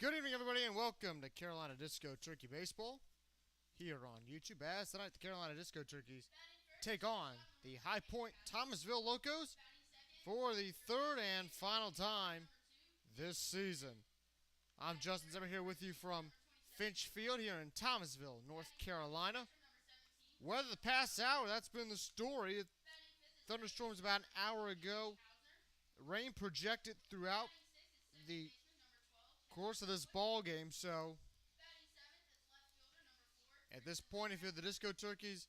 Good evening, everybody, and welcome to Carolina Disco Turkey Baseball here on YouTube. As tonight, the Carolina Disco Turkeys take on the High Point-Thomasville Locos for the third and final time this season. I'm Justin Zimmer here with you from Finch Field here in Thomasville, North Carolina. Weather the past hour, that's been the story. Thunderstorms about an hour ago. Rain projected throughout the course of this ball game, so at this point, if you're the Disco Turkeys,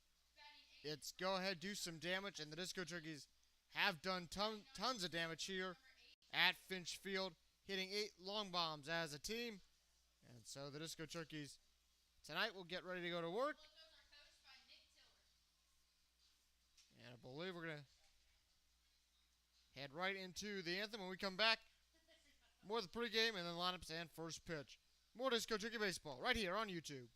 it's go ahead, do some damage, and the Disco Turkeys have done tons of damage here at Finch Field, hitting 8 long bombs as a team. And so the Disco Turkeys tonight will get ready to go to work. And I believe we're going to head right into the anthem when we come back. More of the pregame and then lineups and first pitch. More Disco Turkey Baseball right here on YouTube.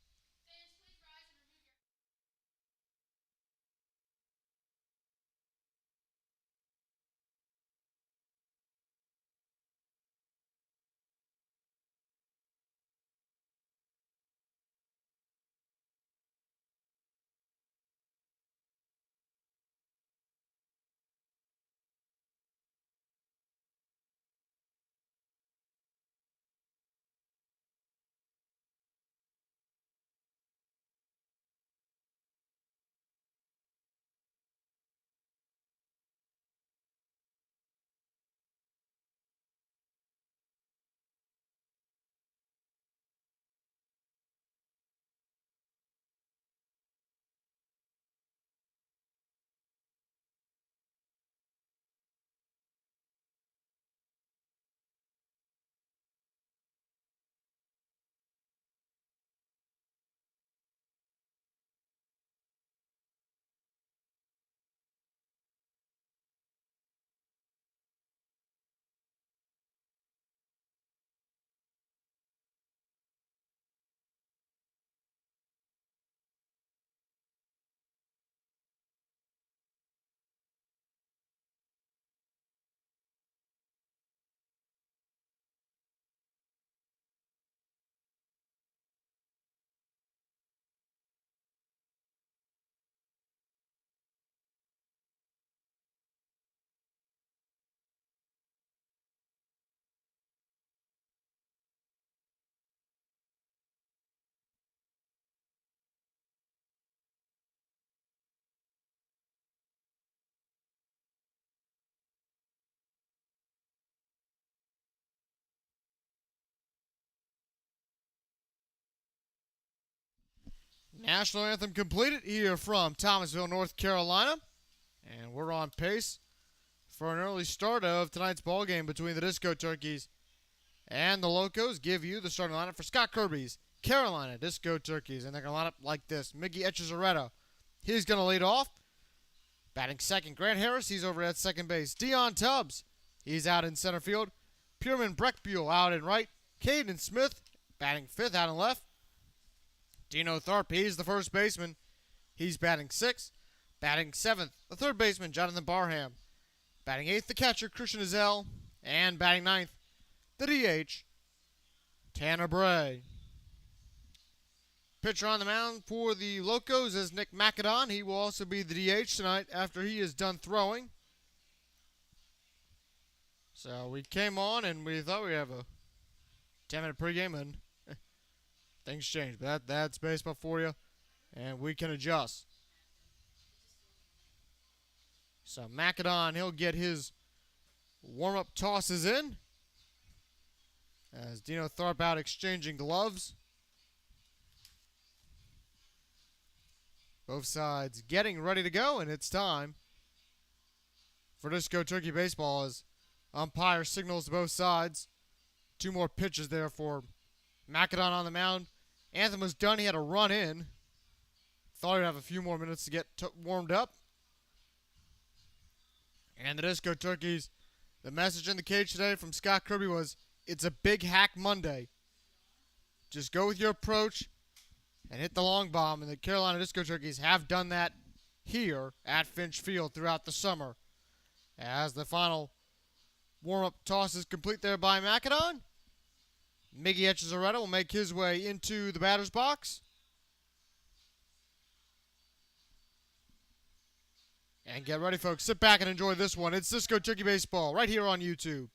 National anthem completed here from Thomasville, North Carolina. And we're on pace for an early start of tonight's ball game between the Disco Turkeys and the Locos. Give you the starting lineup for Scott Kirby's Carolina Disco Turkeys. And they're going to line up like this. Mickey Echezarreta, he's going to lead off. Batting second, Grant Harris, he's over at second base. Dion Tubbs, he's out in center field. Pierman Breckbuell out in right. Caden Smith, batting fifth out in left. Dino Tharp, he's the first baseman. He's batting sixth. Batting seventh, the third baseman, Jonathan Barham. Batting eighth, the catcher, Christian Azell. And batting ninth, the DH, Tanner Bray. Pitcher on the mound for the Locos is Nick Macadon. He will also be the DH tonight after he is done throwing. So we came on and we thought we'd have a 10-minute pregame and things change. But that's baseball for you, and we can adjust. So Macadon, he'll get his warm-up tosses in as Dino Tharp out exchanging gloves. Both sides getting ready to go, and it's time for Disco Turkey Baseball as umpire signals to both sides. 2 more pitches there for Macadon on the mound. Anthem was done. He had a run in. Thought he'd have a few more minutes to get warmed up. And the Disco Turkeys, the message in the cage today from Scott Kirby was, it's a big hack Monday. Just go with your approach and hit the long bomb. And the Carolina Disco Turkeys have done that here at Finch Field throughout the summer. As the final warm-up toss is complete there by Macadon. Miggy Echezarreta will make his way into the batter's box. And get ready, folks. Sit back and enjoy this one. It's Cisco Turkey Baseball right here on YouTube.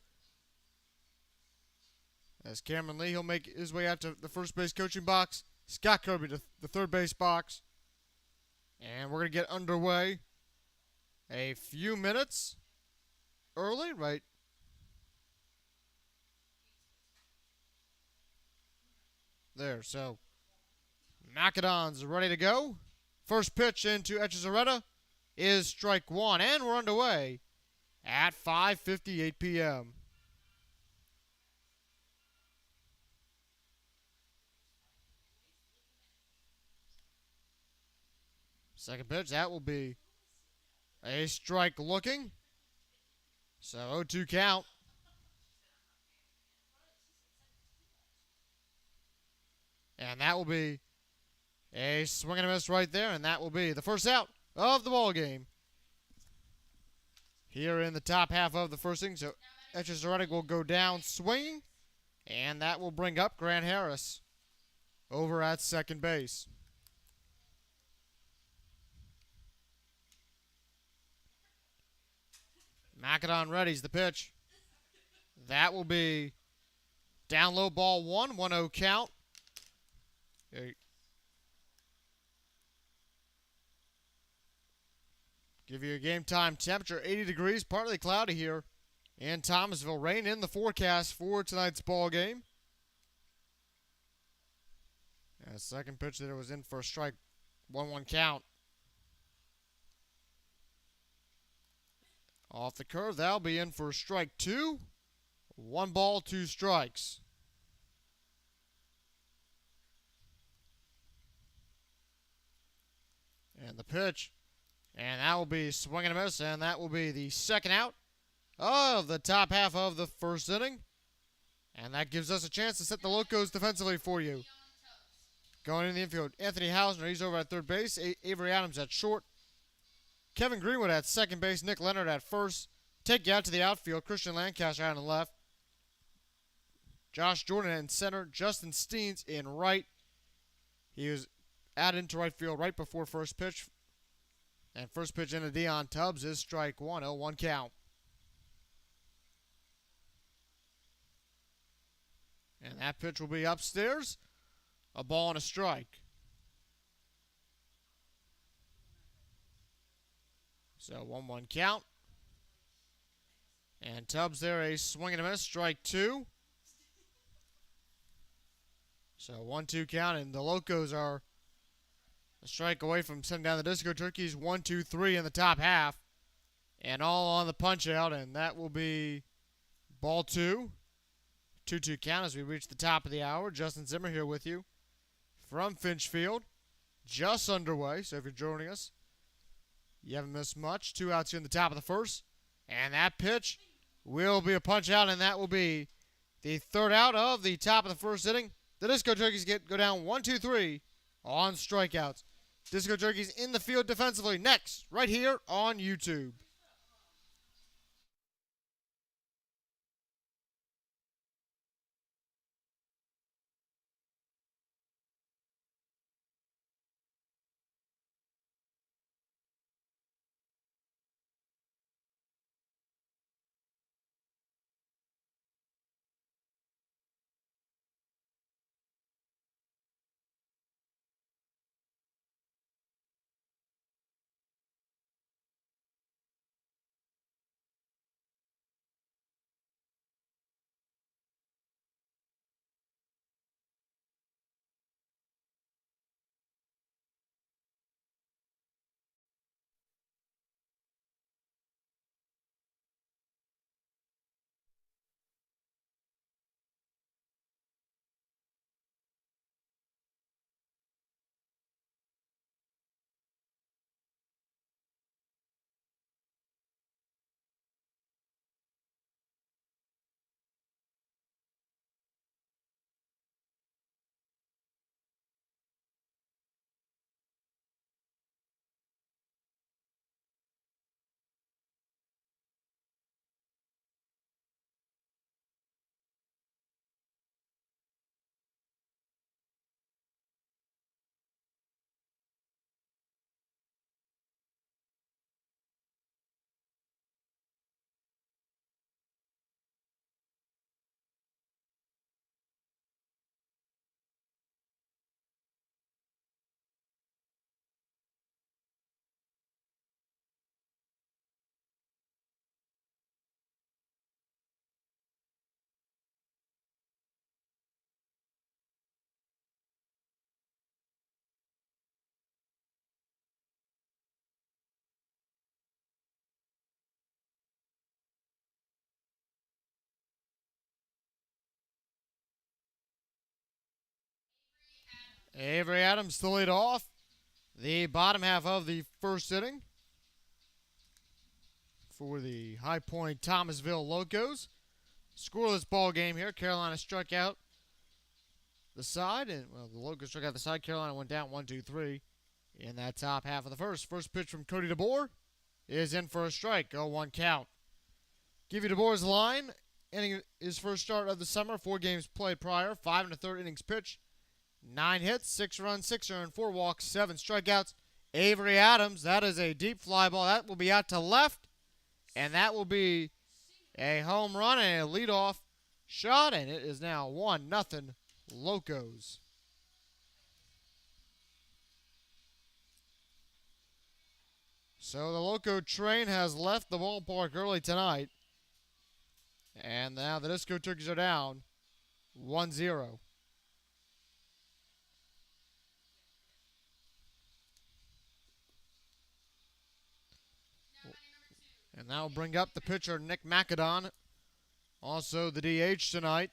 As Cameron Lee, he'll make his way out to the first base coaching box. Scott Kirby to the third base box. And we're going to get underway a few minutes early, right? There, so Macedon's ready to go. First pitch into Echezarreta is strike one, and we're underway at 5:58 p.m. Second pitch, that will be a strike looking. So 0-2 count. And that will be a swing and a miss right there, and that will be the first out of the ball game. Here in the top half of the first inning, so Echezarreta will go down swinging, and that will bring up Grant Harris over at second base. Macedon readies the pitch. That will be down low, ball one, 1-0 count. Give you a game time temperature, 80 degrees, partly cloudy here in Thomasville. Rain in the forecast for tonight's ball game. And the second pitch there was in for a strike, 1-1 count. Off the curve, that'll be in for strike two. 1 ball, 2 strikes. And the pitch, and that will be swing and a miss, and that will be the second out of the top half of the first inning. And that gives us a chance to set the Locos defensively for you. Going in the infield, Anthony Hausner, he's over at third base. Avery Adams at short. Kevin Greenwood at second base. Nick Leonard at first. Take you out to the outfield. Christian Lancaster out on the left. Josh Jordan in center. Justin Steens in right. He was added into right field right before first pitch. And first pitch into Dion Tubbs is strike one, 0-1 count. And that pitch will be upstairs. A ball and a strike. So 1-1 count. And Tubbs there, a swing and a miss, strike two. So 1-2 count, and the Locos are a strike away from sending down the Disco Turkeys. 1-2-3 in the top half. And all on the punch out, and that will be ball two. 2-2 count as we reach the top of the hour. Justin Zimmer here with you from Finch Field. Just underway, so if you're joining us, you haven't missed much. 2 outs here in the top of the first. And that pitch will be a punch out, and that will be the third out of the top of the first inning. The Disco Turkeys go down 1-2-3 on strikeouts. Disco Turkeys in the field defensively next, right here on YouTube. Avery Adams to lead off the bottom half of the first inning for the High Point-Thomasville Locos. Scoreless ball game here. Carolina struck out the side, and the Locos struck out the side. Carolina went down 1-2-3 in that top half of the first. First pitch from Cody DeBoer is in for a strike. 0-1 count. Give you DeBoer's line. Inning his first start of the summer. 4 games played prior. 5 1/3 innings pitched. 9 hits, 6 runs, 6 earned, 4 walks, 7 strikeouts. Avery Adams, that is a deep fly ball. That will be out to left, and that will be a home run and a leadoff shot, and it is now 1-0 Locos. So the Loco train has left the ballpark early tonight, and now the Disco Turkeys are down 1-0. And that will bring up the pitcher, Nick Macadon, also the DH tonight.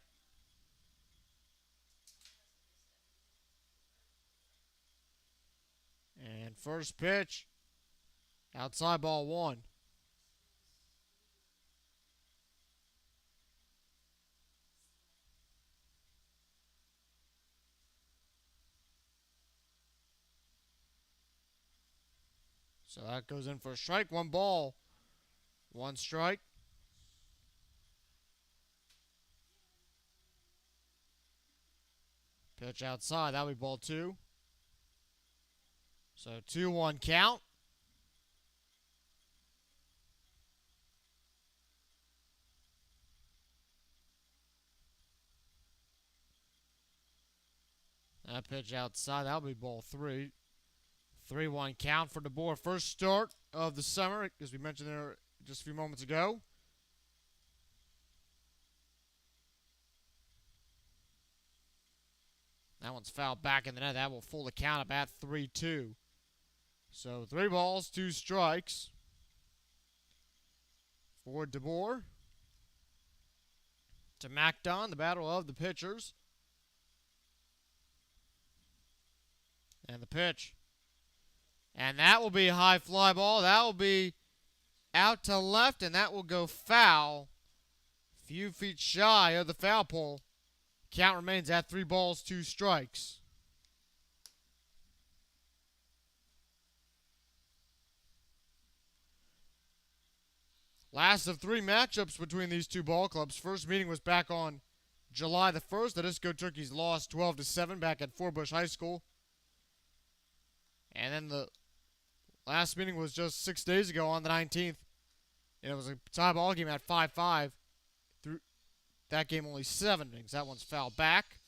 And first pitch, outside ball 1. So that goes in for a strike. 1 ball. 1 strike. Pitch outside. That'll be ball 2. So 2-1 count. That pitch outside. That'll be ball 3. 3-1 count for DeBoer. First start of the summer, as we mentioned there just a few moments ago. That one's fouled back in the net. That will full the count up at 3-2. So 3 balls, 2 strikes for DeBoer. To Macdon, the battle of the pitchers. And the pitch. And that will be a high fly ball. That will be out to left, and that will go foul. Few feet shy of the foul pole. Count remains at 3 balls, 2 strikes. Last of 3 matchups between these 2 ball clubs. First meeting was back on July the 1st. The Disco Turkeys lost 12-7 back at Forbush High School. And then the last meeting was just 6 days ago on the 19th. And it was a tie ball game at 5-5. Through that game, only 7 innings. That one's fouled back.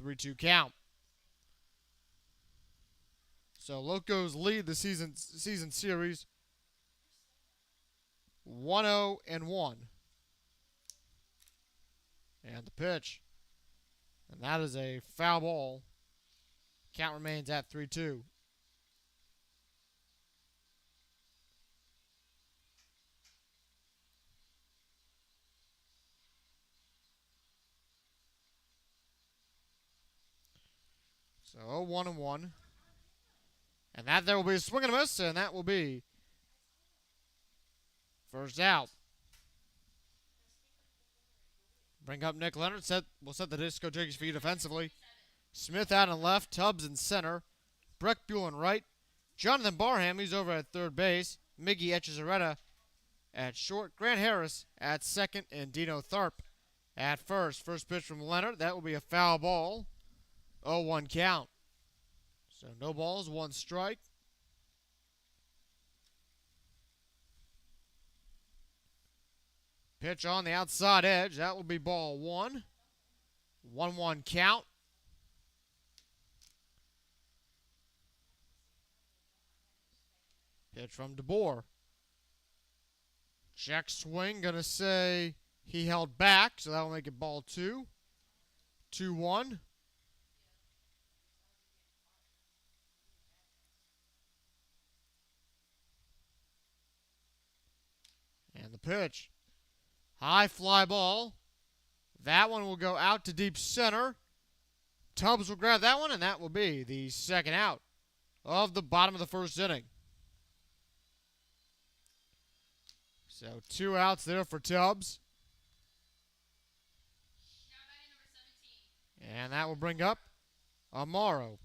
3-2 count. So Locos lead the season series 1-0-1. And the pitch. And that is a foul ball. Count remains at 3-2. So 0-1-1. And that there will be a swing and a miss, and that will be first out. Bring up Nick Leonard. We'll set the Disco Turkeys for you defensively. Smith out in left, Tubbs in center, Breck Buell in right, Jonathan Barham, he's over at third base, Miggy Echezarreta at short, Grant Harris at second, and Dino Tharp at first. First pitch from Leonard, that will be a foul ball. 0-1 count. So no balls, 1 strike. Pitch on the outside edge, that will be ball 1. 1-1 count. Pitch from DeBoer. Check swing, gonna say he held back, so that will make it ball 2. 2-1. And the pitch. High fly ball. That one will go out to deep center. Tubbs will grab that one, and that will be the second out of the bottom of the first inning. So 2 outs there for Tubbs. And that will bring up Amaro.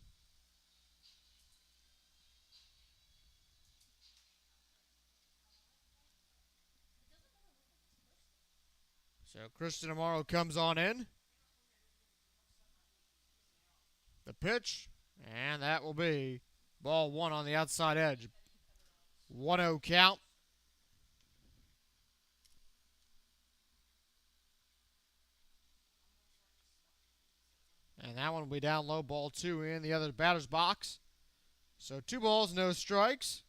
So Christian Amaro comes on in. The pitch, and that will be ball one on the outside edge. 1-0 count. And that one will be down low, ball two in the other batter's box. So 2 balls, no strikes.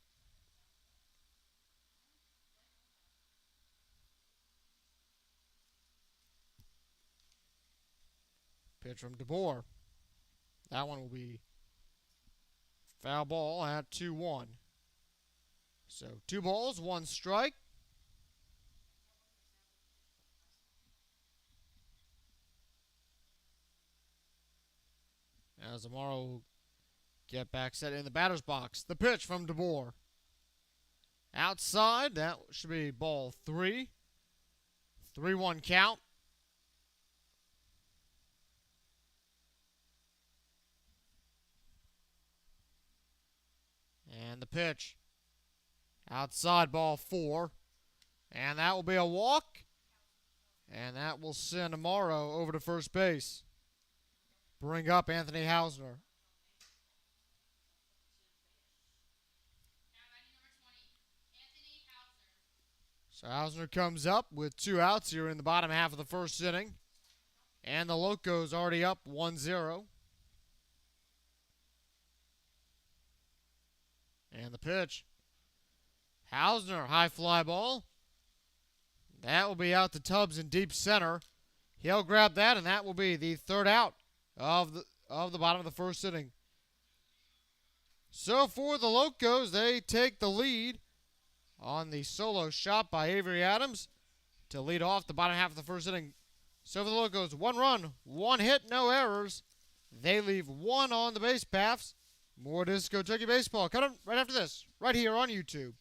Pitch from DeBoer. That one will be foul ball at 2-1. So 2 balls, 1 strike. As Amaro will get back set in the batter's box. The pitch from DeBoer. Outside, that should be ball 3. 3-1 count. And the pitch. Outside, ball 4. And that will be a walk. And that will send Amaro over to first base. Bring up Anthony Hausner. So Hausner comes up with 2 outs here in the bottom half of the first inning. And the Locos already up 1-0. And the pitch. Hausner, high fly ball. That will be out to Tubbs in deep center. He'll grab that, and that will be the third out of the bottom of the first inning. So for the Locos, they take the lead on the solo shot by Avery Adams to lead off the bottom half of the first inning. So for the Locos, 1 run, 1 hit, no errors. They leave 1 on the base paths. More Disco Turkey Baseball coming right after this, right here on YouTube.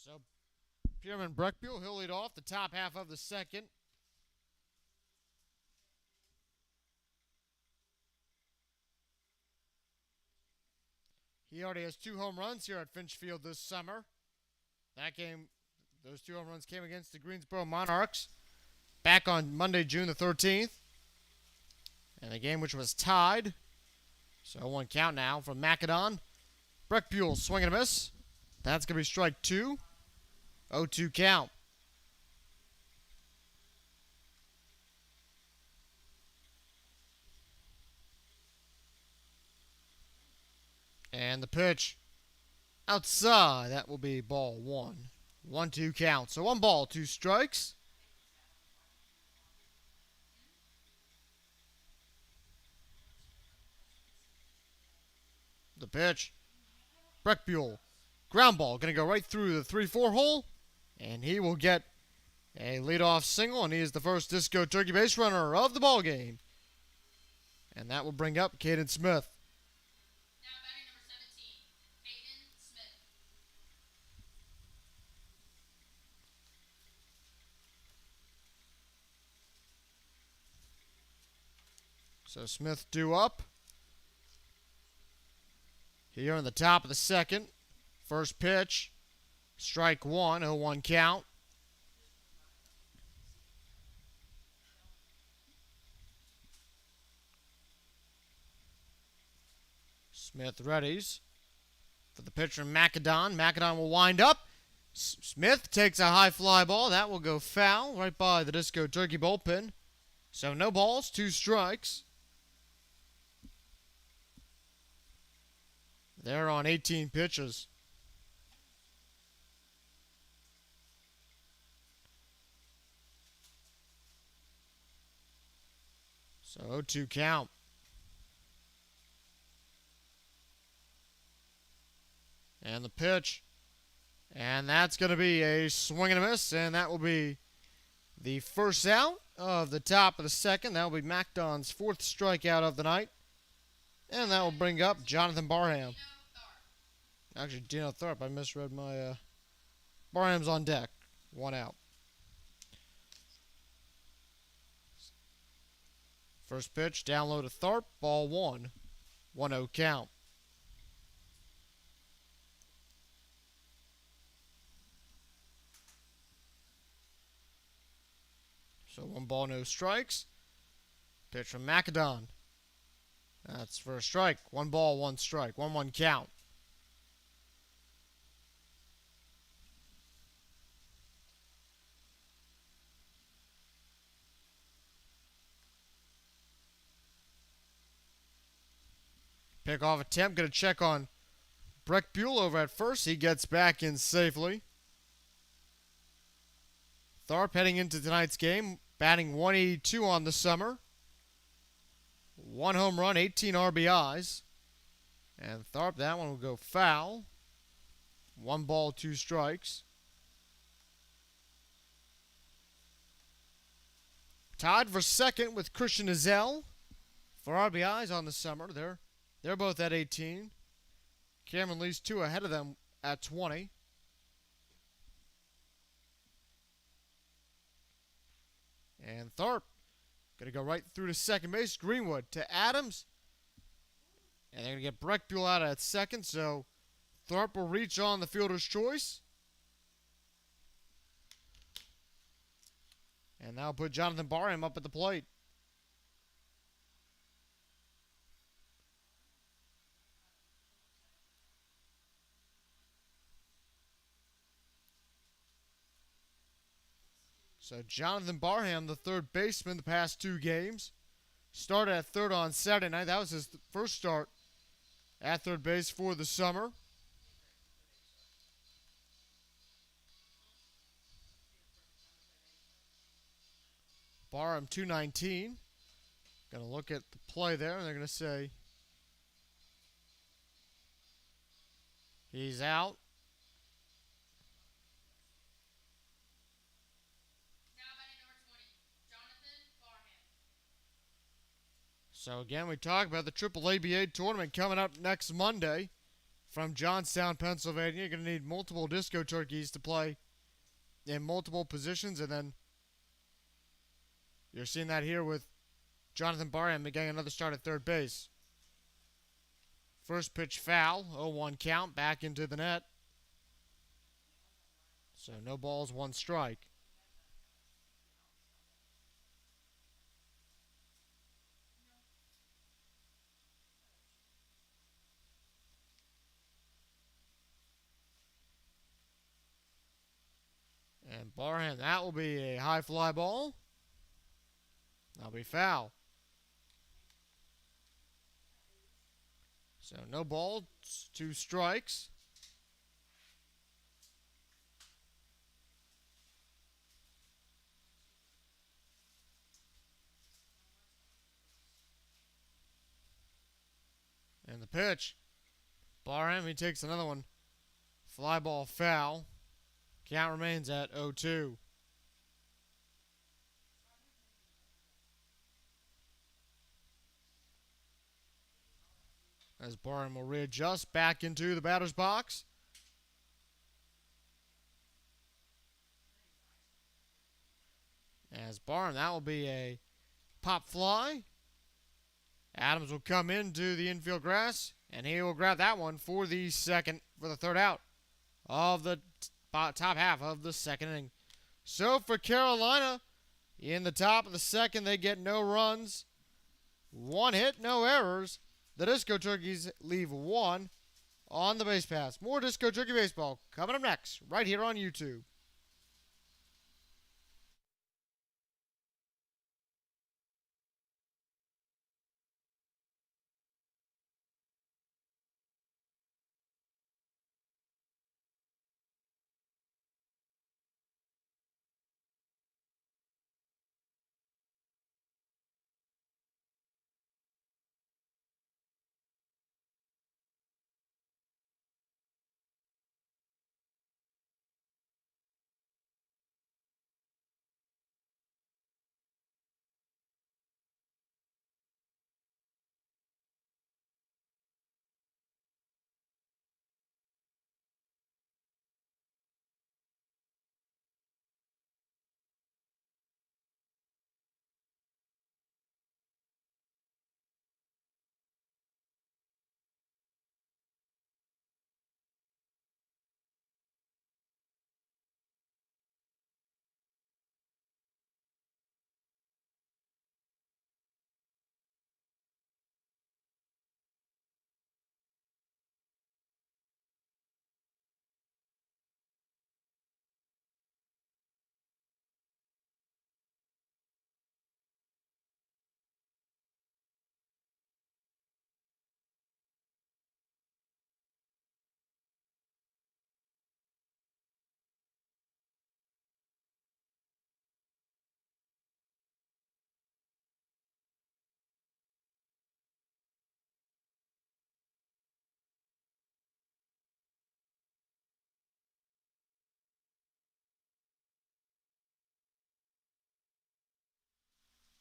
So Pierman Breckbuell, he'll lead off the top half of the second. He already has 2 home runs here at Finch Field this summer. Those 2 home runs came against the Greensboro Monarchs back on Monday, June the 13th. And the game which was tied. So 1 count now from Macedon. Breckbuell swing and a miss. That's going to be strike 2. 0-2 count. And the pitch outside. That will be ball 1. 1-2 count. So 1 ball, 2 strikes. The pitch. Breckbuell. Ground ball. Going to go right through the 3-4 hole. And he will get a leadoff single. And he is the first Disco Turkey base runner of the ball game. And that will bring up Caden Smith. Now batting number 17, Caden Smith. So Smith due up. Here in the top of the second. First pitch. Strike 1, 0-1 count. Smith readies for the pitcher Macedon. Macedon will wind up. Smith takes a high fly ball. That will go foul right by the Disco Turkey bullpen. So no balls, 2 strikes. They're on 18 pitches. So 0-2 count. And the pitch. And that's going to be a swing and a miss. And that will be the first out of the top of the second. That will be Macedon's 4th strikeout of the night. And that will bring up Jonathan Barham. Actually, Dino Tharp. I misread my... Barham's on deck. 1 out. First pitch, down low to Tharp. Ball 1. 1-0 count. So 1 ball, no strikes. Pitch from Macedon. That's for a strike. 1 ball, 1 strike. 1-1 count. Pickoff attempt. Going to check on Breckbuell over at first. He gets back in safely. Tharp heading into tonight's game, batting .182 on the summer. 1 home run, 18 RBIs. And Tharp, that one will go foul. 1 ball, 2 strikes. Tied for second with Christian Azell for RBIs on the summer. They're both at 18. Cameron Lee's 2 ahead of them at 20. And Tharp going to go right through to second base. Greenwood to Adams. And they're going to get Breckbuell out at second. So Tharp will reach on the fielder's choice. And that'll put Jonathan Barham up at the plate. So Jonathan Barham, the 3rd baseman the past 2 games, started at 3rd on Saturday night. That was his first start at 3rd base for the summer. Barham 219. Going to look at the play there, and they're going to say he's out. So again, we talk about the AAABA tournament coming up next Monday from Johnstown, Pennsylvania. You're going to need multiple Disco Turkeys to play in multiple positions, and then you're seeing that here with Jonathan Barham getting another start at 3rd base. First pitch foul, 0-1 count, back into the net. So no balls, 1 strike. And Barham, that will be a high fly ball. That'll be foul. So no ball, 2 strikes. And the pitch. Barham, he takes another one. Fly ball foul. Count remains at 0-2. As Barham will readjust back into the batter's box. As Barham, that will be a pop fly. Adams will come into the infield grass, and he will grab that one for the third out of the top half of the second inning. So for Carolina, in the top of the second, they get no runs, 1 hit, no errors. The Disco Turkeys leave 1 on the base pass. More Disco Turkey baseball coming up next, right here on YouTube.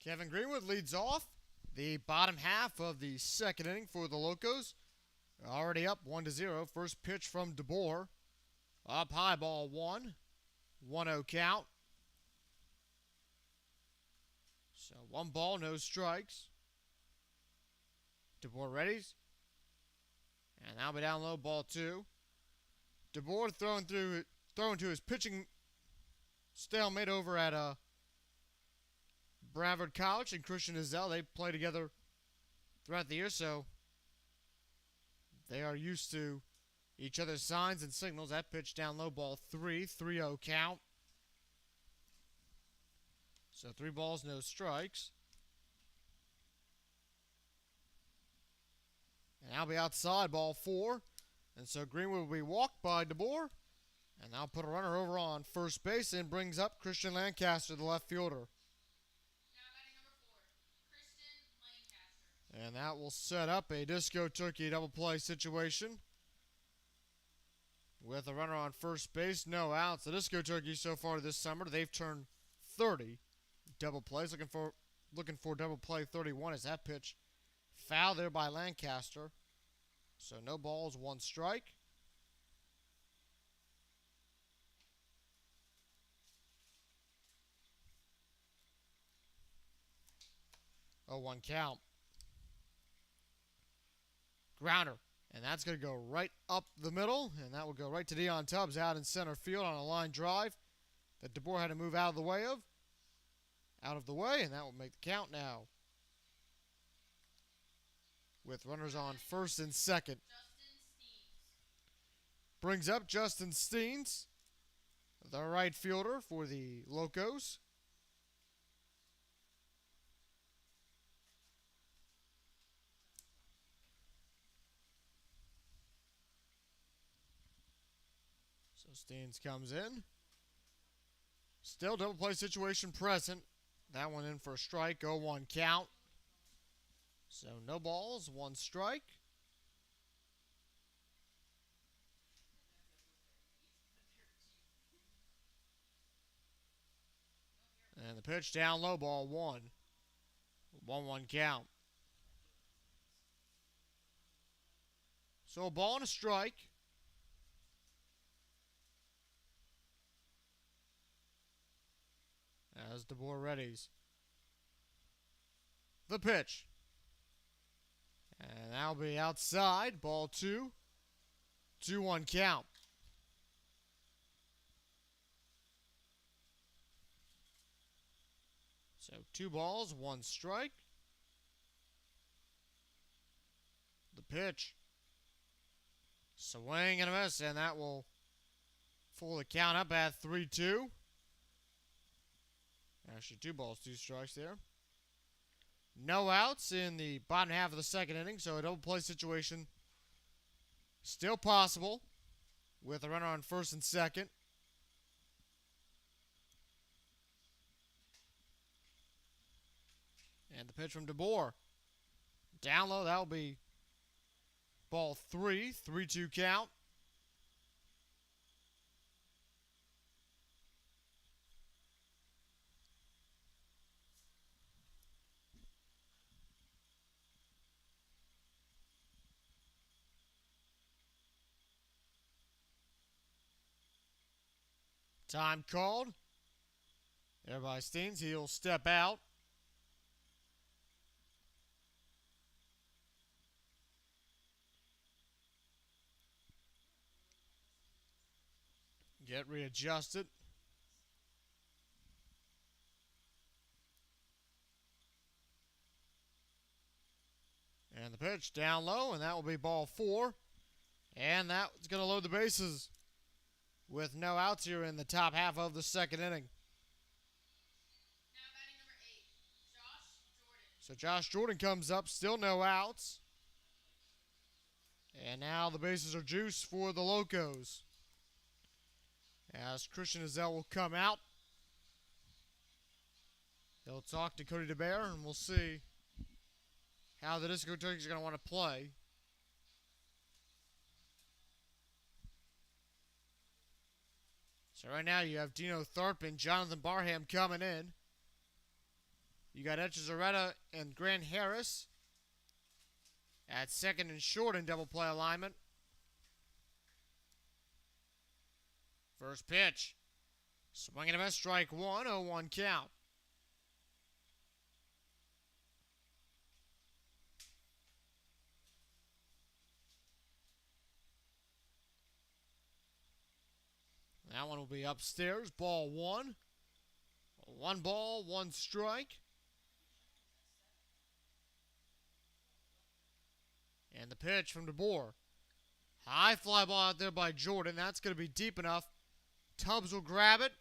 Kevin Greenwood leads off the bottom half of the second inning for the Locos. Already up 1-0. First pitch from DeBoer. Up high, ball 1. 1-0 count. So 1 ball, no strikes. DeBoer readies. And now be down low, ball 2. DeBoer throwing to his pitching stalemate over at Bradford College and Christian Izell. They play together throughout the year, so they are used to each other's signs and signals. That pitch down low, ball 3, 3-0 count. So 3 balls, no strikes. And I'll be outside, ball 4. And so Greenwood will be walked by DeBoer. And now put a runner over on first base and brings up Christian Lancaster, the left fielder. And that will set up a Disco Turkey double play situation. With a runner on first base, no outs. The Disco Turkeys so far this summer, they've turned 30 double plays. Looking for double play 31 as that pitch foul there by Lancaster. So no balls, 1 strike. Oh, 1 count. Grounder. And that's going to go right up the middle. And that will go right to Deion Tubbs out in center field on a line drive that DeBoer had to move out of the way of. And that will make the count now. With runners on first and second. Brings up Justin Steens, the right fielder for the Locos. So Steens comes in. Still double play situation present. That one in for a strike. 0-1 count. So no balls, one strike. And the pitch down low, ball one. 1-1 count. So a ball and a strike. As DeBoer readies. The pitch. And that'll be outside. Ball two. 2-1 count. So 2 balls, 1 strike. The pitch. Swing and a miss, and that will pull the count up at 3-2. Actually, 2 balls, 2 strikes there. No outs in the bottom half of the second inning, so a double play situation still possible with a runner on first and second. And the pitch from DeBoer. Down low, that'll be ball 3, 3-2 count. Time called. There by Steens. He'll step out. Get readjusted. And the pitch down low, and that will be ball 4. And that's going to load the bases with no outs here in the top half of the second inning. Now batting number 8, Josh Jordan. So Josh Jordan comes up, still no outs. And now the bases are juiced for the Locos. As Christian Azell will come out. He'll talk to Cody DeBear, and we'll see how the Disco Turkeys are going to want to play. So right now you have Dino Tharp and Jonathan Barham coming in. You got Echezarreta and Grant Harris at second and short in double play alignment. First pitch. Swing and a miss, strike 1, 0-1 count. That one will be upstairs, ball 1. 1 ball, 1 strike. And the pitch from DeBoer. High fly ball out there by Jordan. That's going to be deep enough. Tubbs will grab it.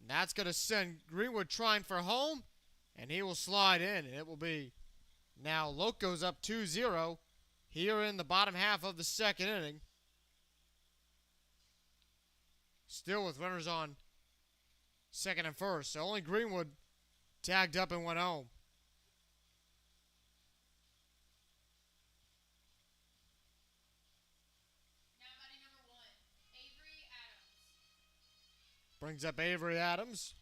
And that's going to send Greenwood trying for home. And he will slide in. And it will be now Locos up 2-0 here in the bottom half of the second inning. Still with runners on second and first. So only Greenwood tagged up and went home. Now batting number 1, Avery Adams. Brings up Avery Adams.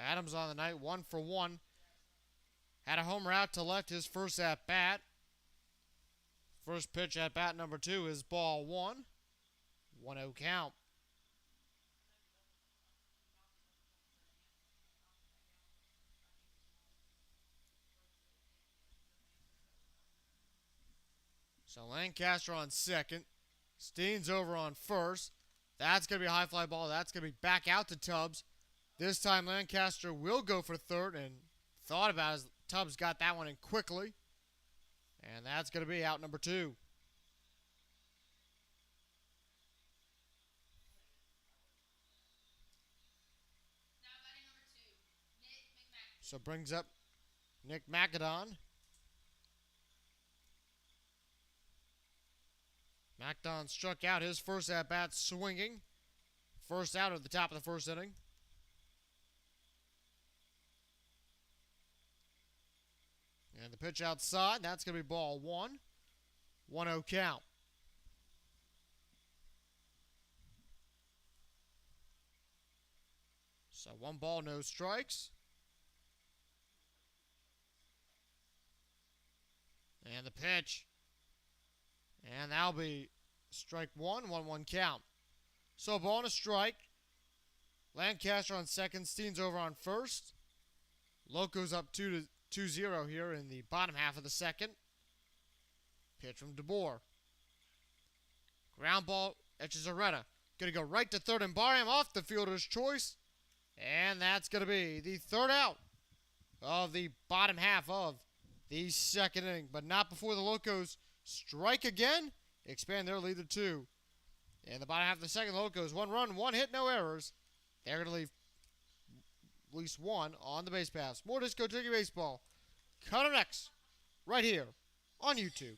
Adams on the night, 1 for 1. Had a homer out to left his first at bat. First pitch at bat number 2 is ball 1. 1-0 count. So Lancaster on second. Steens over on first. That's going to be a high fly ball. That's going to be back out to Tubbs. This time Lancaster will go for third and thought about it as Tubbs got that one in quickly. And that's going to be out number 2. Now batting number 2, Nick McMahon. So brings up Nick Macadon. Macadon struck out his first at-bat swinging. First out at the top of the first inning. And the pitch outside, that's going to be ball 1. 1-0 count. So 1 ball, no strikes. And the pitch. And that'll be strike 1, 1-1 count. So a ball and a strike. Lancaster on second, Steens over on first. Locos up 2-0 here in the bottom half of the second. Pitch from DeBoer. Ground ball, Echeverria. Going to go right to third and Barham off the fielder's choice. And that's going to be the third out of the bottom half of the second inning. But not before the Locos strike again, expand their lead to 2. In the bottom half of the second, Locos, 1 run, 1 hit, no errors. They're going to leave at least 1 on the base pass. More Disco Turkey Baseball. Cut up next, right here on YouTube.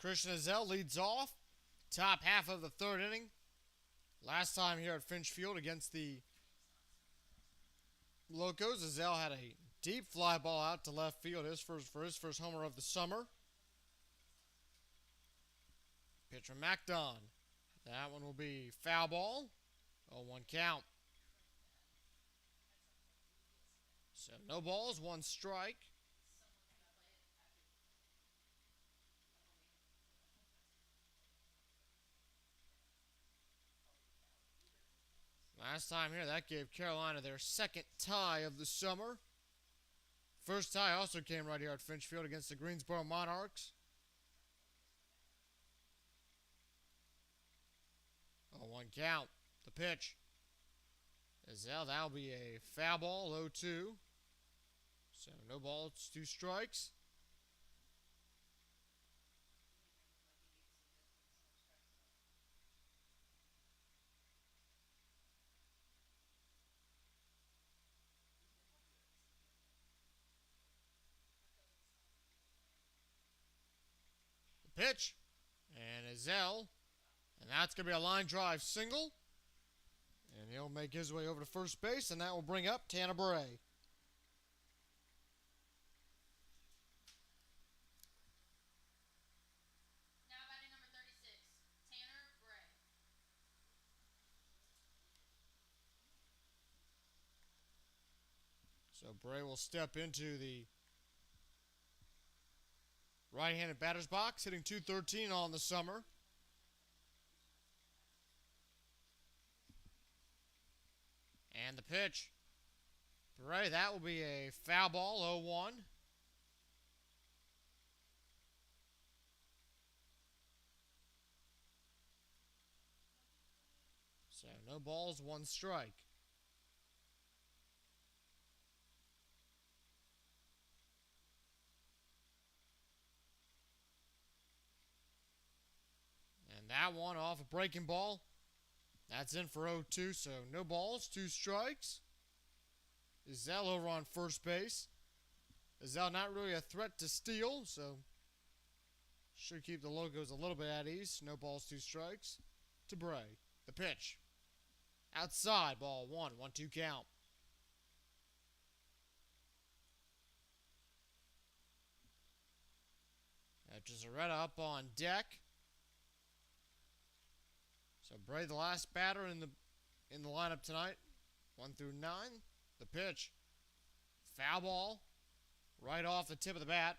Christian Ezell leads off. Top half of the third inning. Last time here at Finch Field against the Locos, Ezell had a deep fly ball out to left field for his first homer of the summer. Pitch from Macdon. That one will be foul ball. 0-1 count. So no balls, 1 strike. Last time here, that gave Carolina their second tie of the summer. First tie also came right here at Finch Field against the Greensboro Monarchs. 0-1 count. The pitch. Ezell, that'll be a foul ball, 0-2. So no balls, 2 strikes. The pitch. And Ezell. And that's going to be a line drive single. And he'll make his way over to first base, and that will bring up Tanner Bray. Now batting number 36, Tanner Bray. So Bray will step into the right-handed batter's box, hitting .213 on the summer. And the pitch. Bray, that will be a foul ball, 0-1. So no balls, 1 strike. And that one off a breaking ball. That's in for 0-2, so no balls, 2 strikes. Zell over on first base. Zell not really a threat to steal, so should keep the Locos a little bit at ease. No balls, 2 strikes. To Bray. The pitch. Outside, ball 1, 1-2 count. Echezarreta up on deck. So Bray, the last batter in the lineup tonight, 1 through 9. The pitch, foul ball, right off the tip of the bat.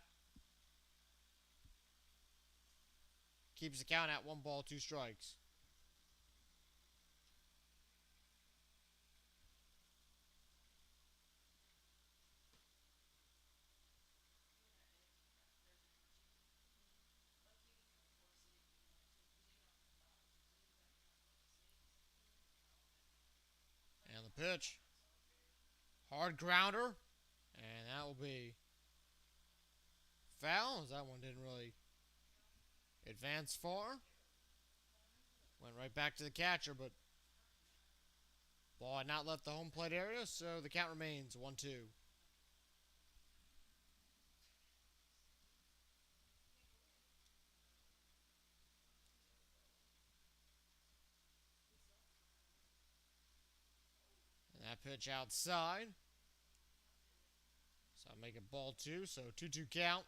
Keeps the count at 1 ball, 2 strikes. And the pitch. Hard grounder. And that will be foul, as that one didn't really advance far. Went right back to the catcher, but ball had not left the home plate area, so the count remains 1-2. And that pitch outside. So I'll make it ball 2, so 2-2 count.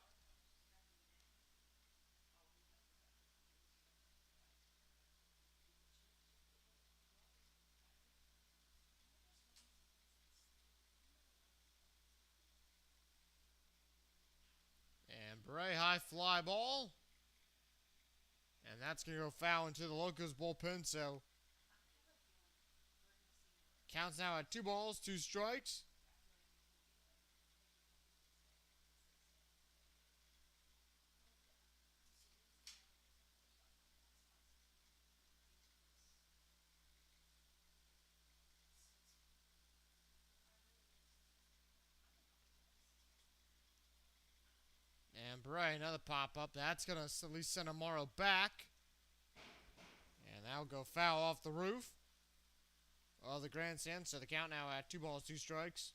And Bray, high fly ball. And that's going to go foul into the Locos bullpen, so counts now at 2 balls, 2 strikes. And Bray, another pop-up. That's going to at least send Amaro back. And that'll go foul off the roof of the grandstand. So the count now at 2 balls, 2 strikes.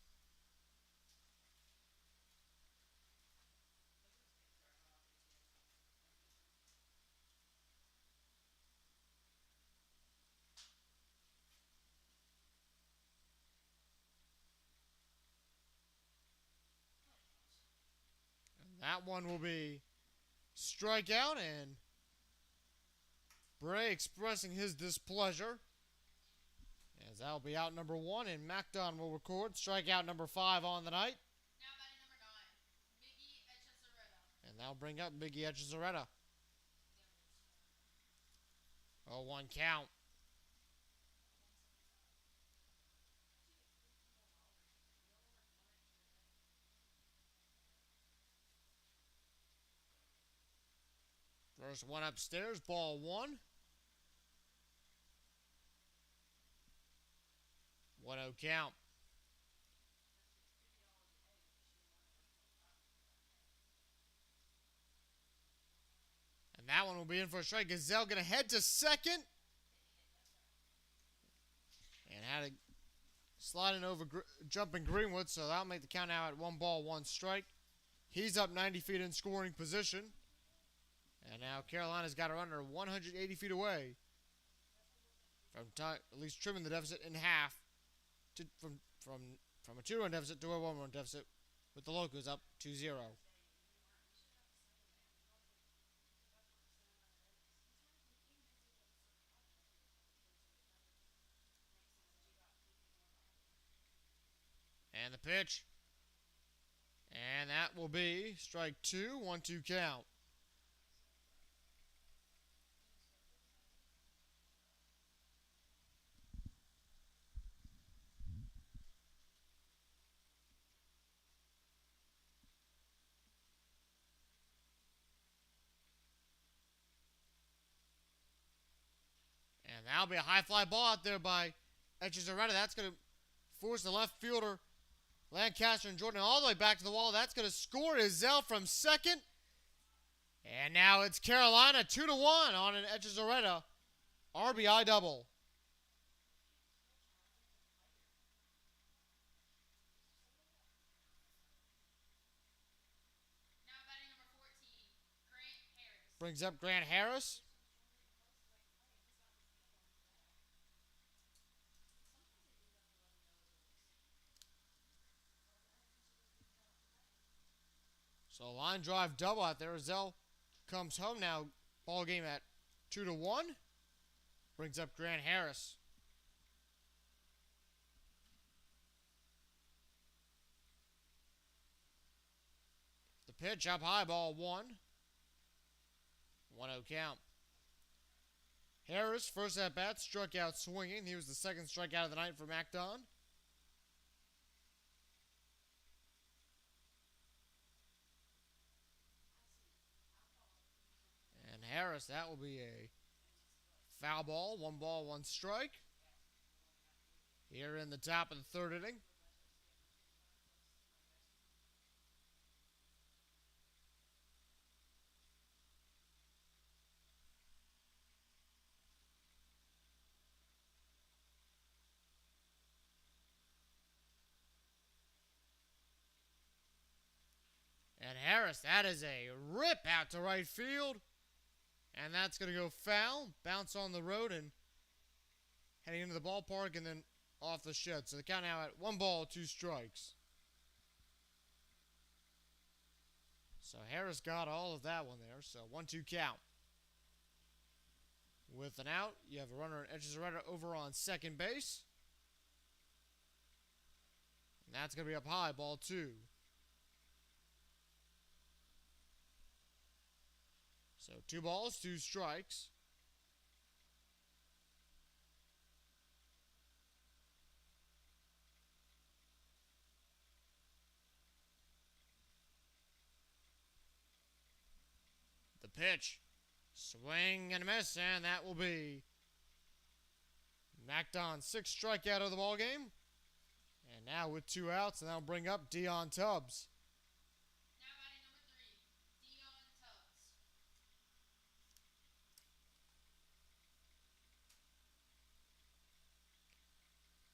And that one will be strikeout, and Bray expressing his displeasure, as that'll be out number 1, and MacDon will record strikeout number 5 on the night. Now batting number 9, Biggie Echezarreta. And that'll bring up Biggie Echezarreta. 0-1 count. First one upstairs, ball 1. 1-0 count. And that one will be in for a strike. Gazelle going to head to second. And had to slide in over jumping Greenwood, so that'll make the count now at 1 ball, 1 strike. He's up 90 feet in scoring position. And now Carolina's got her under 180 feet away. at least trimming the deficit in half from a 2-run deficit to a 1-run deficit, with the Locos up 2-0. And the pitch. And that will be strike 2, 1-2 count. And that'll be a high fly ball out there by Echezarreta. That's going to force the left fielder, Lancaster and Jordan, all the way back to the wall. That's going to score Izell from second. And now it's Carolina 2-1 on an Echezarreta RBI double. Now batting number 14, Grant Harris. Brings up Grant Harris. So a line drive double out there. Izell comes home now. Ball game at 2-1. Brings up Grant Harris. The pitch up high, ball 1. 1-0 count. Harris, first at bat, struck out swinging. He was the second strikeout of the night for MacDon. And Harris, that will be a foul ball. 1 strike. Here in the top of the third inning. And Harris, that is a rip out to right field. And that's going to go foul. Bounce on the road and heading into the ballpark and then off the shed. So the count now at 1-2 strikes. So Harris got all of that one there. So 1-2 count. With an out, you have a runner in Echezarreta over on second base. And that's going to be up high, ball 2. So 2 balls, 2 strikes. The pitch. Swing and a miss, and that will be MacDon's 6th strikeout of the ball game. And now with 2 outs, and that'll bring up Dion Tubbs. Now batting number 3, Dion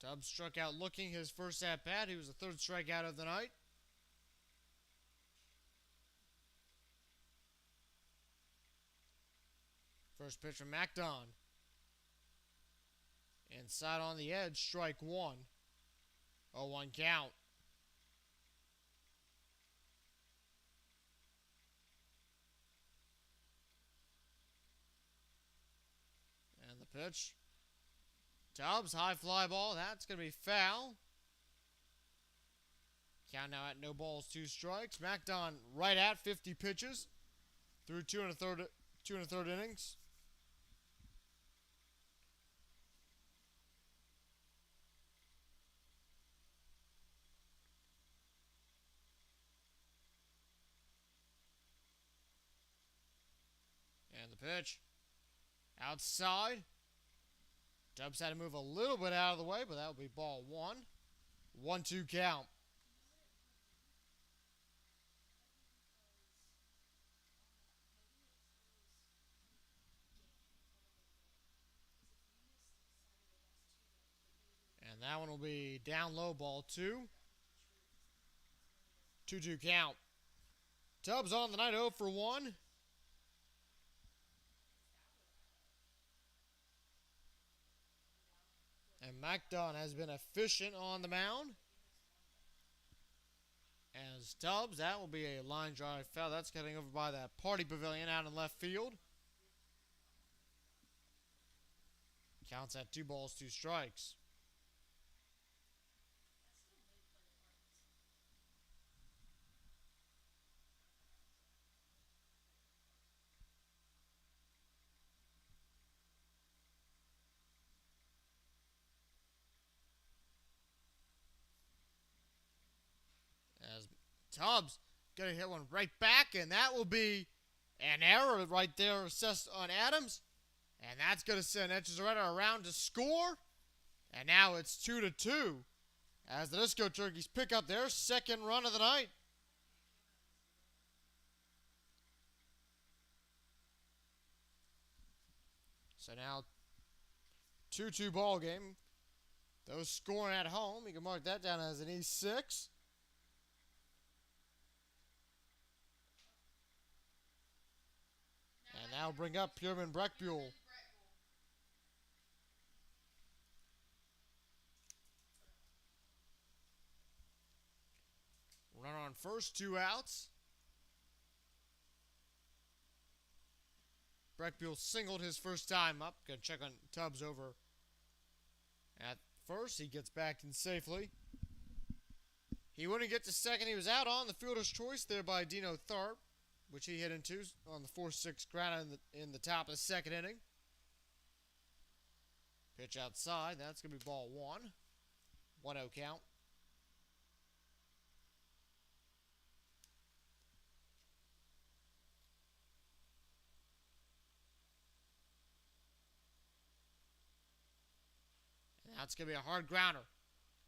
Tubbs. Tubbs struck out looking his first at bat. He was the 3rd strikeout of the night. First pitch from MacDon. Inside on the edge, strike 1. 0-1 count. And the pitch. Tubbs, high fly ball. That's going to be foul. Count now at 2 strikes. MacDon right at 50 pitches through 2 1/3 innings. And the pitch. Outside. Tubbs had to move a little bit out of the way, but that will be ball 1. 1-2 count. And that one will be down low, ball 2. 2-2 count. Tubbs on the night 0 for 1. And MacDon has been efficient on the mound. As Tubbs, that will be a line drive foul. That's getting over by that party pavilion out in left field. Counts at 2 balls, 2 strikes. As Tubbs gonna hit one right back, and that will be an error right there assessed on Adams. And that's gonna send Echeverria around to score. And now it's 2-2 as the Disco Turkeys pick up their second run of the night. So now 2-2 ball game. Those scoring at home, you can mark that down as an E6. And now bring up Pierman Breckbuell. Run on first, 2 outs. Breckbuell singled his first time up. Gonna check on Tubbs over at first. He gets back in safely. He wouldn't get to second. He was out on the fielder's choice there by Dino Tharp, which he hit into on the 4-6 ground in the top of the second inning. Pitch outside. That's going to be ball 1. 1-0 count. And that's going to be a hard grounder.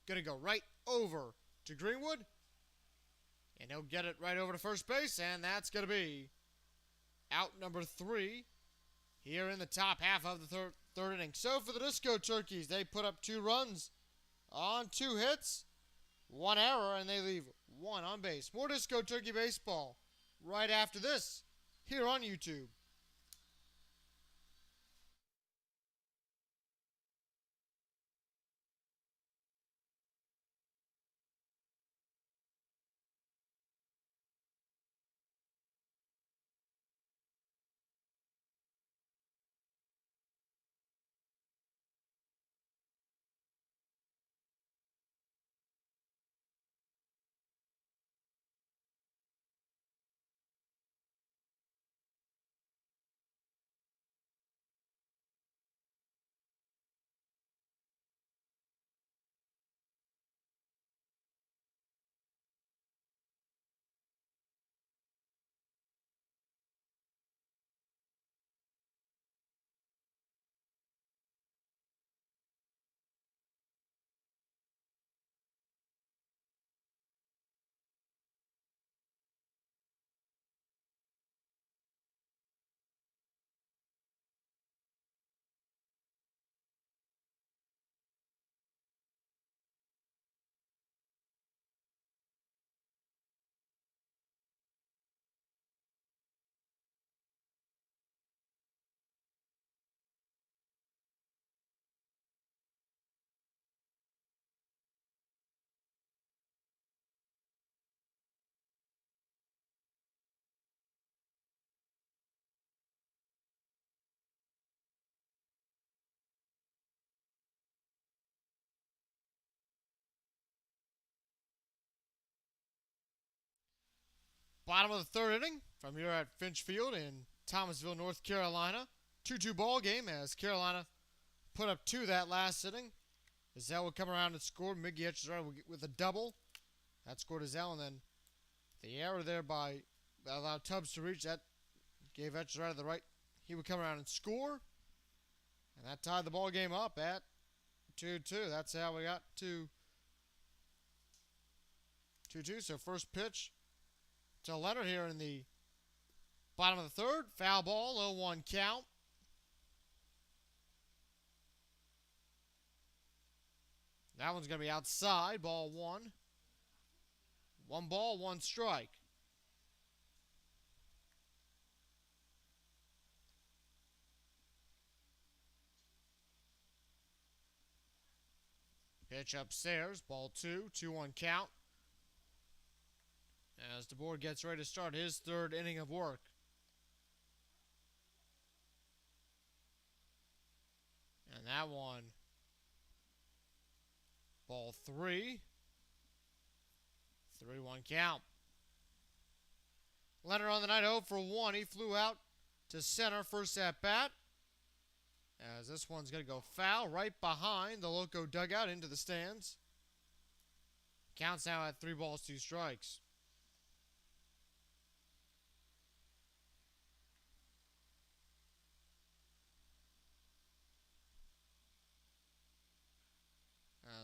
Going to go right over to Greenwood. And he'll get it right over to first base, and that's going to be out number 3 here in the top half of the third inning. So for the Disco Turkeys, they put up 2 runs on 2 hits, 1 error, and they leave 1 on base. More Disco Turkey baseball right after this here on YouTube. Bottom of the third inning from here at Finch Field in Thomasville, North Carolina. 2-2 ball game as Carolina put up 2 that last inning. Zell would come around and score. Miggy Echeverria with a double. That scored Zell, and then the error there by that allowed Tubbs to reach. That gave Echeverria the right. He would come around and score. And that tied the ball game up at 2-2. That's how we got to 2-2. So first pitch to Leonard here in the bottom of the third. Foul ball, 0-1 count. That one's going to be outside, ball 1. 1 ball, 1 strike. Pitch upstairs, ball 2, 2-1 count. As DeBoer gets ready to start his third inning of work. And that one, ball 3, 3-1 count. Leonard on the night 0 for 1. He flew out to center first at bat. As this one's going to go foul right behind the Loco dugout into the stands. Counts now at 3 balls, 2 strikes.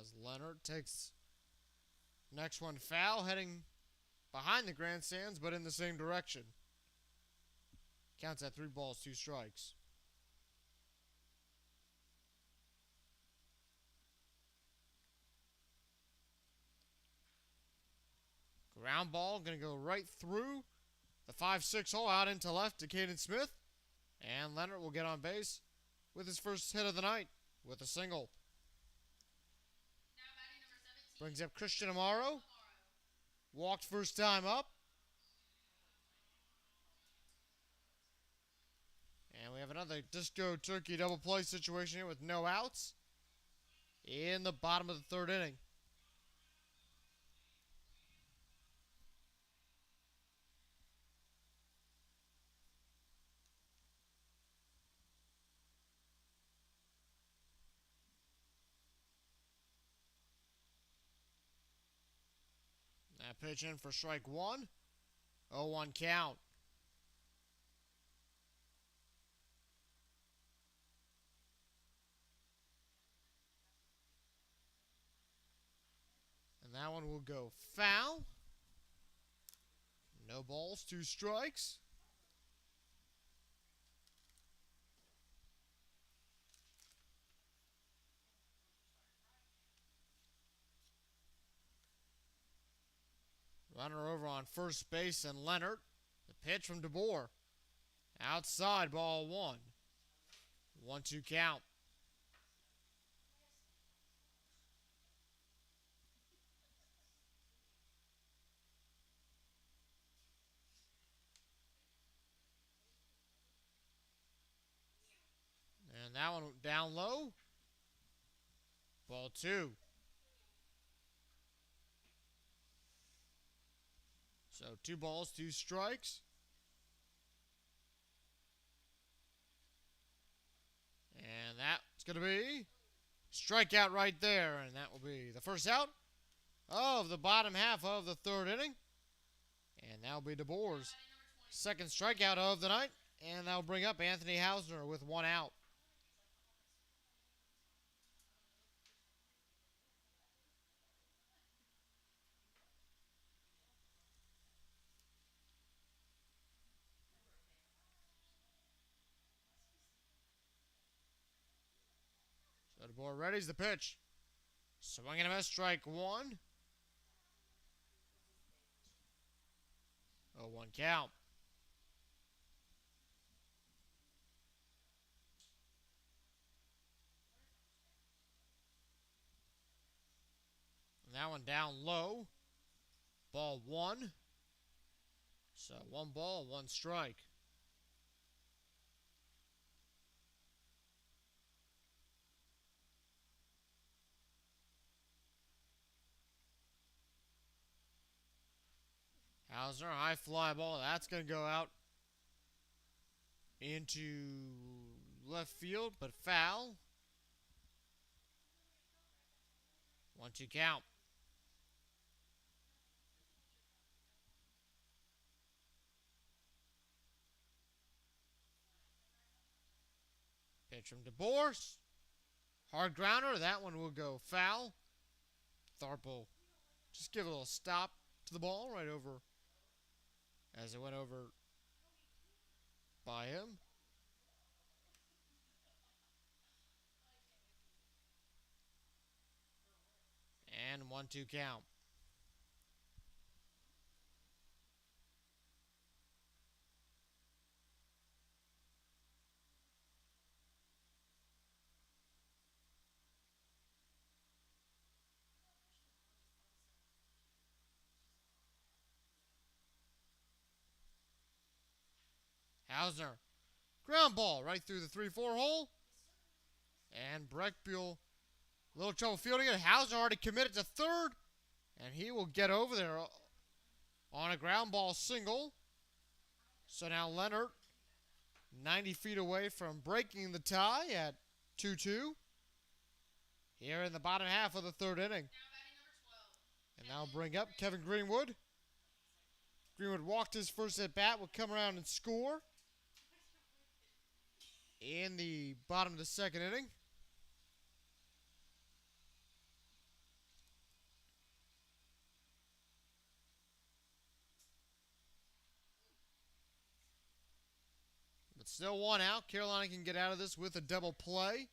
As Leonard takes next one foul, heading behind the grandstands, but in the same direction. Counts at 3 balls, 2 strikes. Ground ball, going to go right through the 5-6 hole out into left to Caden Smith. And Leonard will get on base with his first hit of the night with a single. Now batting number 17. Brings up Christian Amaro. Walked first time up. And we have another disco turkey double play situation here with no outs in the bottom of the third inning. That pitch in for strike 1. 0-1 count. And that one will go foul. No balls, 2 strikes. Runner over on first base and Leonard. The pitch from DeBoer. Outside, ball 1. 1-2 count. And that one down low. Ball 2. So 2 balls, 2 strikes. And that's going to be strikeout right there. And that will be the first out of the bottom half of the third inning. And that will be DeBoer's second strikeout of the night. And that will bring up Anthony Hausner with 1 out. So DeBoer readies the pitch. Swing and a miss, strike 1. 0-1 count. And that one down low. Ball 1. So 1 ball, 1 strike. Hausner, high fly ball. That's going to go out into left field, but foul. 1-2 count. Pitch from DeBoer. Hard grounder. That one will go foul. Tharp will just give a little stop to the ball right over as it went over by him. And 1-2 count. Hausner. Ground ball right through the 3-4 hole. And Breckbuell, a little trouble fielding it. Hausner already committed to third. And he will get over there on a ground ball single. So now Leonard, 90 feet away from breaking the tie at 2-2. Here in the bottom half of the third inning. Now batting number 12. And now bring up Kevin Greenwood. Greenwood walked his first at bat, will come around and score in the bottom of the second inning. But still one out. Carolina can get out of this with a double play.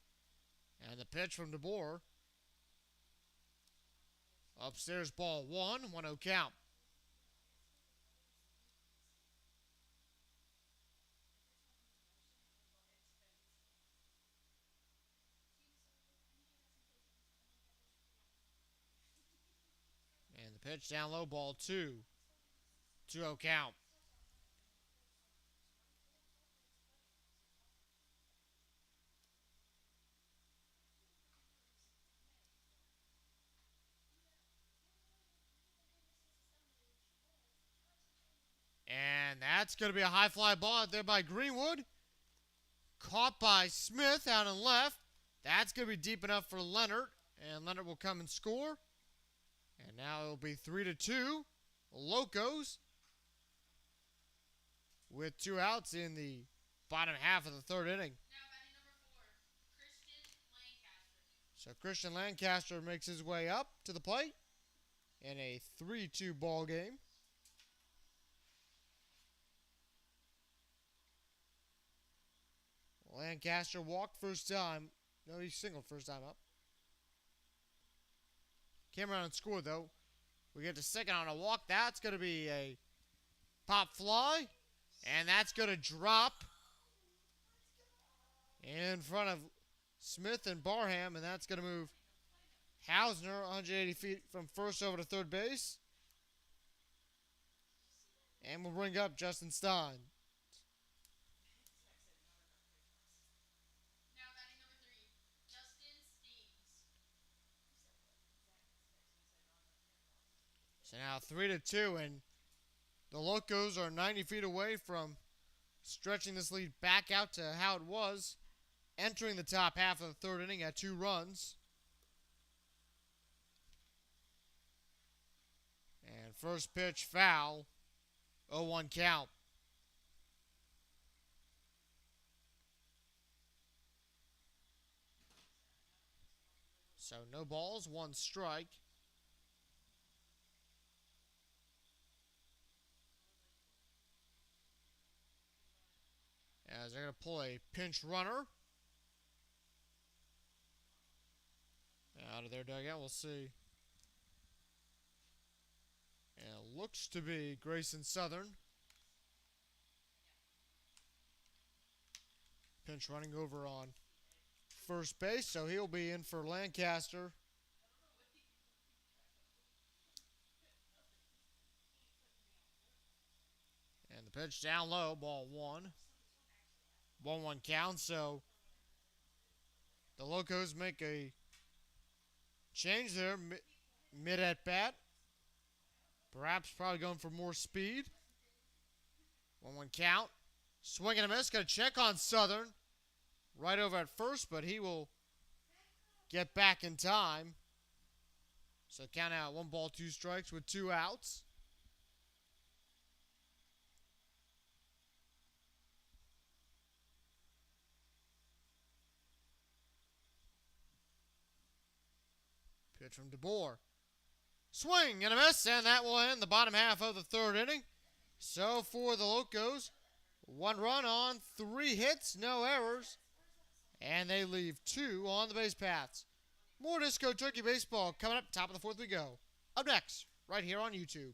And the pitch from DeBoer. Upstairs ball 1-0 count. And the pitch down low, ball 2. 2-0 count. And that's going to be a high fly ball out there by Greenwood. Caught by Smith out and left. That's going to be deep enough for Leonard. And Leonard will come and score. And now it'll be 3-2. Locos with 2 outs in the bottom half of the third inning. Now batting number 4. Christian Lancaster. So Christian Lancaster makes his way up to the plate in a 3-2 ball game. Lancaster walked first time. No, he singled first time up. Came around and scored, though. We get to second on a walk. That's going to be a pop fly. And that's going to drop in front of Smith and Barham. And that's going to move Hausner 180 feet from first over to third base. And we'll bring up Justin Stein. Now batting number 3. Justin Steens. So now 3-2, and the Locos are 90 feet away from stretching this lead back out to how it was, entering the top half of the third inning at 2 runs. And first pitch foul, 0-1 count. So no balls, 1 strike. As they're going to pull a pinch runner out of their dugout. We'll see. And it looks to be Grayson Southern. Pinch running over on first base, so he'll be in for Lancaster. And the pitch down low, ball 1. 1-1 count, so the Locos make a change there mid at bat. Perhaps probably going for more speed. 1-1 count. Swing and a miss. Got to check on Southern. Right over at first, but he will get back in time. So count out 1 ball, 2 strikes with 2 outs. Pitch from DeBoer. Swing and a miss, and that will end the bottom half of the third inning. So for the Locos, 1 run on 3 hits, no errors, and they leave 2 on the base paths. More Disco Turkey baseball coming up. Top of the 4th we go. Up next, right here on YouTube.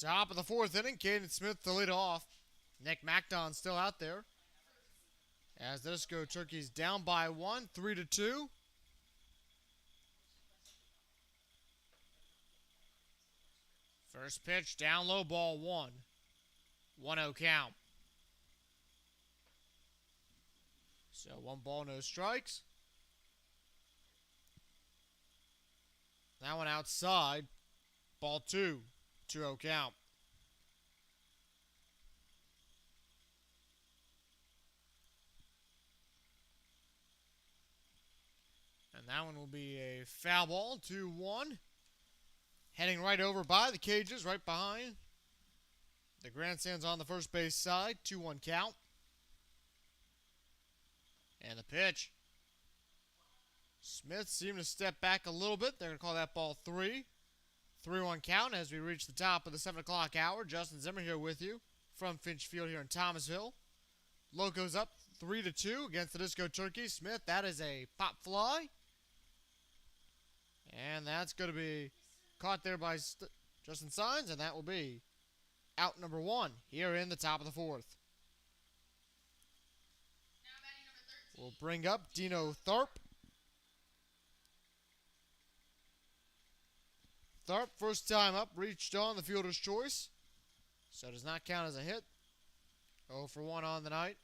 Top of the fourth inning, Caden Smith to lead off. Nick Macdon still out there. As the Disco Turkeys down by 1, 3-2. First pitch, down low, ball 1. 1-0 count. So 1 ball, no strikes. That one outside. Ball 2. 2-0 count. And that one will be a foul ball, 2-1. Heading right over by the cages, right behind the grandstands on the first base side. 2-1 count. And the pitch. Smith seemed to step back a little bit. They're going to call that ball 3. 3-1 count as we reach the top of the 7 o'clock hour. Justin Zimmer here with you from Finch Field here in Thomasville. Locos up 3-2 against the Disco Turkeys. Smith, that is a pop fly. And that's going to be caught there by Justin Steens, and that will be out number 1 here in the top of the 4th. Now batting number 13. We'll bring up Dino Tharp. Tharp, first time up, reached on the fielder's choice. So does not count as a hit. 0 for 1 on the night.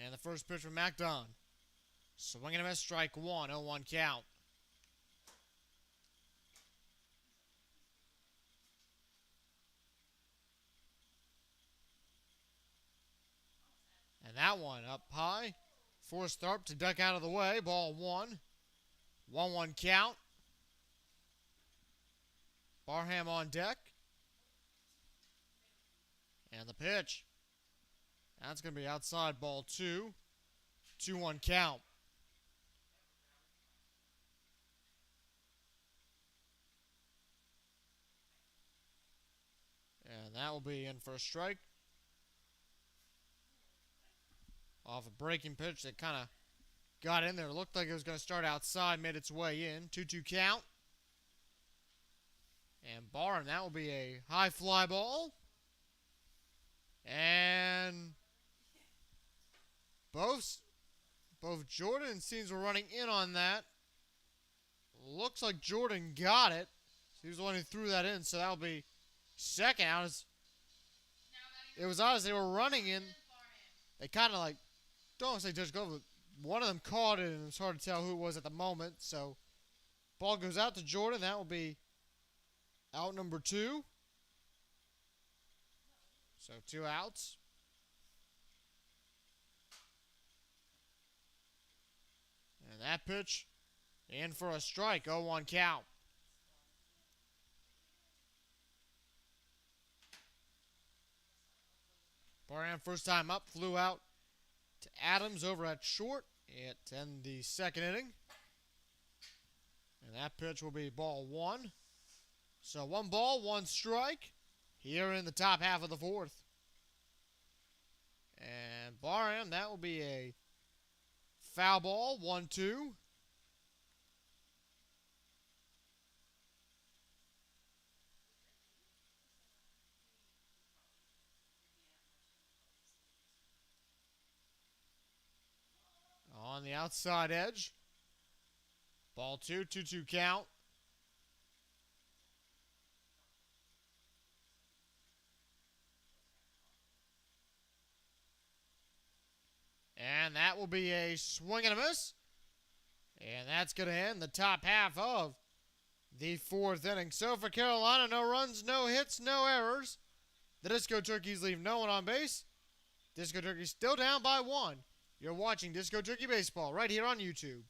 And the first pitch from Macdon. Swing and a miss, strike 1, 0-1 count. And that one up high. Forced Tharp to duck out of the way. Ball 1. 1-1 count. Barham on deck. And the pitch. That's going to be outside, ball 2. 2-1 count. And that will be in for a strike. Off a breaking pitch that kind of got in there. Looked like it was going to start outside, made its way in. 2-2 count. And Barham, that will be a high fly ball. And both Jordan and Steens were running in on that. Looks like Jordan got it. He was the one who threw that in, so that'll be second out. It was odd as they were running in. They kind of like, don't want to say just go, but one of them caught it, and it was hard to tell who it was at the moment. So ball goes out to Jordan. That will be out number 2. So 2 outs. And that pitch in for a strike. 0-1 count. Barham first time up, flew out to Adams over at short to end the second inning. And that pitch will be ball 1. So 1 ball, 1 strike here in the top half of the 4th. And Barham, that will be a foul ball, 1-2. On the outside edge. Ball 2, 2-2 count. And that will be a swing and a miss. And that's going to end the top half of the 4th inning. So for Carolina, no runs, no hits, no errors. The Disco Turkeys leave no one on base. Disco Turkeys still down by 1. You're watching Disco Turkey Baseball right here on YouTube.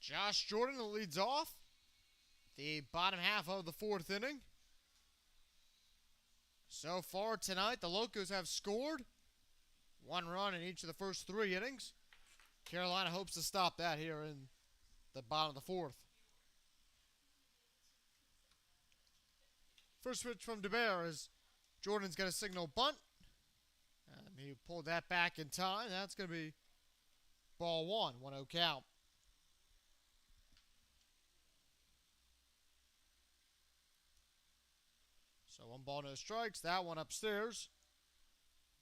Josh Jordan leads off the bottom half of the fourth inning. So far tonight, the Locos have scored 1 run in each of the first 3 innings. Carolina hopes to stop that here in the bottom of the fourth. First pitch from DeBear is Jordan's going to signal bunt. He pulled that back in time. That's going to be ball 1, 1-0 count. So 1 ball, no strikes. That one upstairs.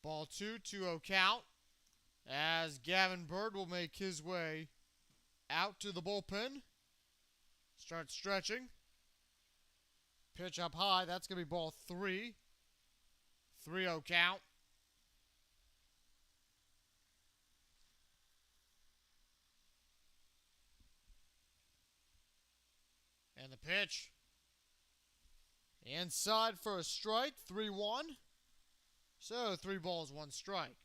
Ball 2, 2-0 count. As Gavin Bird will make his way out to the bullpen. Start stretching. Pitch up high. That's going to be ball 3. 3-0 count. And the pitch. Inside for a strike. 3-1. So 3 balls, 1 strike.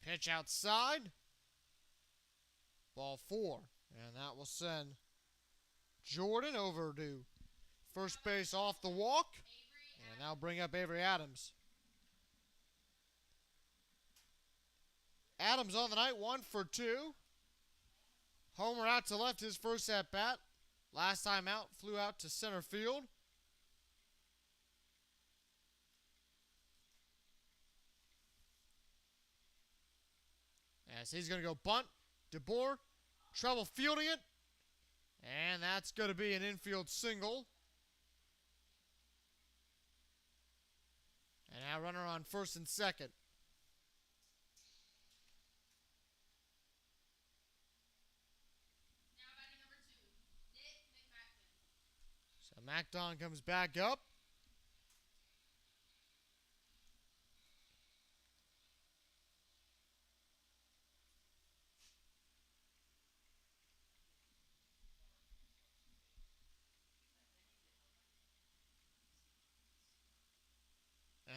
Pitch outside. Ball 4. And that will send Jordan over to first base off the walk. And that'll bring up Avery Adams. Adams on the night, 1 for 2. Homer out to left, his first at bat. Last time out, flew out to center field. As he's going to go bunt. DeBoer, trouble fielding it. And that's going to be an infield single. And now runner on first and second. Now batting number 2, Nick McMacton. So MacDon comes back up.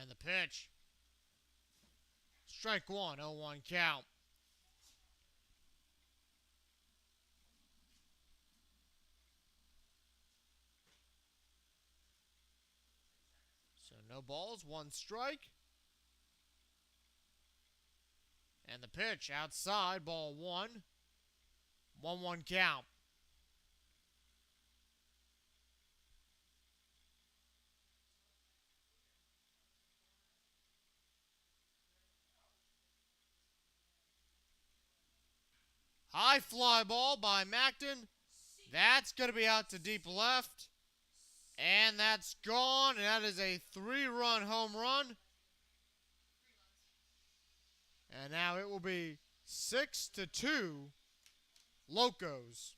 And the pitch. Strike 1, 0-1 count. So no balls, 1 strike. And the pitch outside, ball 1. 1-1 count. High fly ball by Macton. That's going to be out to deep left. And that's gone. And that is a 3-run home run. And now it will be 6-2 Locos.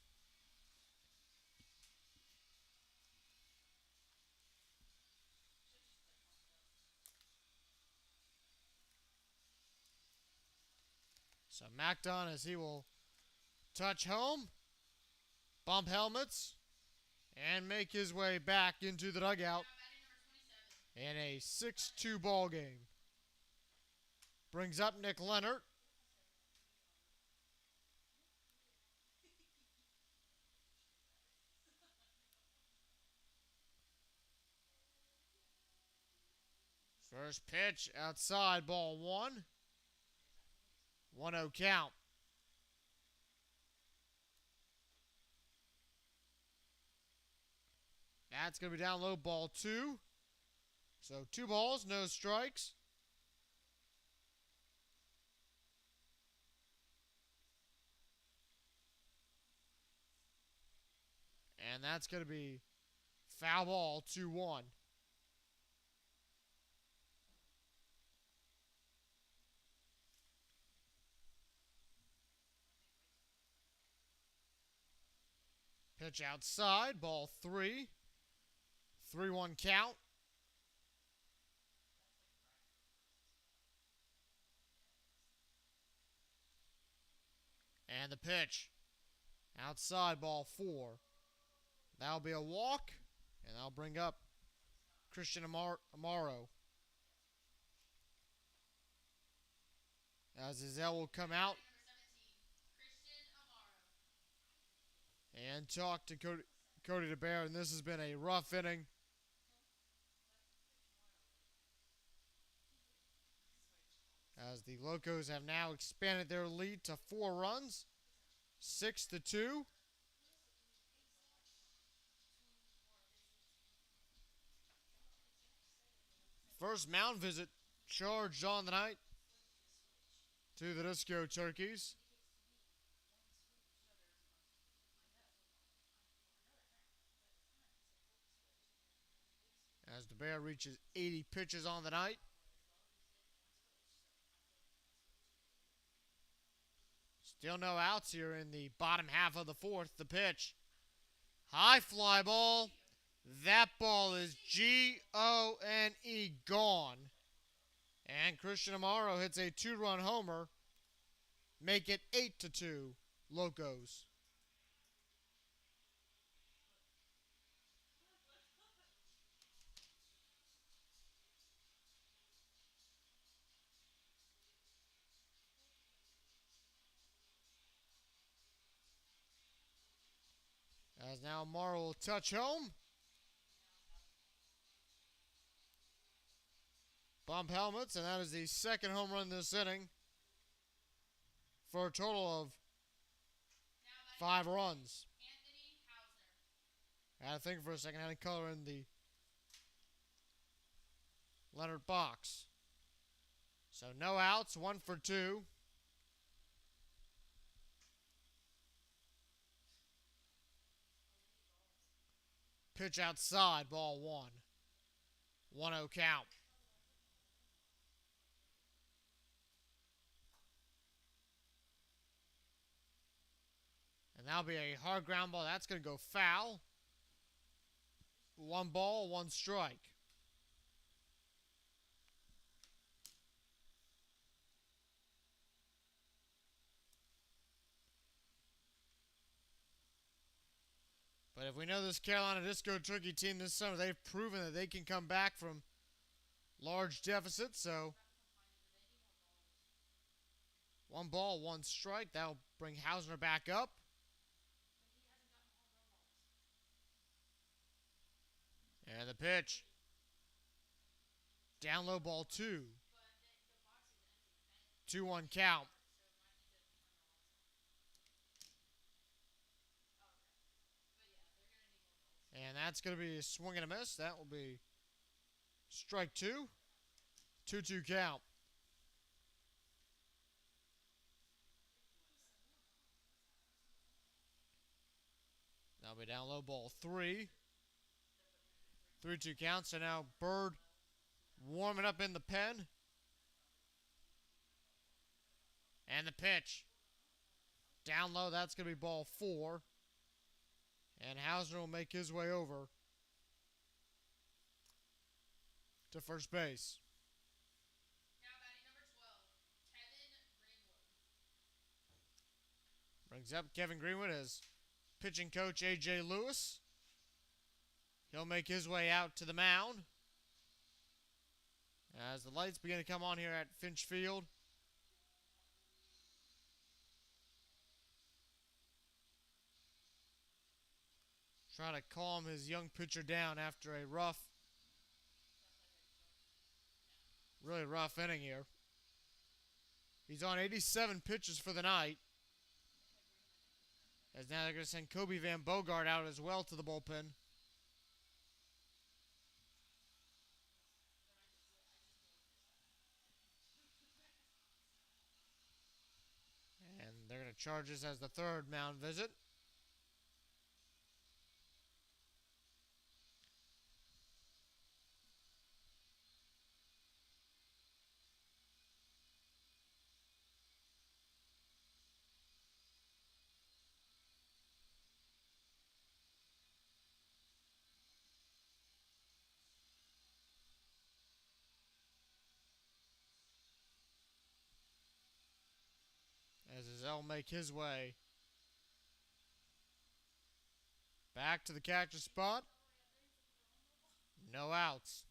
So MacDon, as he will touch home, bump helmets, and make his way back into the dugout in a 6-2 ball game. Brings up Nick Leonard. First pitch outside, ball 1. 1-0 count. That's going to be down low, ball 2. So 2 balls, no strikes. And that's going to be foul ball, 2-1. Pitch outside, ball 3. 3-1 count. And the pitch. Outside, ball 4. That'll be a walk, and that'll bring up Christian Amaro. as Izell will come out and talk to Cody DeBear, and this has been a rough inning. As the Locos have now expanded their lead to 4 runs, 6-2. First mound visit charged on the night to the Disco Turkeys. As DeBear reaches 80 pitches on the night. Still no outs here in the bottom half of the fourth. The pitch. High fly ball. That ball is G-O-N-E, gone. And Christian Amaro hits a 2-run homer. Make it 8-2 Locos. As now Amaro will touch home. Bump helmets, and that is the second home run this inning for a total of 5 runs. I had to think for a second how to color in the Leonard box. So no outs, 1 for 2. Pitch outside, ball 1. 1-0 count. And that'll be a hard ground ball. That's going to go foul. 1 ball, 1 strike. But if we know this Carolina Disco Turkey team this summer, they've proven that they can come back from large deficits. So 1 ball, 1 strike. That'll bring Hausner back up. And the pitch. Down low, ball 2. 2-1 count. And that's going to be a swing and a miss. That will be strike 2. 2-2 count. That'll be down low, ball 3. 3-2 count. So now Bird warming up in the pen. And the pitch. Down low, that's going to be ball 4. And Hausner will make his way over to first base. Now batting number 12, Kevin Greenwood. Brings up Kevin Greenwood as pitching coach A.J. Lewis. He'll make his way out to the mound as the lights begin to come on here at Finch Field. Trying to calm his young pitcher down after a really rough inning here. He's on 87 pitches for the night. As now they're going to send Kobe Van Bogart out as well to the bullpen. And they're going to charge this as the third mound visit. As Izell make his way back to the catcher spot. No outs.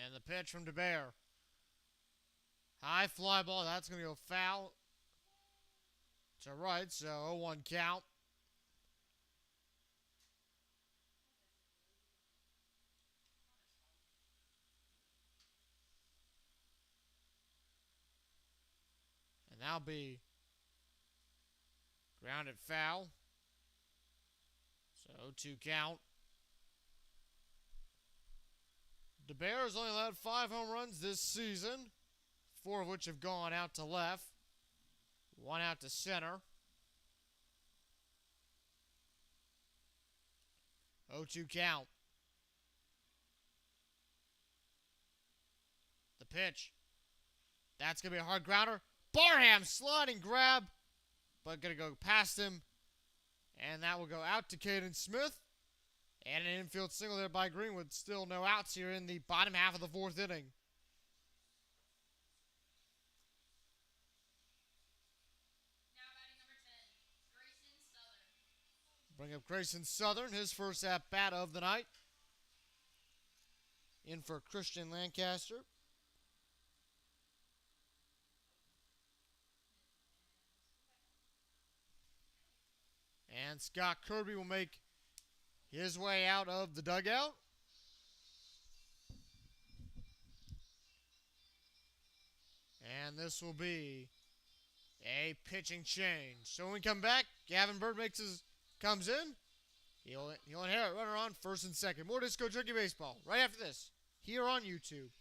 And the pitch from DeBear. High fly ball. That's going to go foul to right, so 0-1 count. And that'll be grounded foul. So 0-2 count. DeBear has only allowed 5 home runs this season, 4 of which have gone out to left, 1 out to center. 0-2 count. The pitch. That's going to be a hard grounder. Barham sliding grab, but going to go past him. And that will go out to Caden Smith. And an infield single there by Greenwood. Still no outs here in the bottom half of the 4th inning. Now batting number 10, Grayson Southern. Bring up Grayson Southern, his first at-bat of the night. In for Christian Lancaster. And Scott Kirby will make his way out of the dugout. And this will be a pitching change. So when we come back, Gavin Bird comes in. He'll inherit runner on first and second. More Disco Turkey Baseball right after this here on YouTube.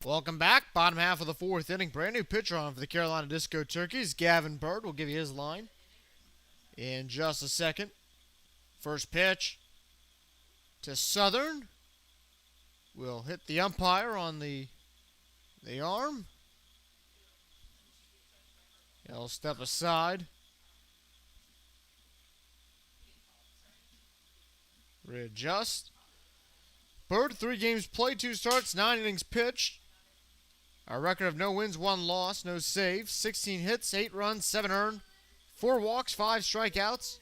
Welcome back. Bottom half of the 4th inning. Brand new pitcher on for the Carolina Disco Turkeys. Gavin Bird will give you his line in just a second. First pitch to Southern. Will hit the umpire on the arm. He'll step aside. Readjust. Bird, 3 games played, 2 starts, 9 innings pitched. A record of no wins, 1 loss, no saves, 16 hits, 8 runs, 7 earned, 4 walks, 5 strikeouts,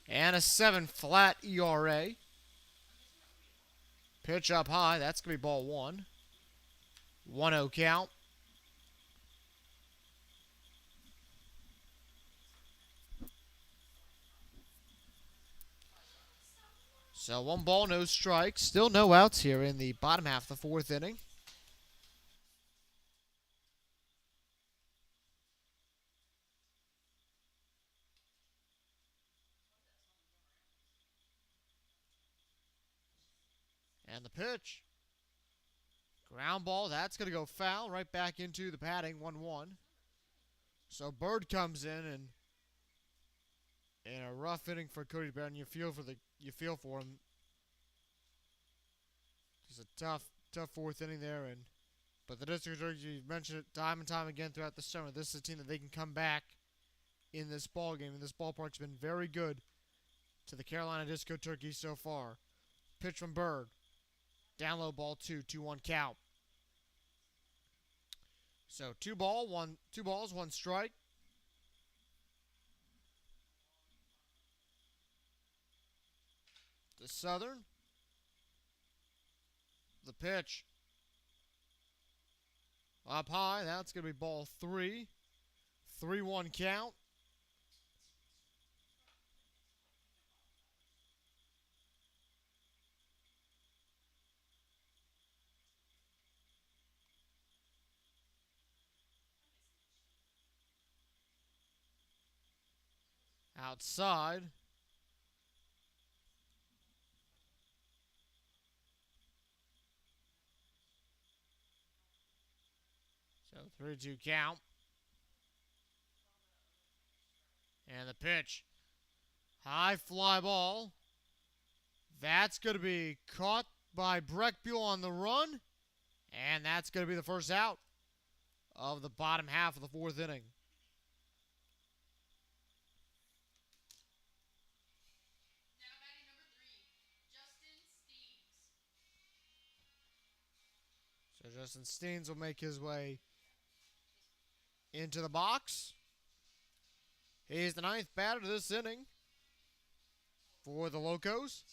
and a 7 flat ERA. Pitch up high, that's going to be ball 1. 1-0 count. So 1 ball, no strikes. Still no outs here in the bottom half of the 4th inning. And the pitch. Ground ball. That's going to go foul right back into the padding. 1-1. So Bird comes in a rough inning for Cody Barron. You feel for him. Just a tough fourth inning there, but the District Turkeys, you've mentioned it time and time again throughout the summer. This is a team that they can come back in this ball game, and this ballpark's been very good to the Carolina Disco Turkeys so far. Pitch from Bird. Down low, ball 2, 2-1 count. So two balls, one strike. The Southern. The pitch. Up high, that's going to be ball 3. 3-1 count. Outside. So 3-2 count. And the pitch. High fly ball. That's going to be caught by Breckbuell on the run. And that's going to be the first out of the bottom half of the fourth inning. Now batting number 3, So Steens. Justin Steens will make his way into the box. He's the 9th batter this inning for the Locos.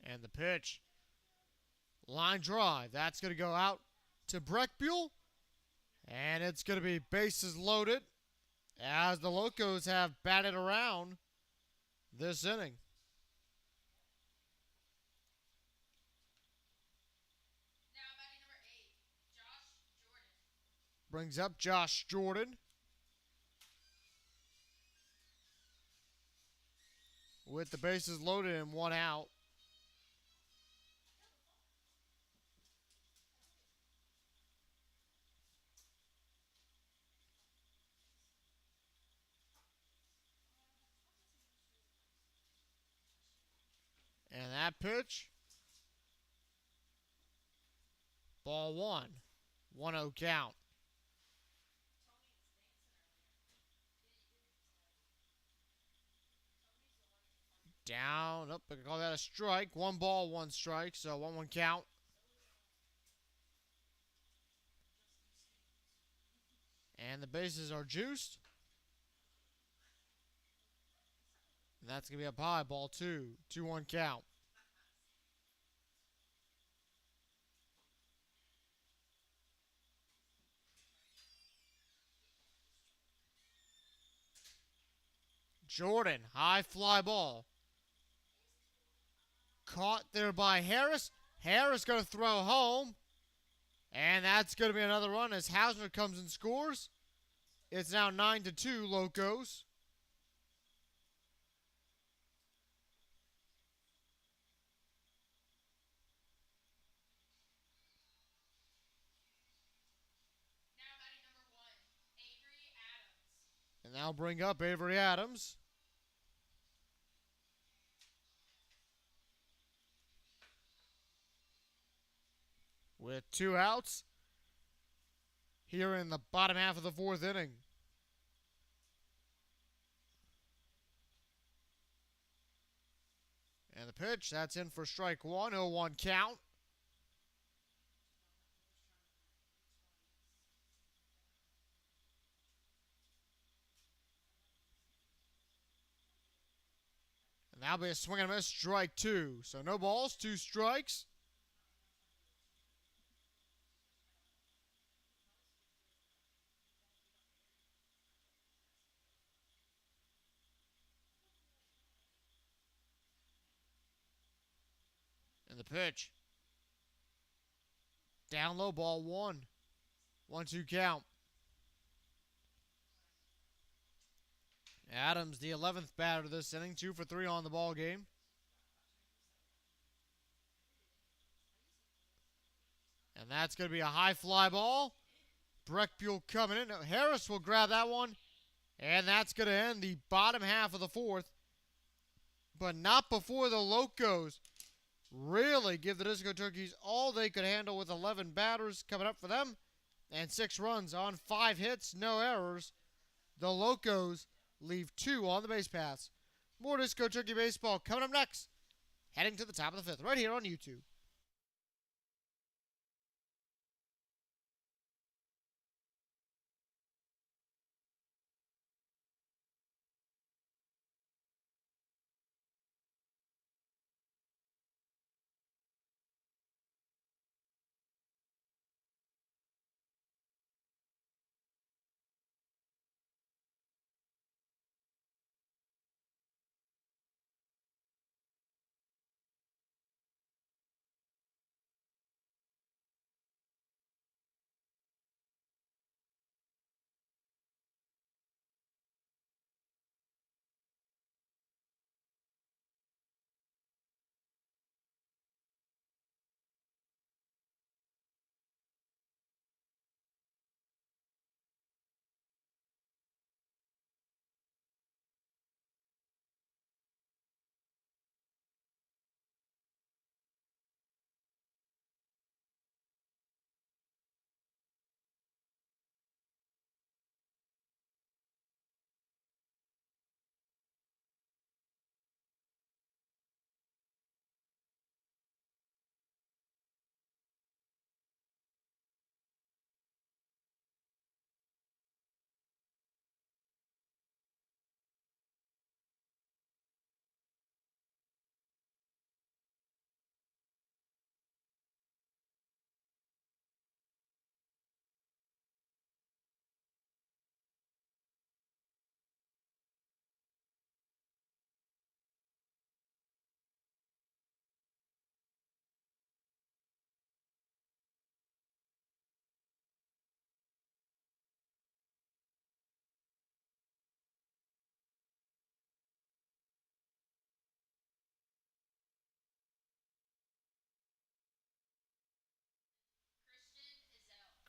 And the pitch. Line drive. That's going to go out to Breckbuell. And it's going to be bases loaded as the Locos have batted around this inning. Now batting number 8, Josh Jordan. Brings up Josh Jordan. With the bases loaded and 1 out. And that pitch. Ball 1. 1-0 count. Down. Up. I can call that a strike. 1 ball, 1 strike. So 1-1 count. And the bases are juiced. And that's going to be up high. Ball 2. 2-1 count. Jordan. High fly ball. Caught there by Harris. Harris going to throw home. And that's going to be another run as Hausner comes and scores. It's now 9-2 Locos. Now batting number 1, Avery Adams. And that'll bring up Avery Adams. With 2 outs here in the bottom half of the fourth inning. And the pitch, that's in for strike 1, 0-1 count. And that'll be a swing and a miss, strike 2. So no balls, 2 strikes. pitch. Down low, ball one. 1-2 count. Adams, the 11th batter this inning, 2 for 3 on the ball game. And that's going to be a high fly ball. Breckbuell coming in. Harris will grab that one. And that's going to end the bottom half of the fourth. But not before the Locos really give the Disco Turkeys all they could handle with 11 batters coming up for them. And 6 runs on 5 hits, no errors. The Locos leave 2 on the base paths. More Disco Turkey baseball coming up next. Heading to the top of the 5th right here on YouTube.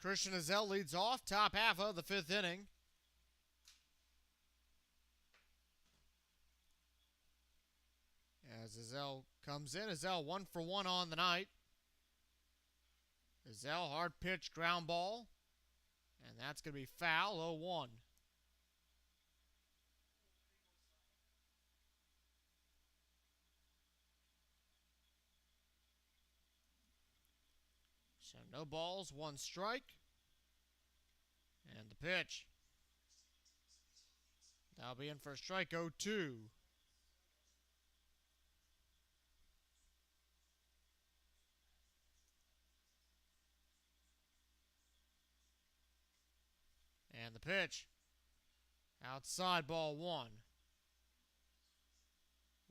Christian Ezell leads off, top half of the 5th inning. As Ezell comes in, Ezell 1 for 1 on the night. Ezell, hard pitch, ground ball. And that's going to be foul, 0-1. So no balls, 1 strike. And the pitch. That'll be in for a strike, 0-2. And the pitch. Outside, ball 1.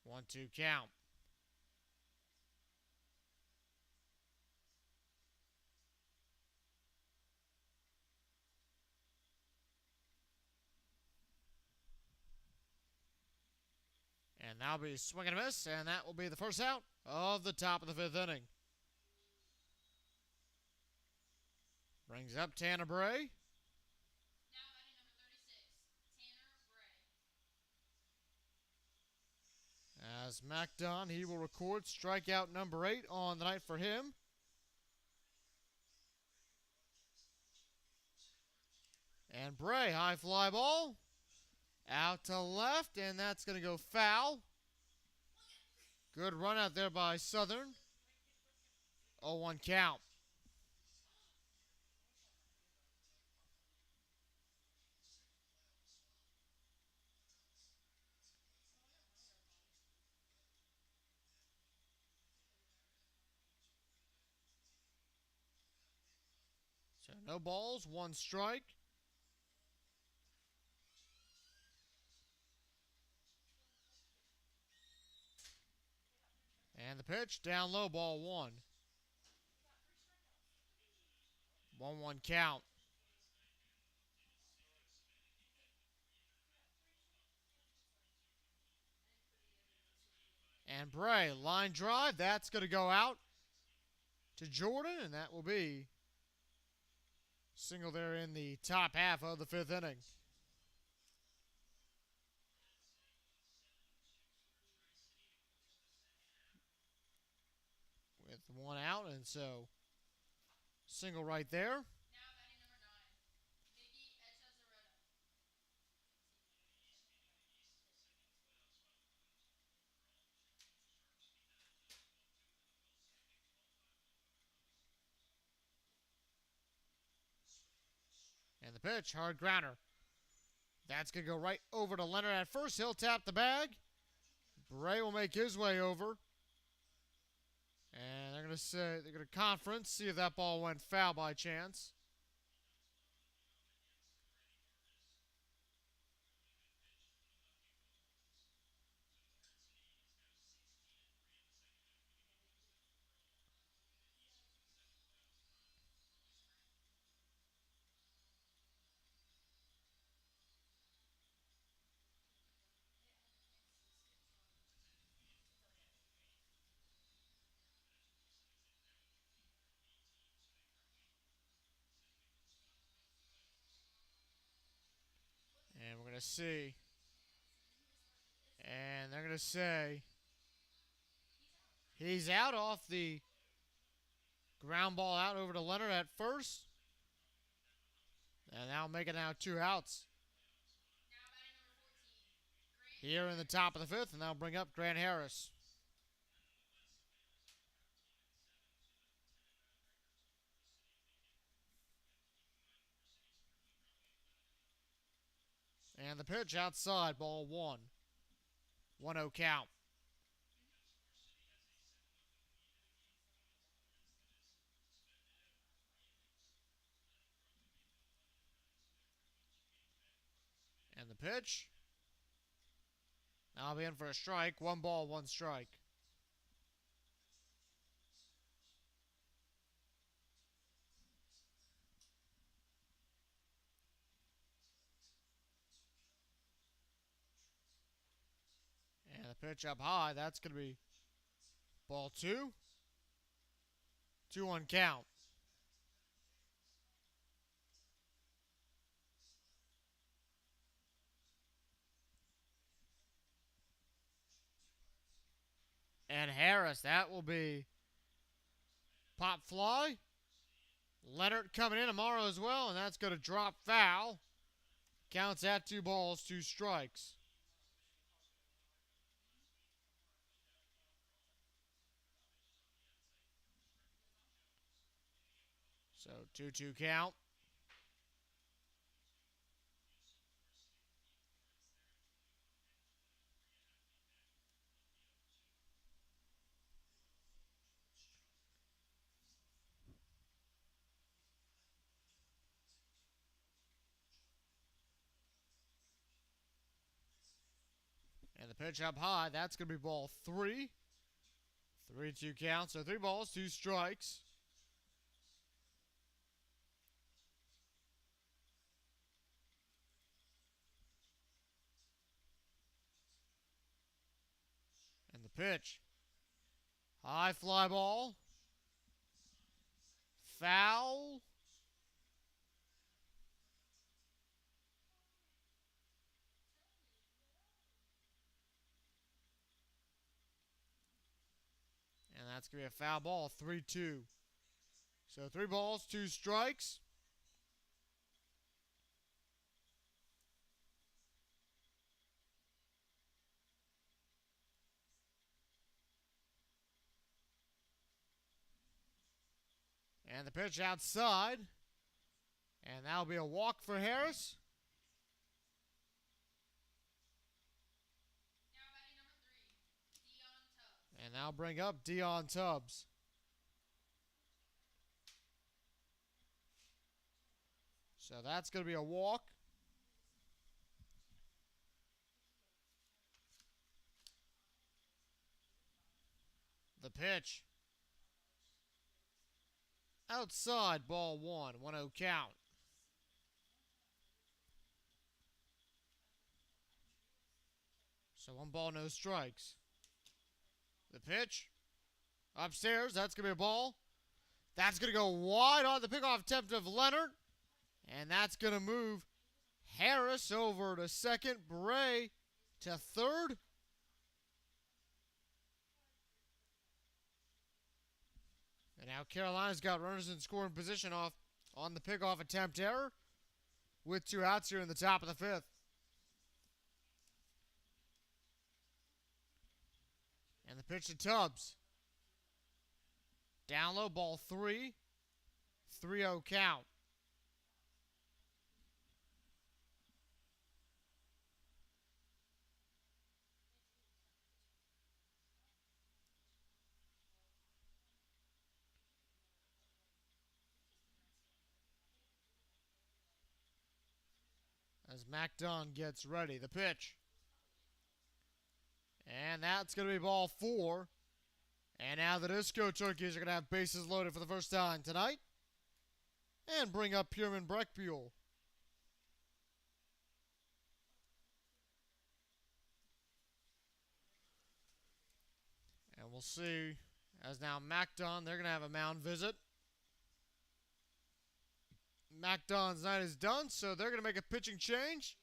1-2 count. And that'll be swing and a miss, and that will be the first out of the top of the 5th inning. Brings up Tanner Bray. Now batting number 36, Tanner Bray. As Mac Dunn, he will record strikeout number 8 on the night for him. And Bray, high fly ball. Out to left, and that's going to go foul. Good run out there by Southern. 0-1 count. So no balls, 1 strike. And the pitch, down low, ball 1. 1-1 count. And Bray, line drive, that's going to go out to Jordan, and that will be single there in the top half of the 5th inning. With 1 out, and so single right there. Now batting number 9, Miggy Echazarreta. And the pitch, hard grounder. That's going to go right over to Leonard at first. He'll tap the bag. Bray will make his way over. And they're going to conference, see if that ball went foul by chance. And we're going to see. And they're going to say he's out off the ground ball out over to Leonard at first. And now making out 2 outs. Now batting number 14, Grant. Here in the top of the 5th, and that'll bring up Grant Harris. And the pitch outside, ball 1. 1-0 count. And the pitch. I'll be in for a strike. 1 ball, 1 strike. And the pitch up high. That's going to be ball 2. 2-1 count. And Harris, that will be pop fly. Leonard coming in tomorrow as well, and that's going to drop foul. Counts at 2 balls, 2 strikes. So 2-2 count. And the pitch up high, that's going to be ball 3. 3-2 count, so 3 balls, 2 strikes. And the pitch. High fly ball. Foul. And that's going to be a foul ball, 3-2. So 3 balls, 2 strikes. And the pitch outside. And that'll be a walk for Harris. Now batting number 3, Dion Tubbs. And that'll bring up Dion Tubbs. So that's going to be a walk. The pitch. Outside, ball one. 1-0 count. So 1 ball, no strikes. The pitch. Upstairs, that's going to be a ball. That's going to go wide on the pickoff attempt of Leonard. And that's going to move Harris over to second. Bray to third. And now Carolina's got runners in scoring position off on the pickoff attempt error with 2 outs here in the top of the 5th. And the pitch to Tubbs. Down low, ball 3. 3-0 count. As Mac Dunn gets ready. The pitch. And that's going to be ball 4. And now the Disco Turkeys are going to have bases loaded for the first time tonight. And bring up Pierman Breckbuell. And we'll see, as now Mac Dunn, they're going to have a mound visit. Mac Dunn's night is done, so they're going to make a pitching change.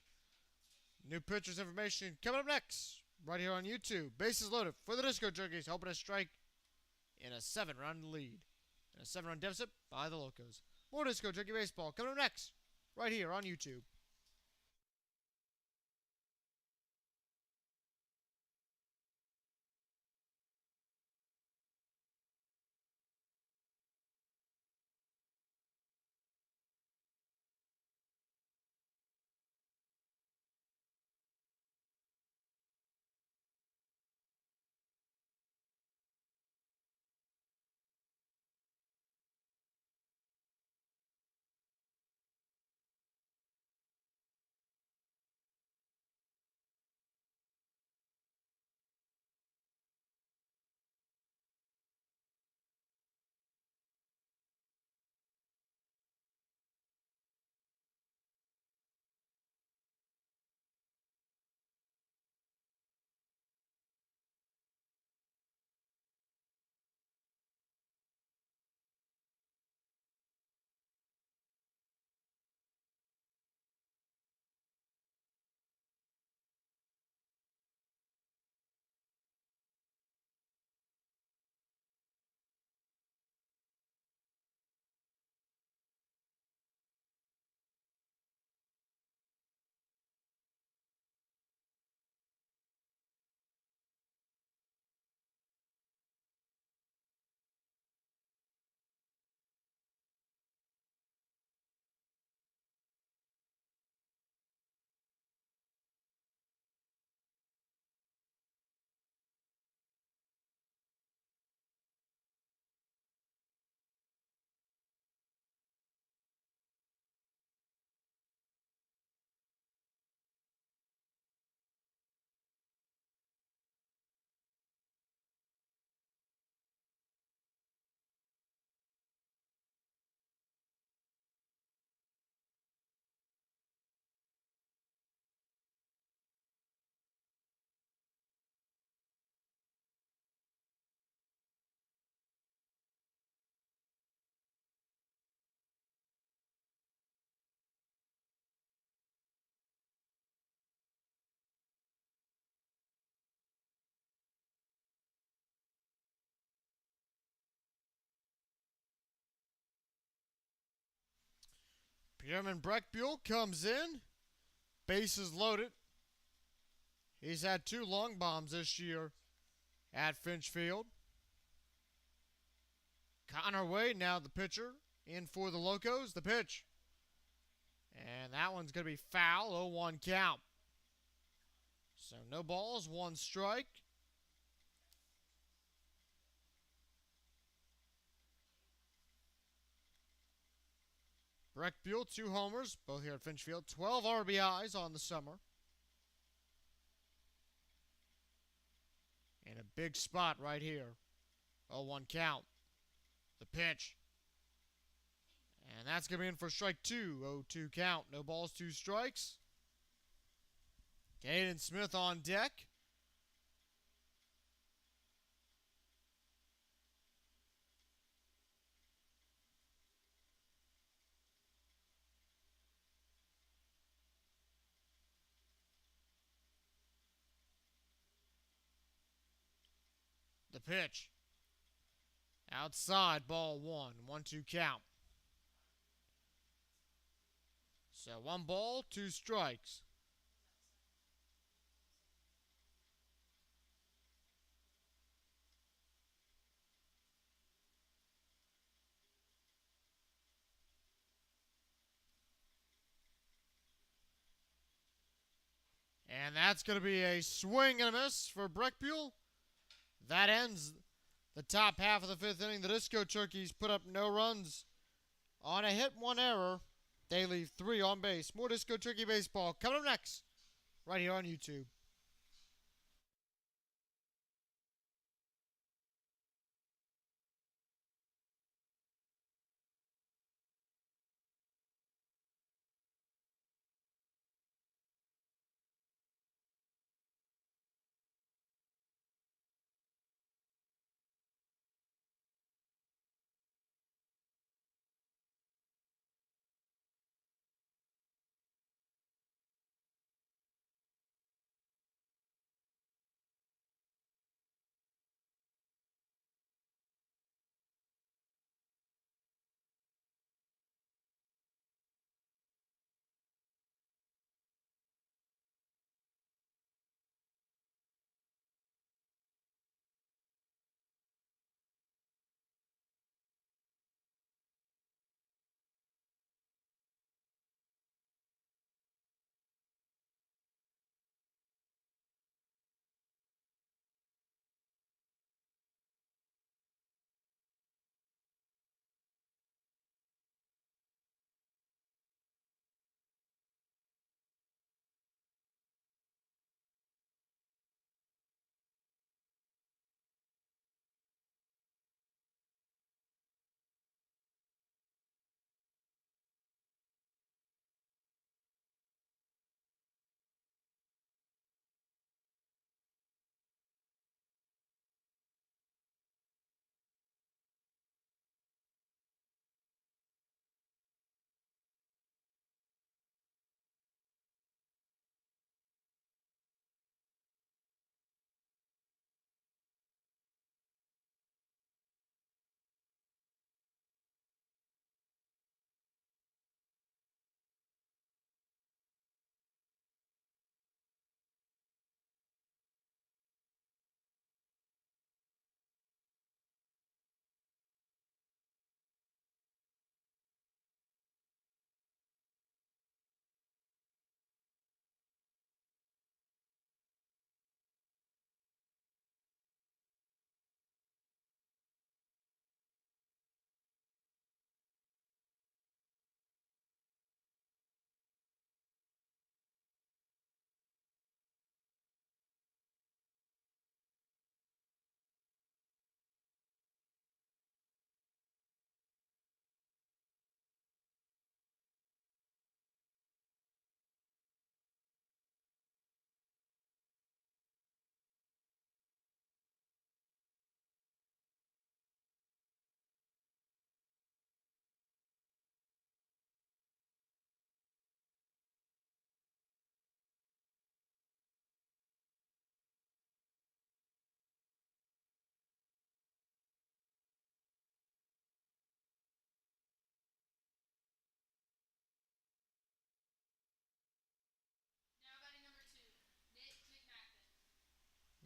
New pitchers information coming up next, right here on YouTube. Bases loaded for the Disco Turkeys, hoping to strike in a 7-run lead. And a 7-run deficit by the Locos. More Disco Turkey baseball coming up next, right here on YouTube. Pierman Breckbuell comes in. Bases loaded. He's had 2 long bombs this year at Finch Field. Connor Wade, now the pitcher, in for the Locos. The pitch. And that one's going to be foul. 0-1 count. So no balls, 1 strike. Breckbuell, 2 homers, both here at Finch Field. 12 RBIs on the summer. And a big spot right here 0-1 count. The pitch. And that's going to be in for strike 2. 0-2 count. No balls, 2 strikes. Caden Smith on deck. The pitch. Outside, ball 1. 1-2 count. So 1 ball, 2 strikes. And that's going to be a swing and a miss for Breckbuell. That ends the top half of the 5th inning. The Disco Turkeys put up no runs on a hit, 1 error. They leave 3 on base. More Disco Turkey baseball coming up next, right here on YouTube.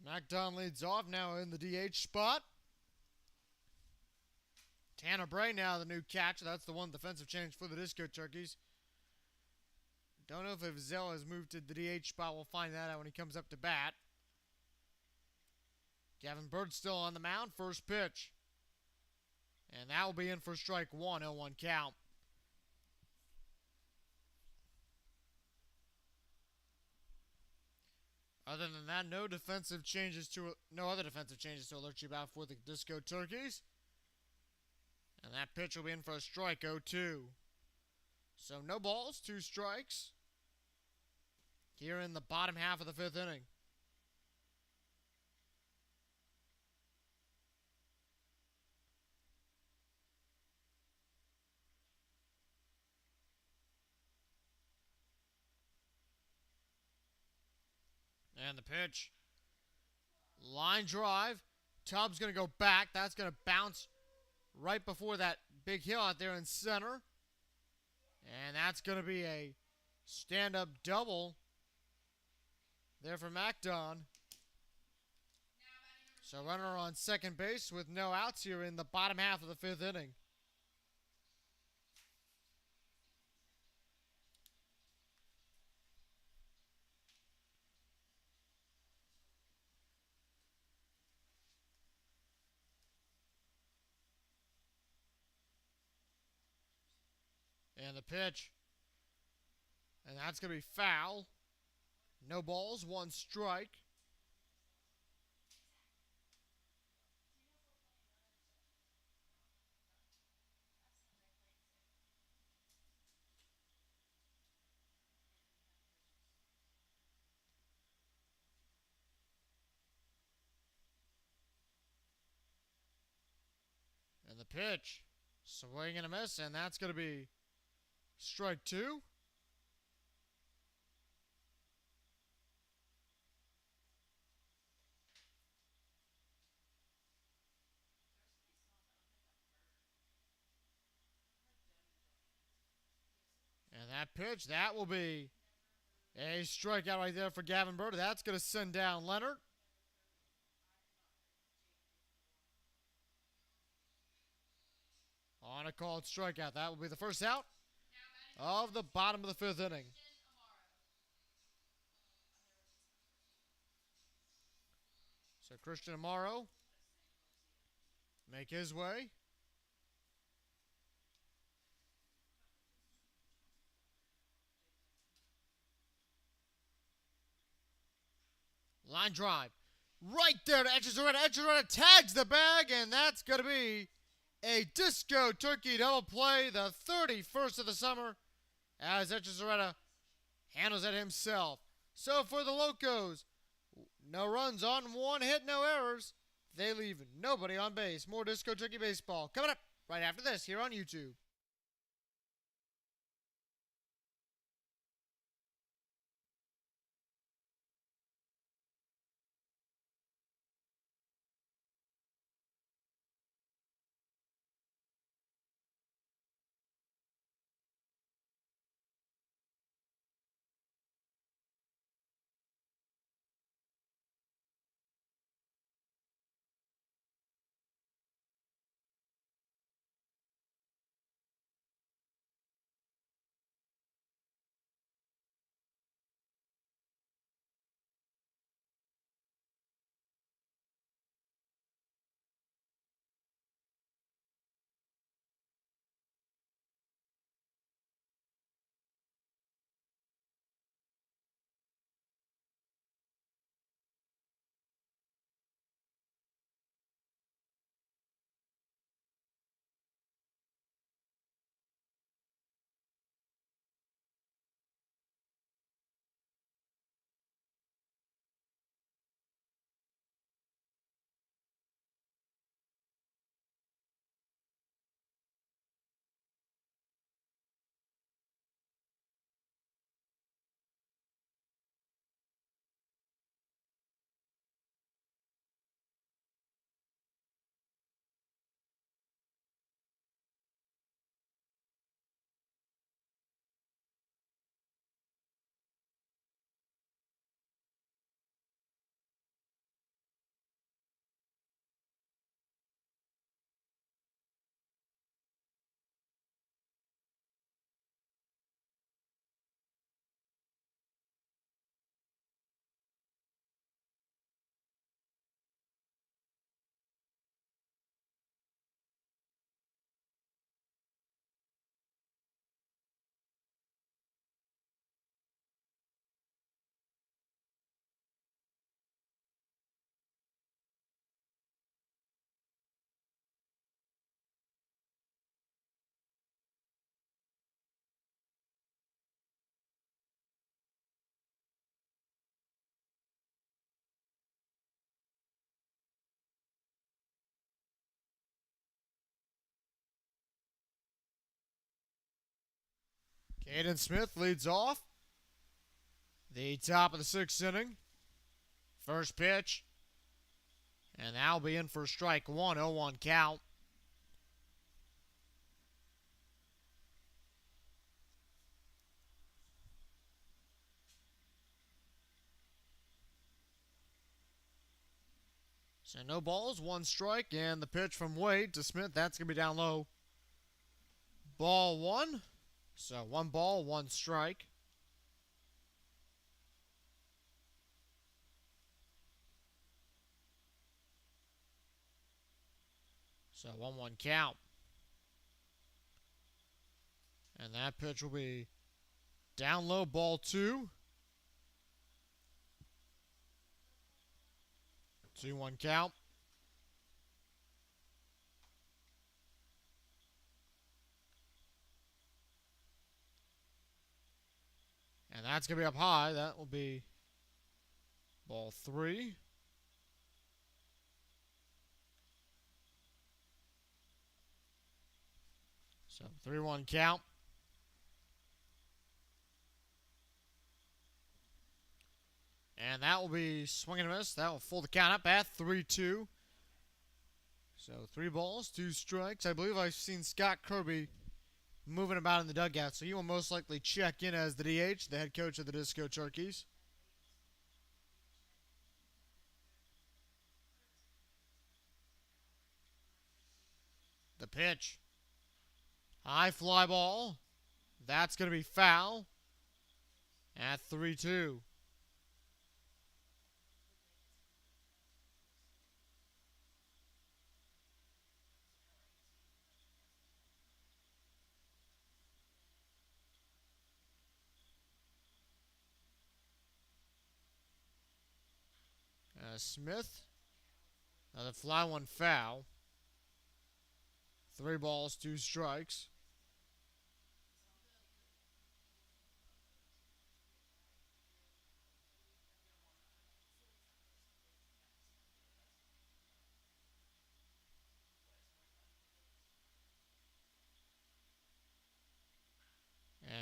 MacDon leads off now in the DH spot. Tanner Bray now the new catcher. That's the one defensive change for the Disco Turkeys. Don't know if Zell has moved to the DH spot. We'll find that out when he comes up to bat. Gavin Bird still on the mound. First pitch. And that will be in for strike 1. 0-1 count. Other than that, no other defensive changes to alert you about for the Disco Turkeys. And that pitch will be in for a strike, 0-2. So no balls, 2 strikes. Here in the bottom half of the 5th inning. And the pitch. Line drive. Tubbs going to go back. That's going to bounce right before that big hill out there in center. And that's going to be a stand-up double there for MacDon. So runner on second base with no outs here in the bottom half of the 5th inning. And the pitch. And that's going to be foul. No balls, 1 strike. And the pitch. Swing and a miss, and that's going to be strike 2. And that pitch, that will be a strikeout right there for Gavin Bird. That's going to send down Leonard. On a called strikeout. That will be the first out of the bottom of the 5th inning. So Christian Amaro make his way. Line drive. Right there to Echezarreta. Echezarreta tags the bag, and that's going to be a Disco Turkey double play, the 31st of the summer, as Echezarreta handles it himself. So for the Locos, no runs on, 1 hit, no errors. They leave nobody on base. More Disco Turkey baseball coming up right after this here on YouTube. Aiden Smith leads off the top of the 6th inning. First pitch. And that'll be in for strike one, 0-1 count. So no balls, 1 strike, and the pitch from Wade to Smith, that's going to be down low. Ball 1. So 1 ball, 1 strike. So 1-1 count. And that pitch will be down low, ball 2. 2-1 count. And that's going to be up high. That will be ball 3. So 3-1 count. And that will be swing and a miss. That will full the count up at 3-2. So 3 balls, 2 strikes. I believe I've seen Scott Kirby moving about in the dugout, so he will most likely check in as the DH, the head coach of the Disco Turkeys. The pitch. High fly ball. That's going to be foul at 3-2. Smith. The fly one foul. 3 balls, 2 strikes.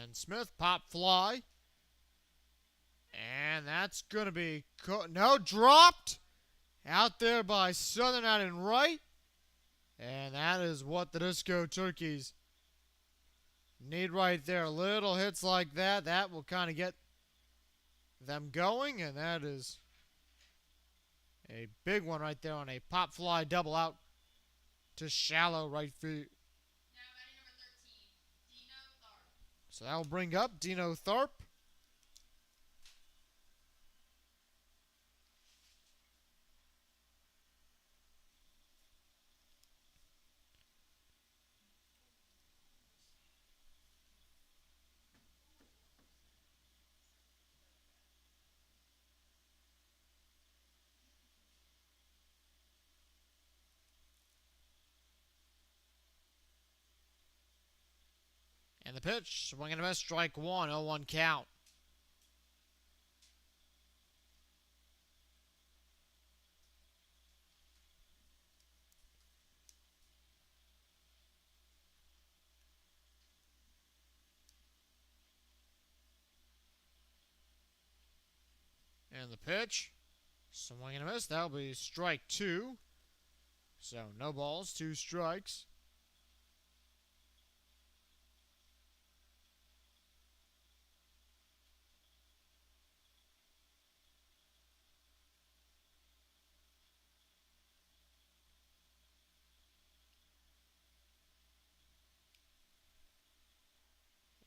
And Smith pop fly. And that's going to be dropped out there by Southern out and right. And that is what the Disco Turkeys need right there. Little hits like that, that will kind of get them going. And that is a big one right there on a pop fly double out to shallow right field. Now batting number 13, Dino Tharp. So that will bring up Dino Tharp. And the pitch, swing and a miss, strike 1, 0-1 count. And the pitch, swing and a miss, that'll be strike 2. So no balls, 2 strikes.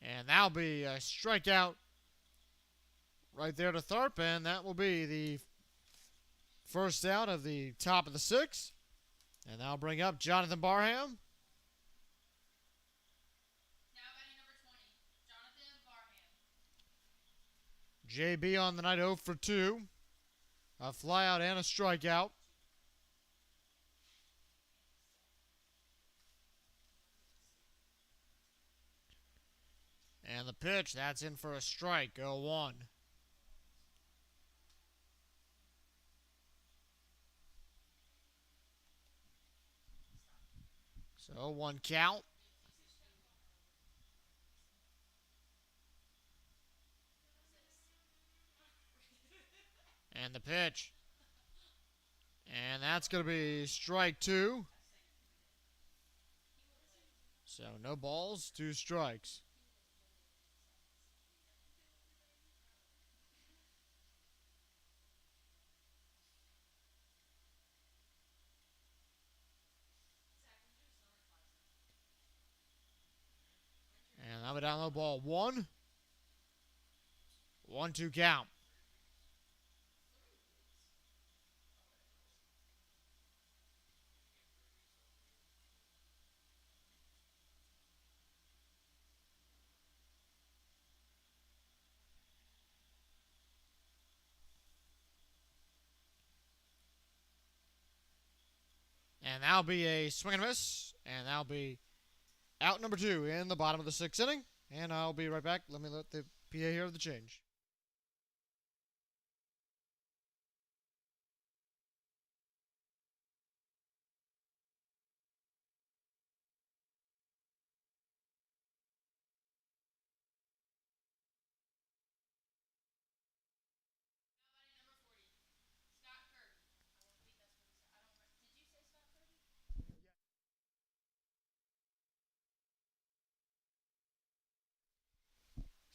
And that'll be a strikeout right there to Tharp, and that will be the first out of the top of the 6th. And that'll bring up Jonathan Barham. Now batting number 20, Jonathan Barham. JB on the night 0 for 2. A flyout and a strikeout. And the pitch, that's in for a strike, 0-1. So 0-1 count. And the pitch. And that's going to be strike two. So no balls, two strikes. And that'll be down low, ball one. 1-2 count. And that'll be a swing and miss. And that'll be out number two in the bottom of the sixth inning. And I'll be right back. Let the PA hear the change.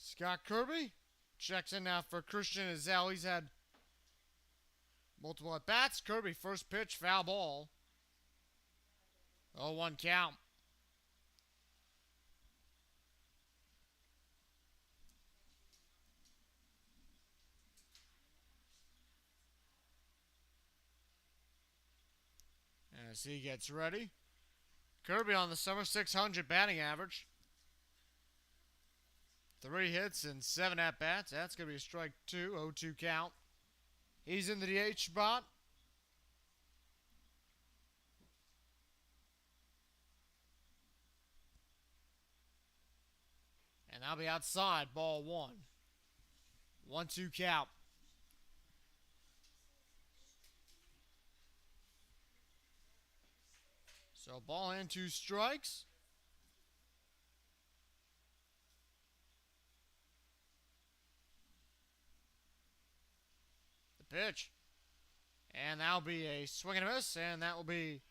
Scott Kirby checks in now for Christian Azell. He's had multiple at-bats. Kirby, first pitch, foul ball. 0-1 count. As he gets ready. Kirby on the summer 600 batting average. 3 hits and 7 at-bats. That's going to be a strike two, 0-2 count. He's in the DH spot. And that'll be outside, ball one. 1-2 count. So ball and 2 strikes. The pitch. And that'll be a swing and a miss. And that will be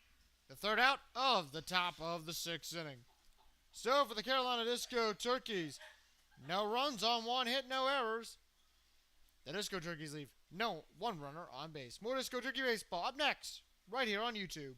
the third out of the top of the sixth inning. So for the Carolina Disco Turkeys, no runs on 1 hit, no errors. The Disco Turkeys leave no 1 runner on base. More Disco Turkey Baseball up next, right here on YouTube.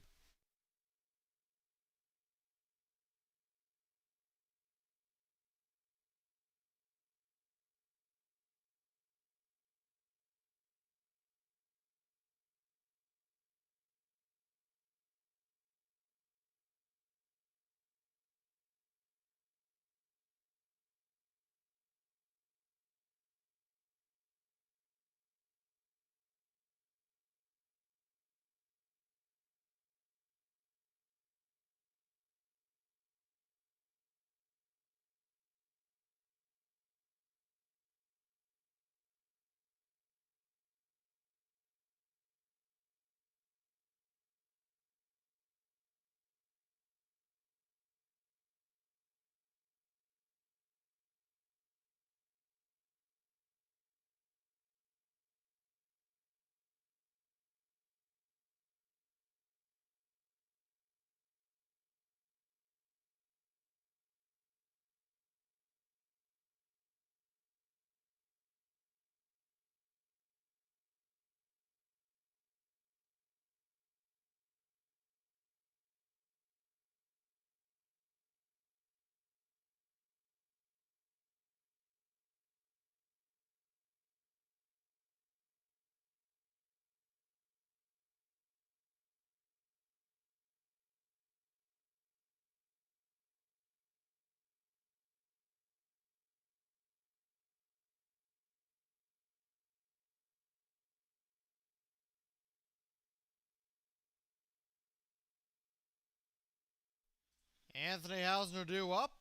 Anthony Hausner due up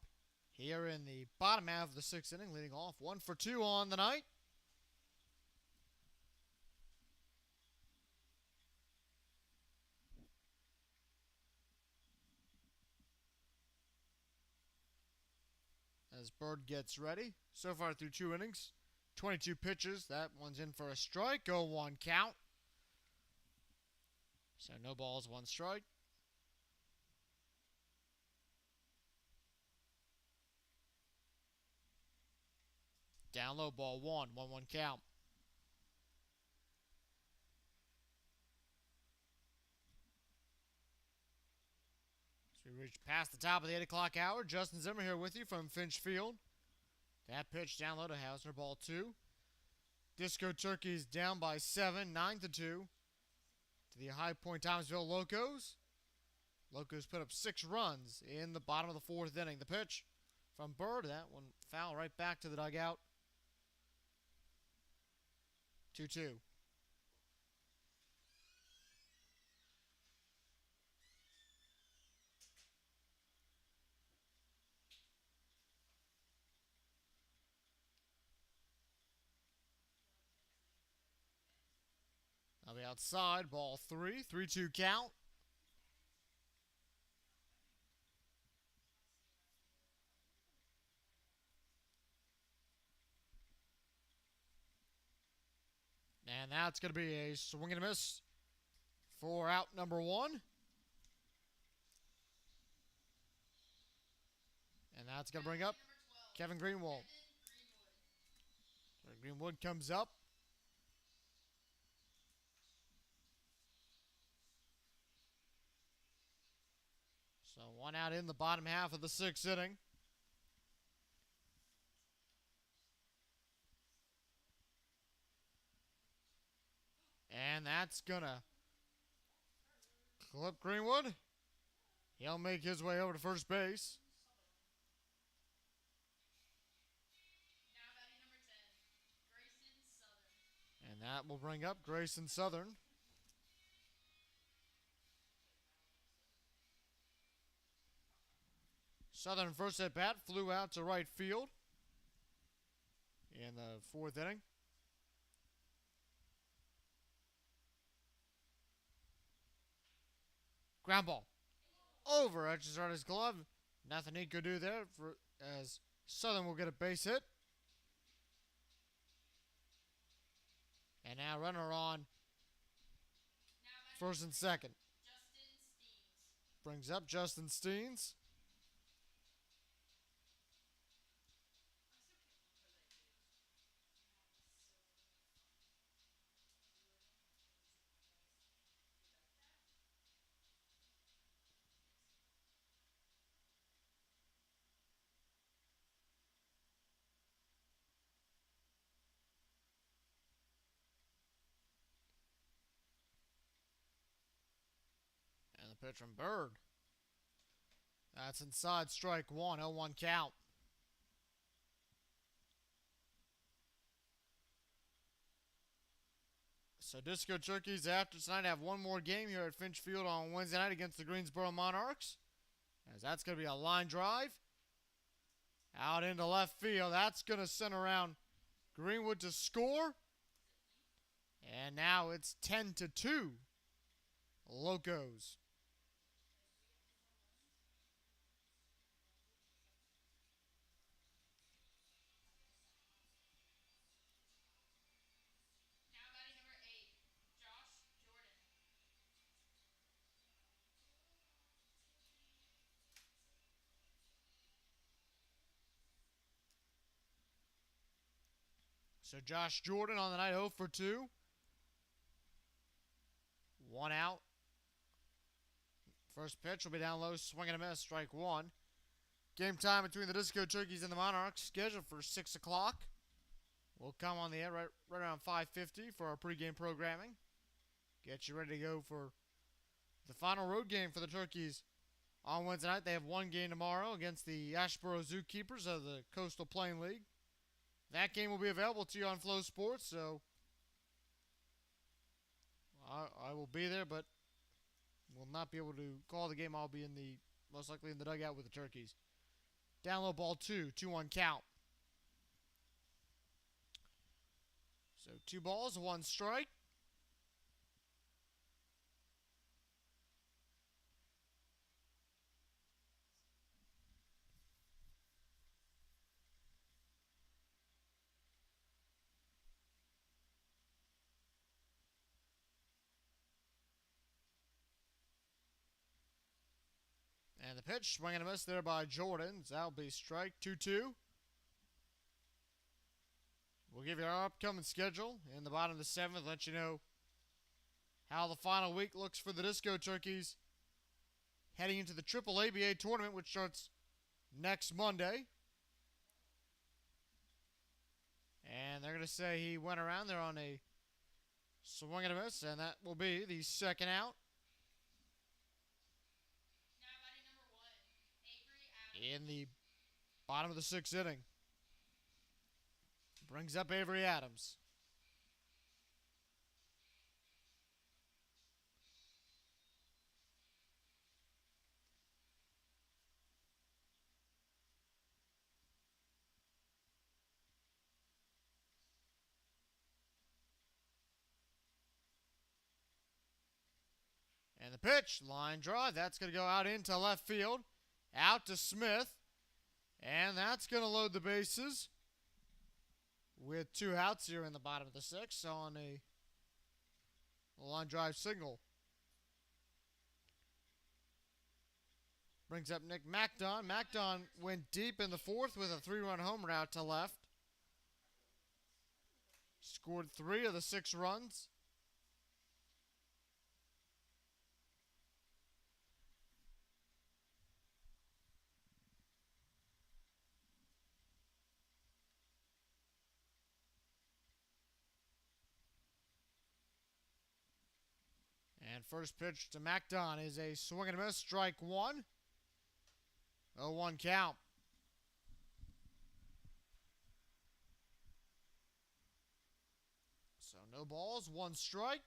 here in the bottom half of the sixth inning, leading off 1 for 2 on the night. As Bird gets ready. So far through 2 innings, 22 pitches. That one's in for a strike. 0-1 count. So no balls, one strike. Down low, ball one. 1-1 count. So we reach past the top of the 8 o'clock hour. Justin Zimmer here with you from Finch Field. That pitch down low to Hausner, ball two. Disco Turkeys down by 7, 9-2 to the high Point-Thomasville Locos. Locos put up 6 runs in the bottom of the 4th inning. The pitch from Bird, that one foul right back to the dugout. 2-2. I'll be outside, ball 3, 3-2 count. And that's going to be a swing and a miss for out number 1. And that's going to bring up Kevin Greenwald. Greenwood comes up. So 1 out in the bottom half of the 6th inning. And that's going to clip Greenwood. He'll make his way over to first base. Now batting number 10, Grayson Southern. And that will bring up Grayson Southern. Southern first at bat flew out to right field in the 4th inning. Ground ball. Over edges on his glove. Nothing he could do there as Southern will get a base hit. And now runner on first and second. Justin Steens. Brings up Justin Steens. And the pitch from Bird. That's inside, strike one, 0-1 count. So Disco Turkeys after tonight have one more game here at Finch Field on Wednesday night against the Greensboro Monarchs. As that's going to be a line drive. Out into left field. That's going to send around Greenwood to score. And now it's 10-2. Locos. Now batting number 8, Josh Jordan. So Josh Jordan on the night 0 for 2. 1 out. First pitch will be down low, swing and a miss, strike one. Game time between the Disco Turkeys and the Monarchs scheduled for 6 o'clock. We'll come on the air right around 5:50 for our pregame programming. Get you ready to go for the final road game for the Turkeys on Wednesday night. They have one game tomorrow against the Asheboro Zookeepers of the Coastal Plain League. That game will be available to you on Flow Sports, so I will be there, but will not be able to call the game. I'll be most likely in the dugout with the Turkeys. Down low, ball 2-1 count. So 2 balls, 1 strike. And the pitch, swing and a miss there by Jordan. That'll be strike 2-2. We'll give you our upcoming schedule in the bottom of the 7th, let you know how the final week looks for the Disco Turkeys heading into the Triple ABA tournament, which starts next Monday. And they're going to say he went around there on a swing and a miss, and that will be the second out. Now batting number 1, Avery Adams. In the bottom of the 6th inning. Brings up Avery Adams. And the pitch, line drive, that's going to go out into left field. Out to Smith. And that's going to load the bases with 2 outs here in the bottom of the 6th on a line drive single. Brings up Nick MacDon. MacDon went deep in the 4th with a 3-run homer out to left. Scored 3 of the 6 runs. And first pitch to MacDon is a swing and a miss, strike 1. 0-1 count. So no balls, 1 strike.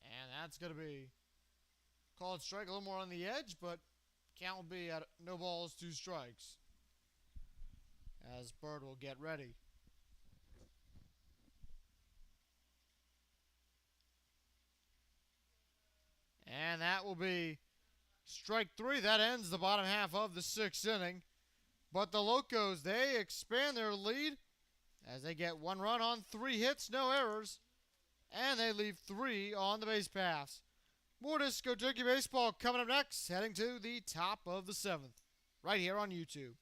And that's going to be called strike, a little more on the edge, but count will be at no balls, 2 strikes. As Bird will get ready. And that will be strike 3. That ends the bottom half of the 6th inning. But the Locos, they expand their lead as they get 1 run on 3 hits, no errors. And they leave 3 on the base paths. More Disco Turkey Baseball coming up next, heading to the top of the 7th, right here on YouTube.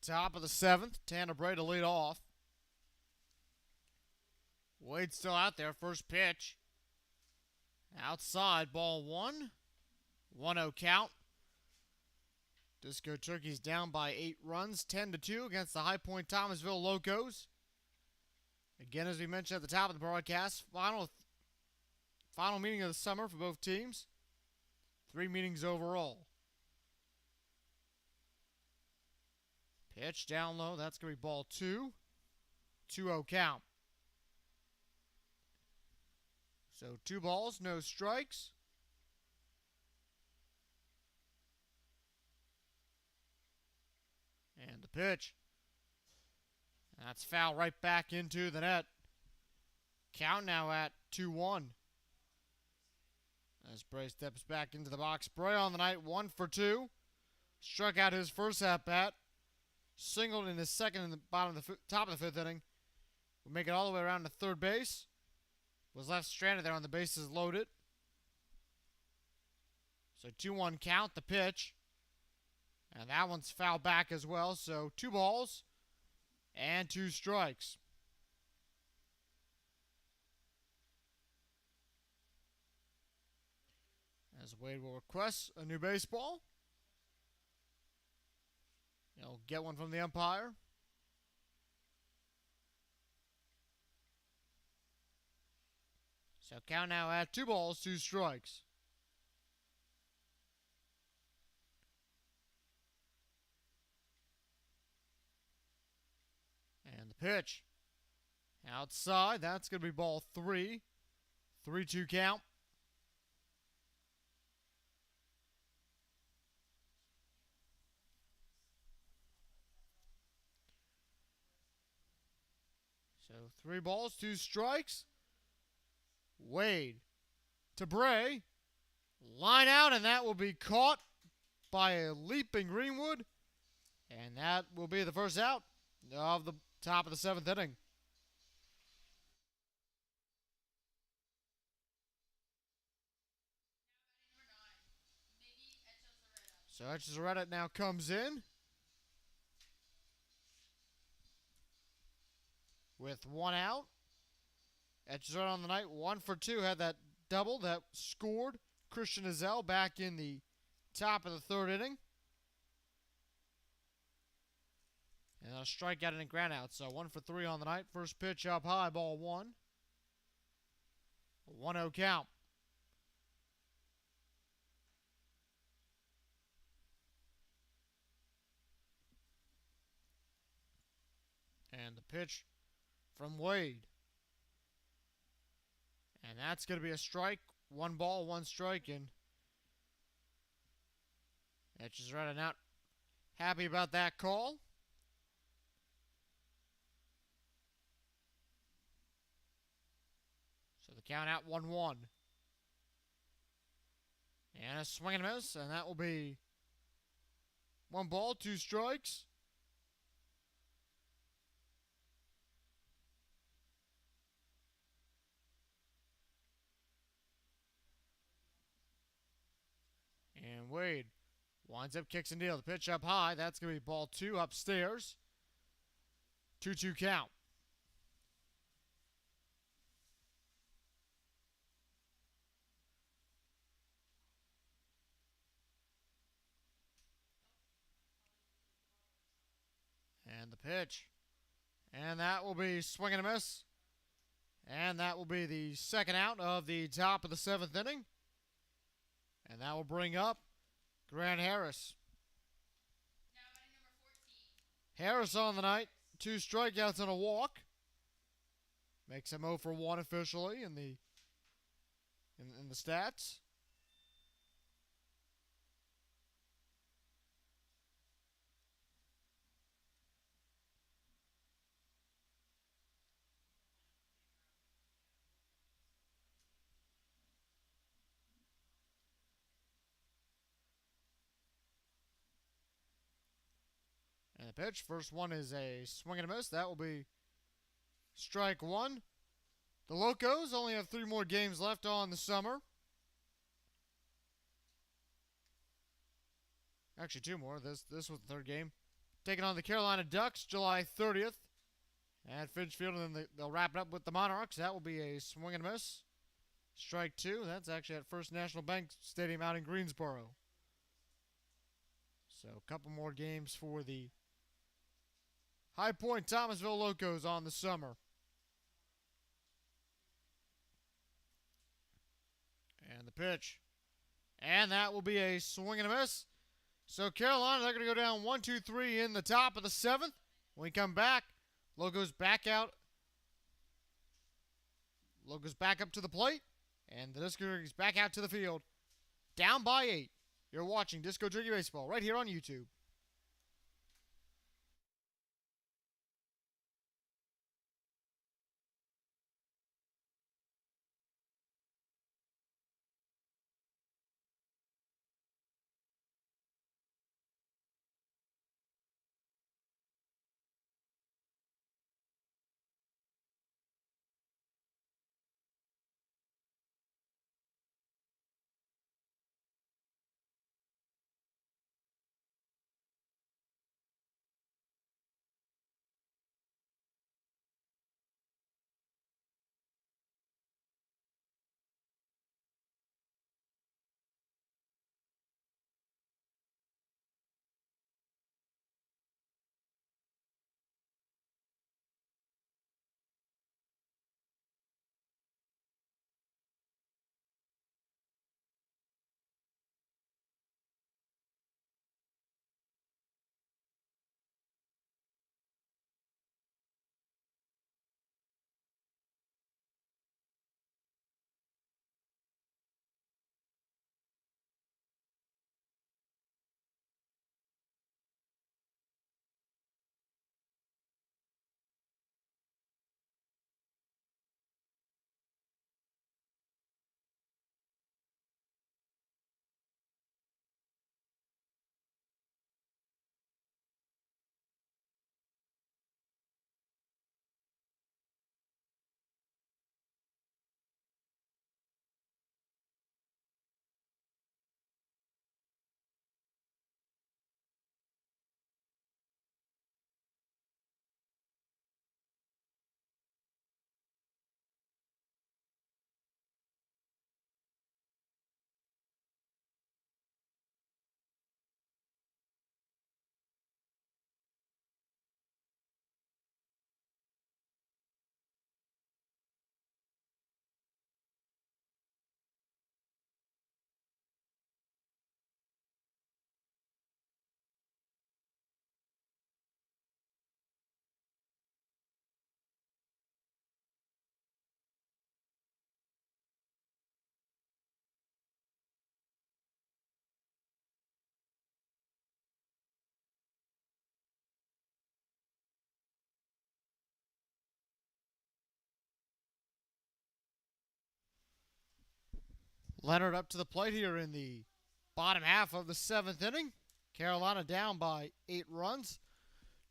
Top of the 7th, Tanner Bray to lead off. Wade's still out there, first pitch. Outside, ball 1. 1-0 count. Disco Turkeys down by 8 runs, 10-2 against the High Point-Thomasville Locos. Again, as we mentioned at the top of the broadcast, final meeting of the summer for both teams. 3 meetings overall. Pitch down low, that's going to be ball 2. 2-0 count. So 2 balls, no strikes. And the pitch. That's foul right back into the net. Count now at 2-1. As Bray steps back into the box. Bray on the night, 1 for 2. Struck out his first at-bat. Singled in his second in the top of the 5th inning. Would make it all the way around to third base. Was left stranded there on the bases loaded. So 2-1 count, the pitch. And that one's foul back as well. So 2 balls and 2 strikes. As Wade will request a new baseball. He'll get one from the umpire. So count now at 2 balls, 2 strikes. And the pitch. Outside, that's going to be ball 3. 3-2 count. So 3 balls, 2 strikes. Wade to Bray. Line out, and that will be caught by a leaping Greenwood. And that will be the first out of the top of the 7th inning. So Echezarreta now comes in with 1 out. Echezarreta on the night, 1 for 2. Had that double that scored Christian Azell back in the top of the 3rd inning. And a strikeout and a ground out. So 1 for 3 on the night. First pitch up high, ball 1. 1-0 count. And the pitch from Wade. And that's going to be a strike. 1 ball, 1 strike. And Echezarreta not happy about that call. So the count out 1-1. And a swing and a miss. And that will be 1 ball, 2 strikes. And Wade winds up, kicks and deal. The pitch up high. That's going to be ball 2 upstairs. 2-2 count. And the pitch. And that will be swing and a miss. And that will be the second out of the top of the 7th inning. And that will bring up Grant Harris. Now batting number 14. Harris on the night. 2 strikeouts and a walk. Makes him 0 for 1 officially in the stats. And the pitch, first one is a swing and a miss. That will be strike 1. The Locos only have 3 more games left on the summer. Actually, 2 more. This was the 3rd game. Taking on the Carolina Ducks, July 30th at Finch Field, and then they'll wrap it up with the Monarchs. That will be a swing and a miss. Strike 2. That's actually at First National Bank Stadium out in Greensboro. So a couple more games for the High Point-Thomasville Locos on the summer. And the pitch. And that will be a swing and a miss. So Carolina, they're going to go down 1-2-3 in the top of the 7th. When we come back, Locos back out. Locos back up to the plate. And the Disco Turkeys back out to the field. Down by 8. You're watching Disco Turkey Baseball right here on YouTube. Leonard up to the plate here in the bottom half of the 7th inning. Carolina down by 8 runs.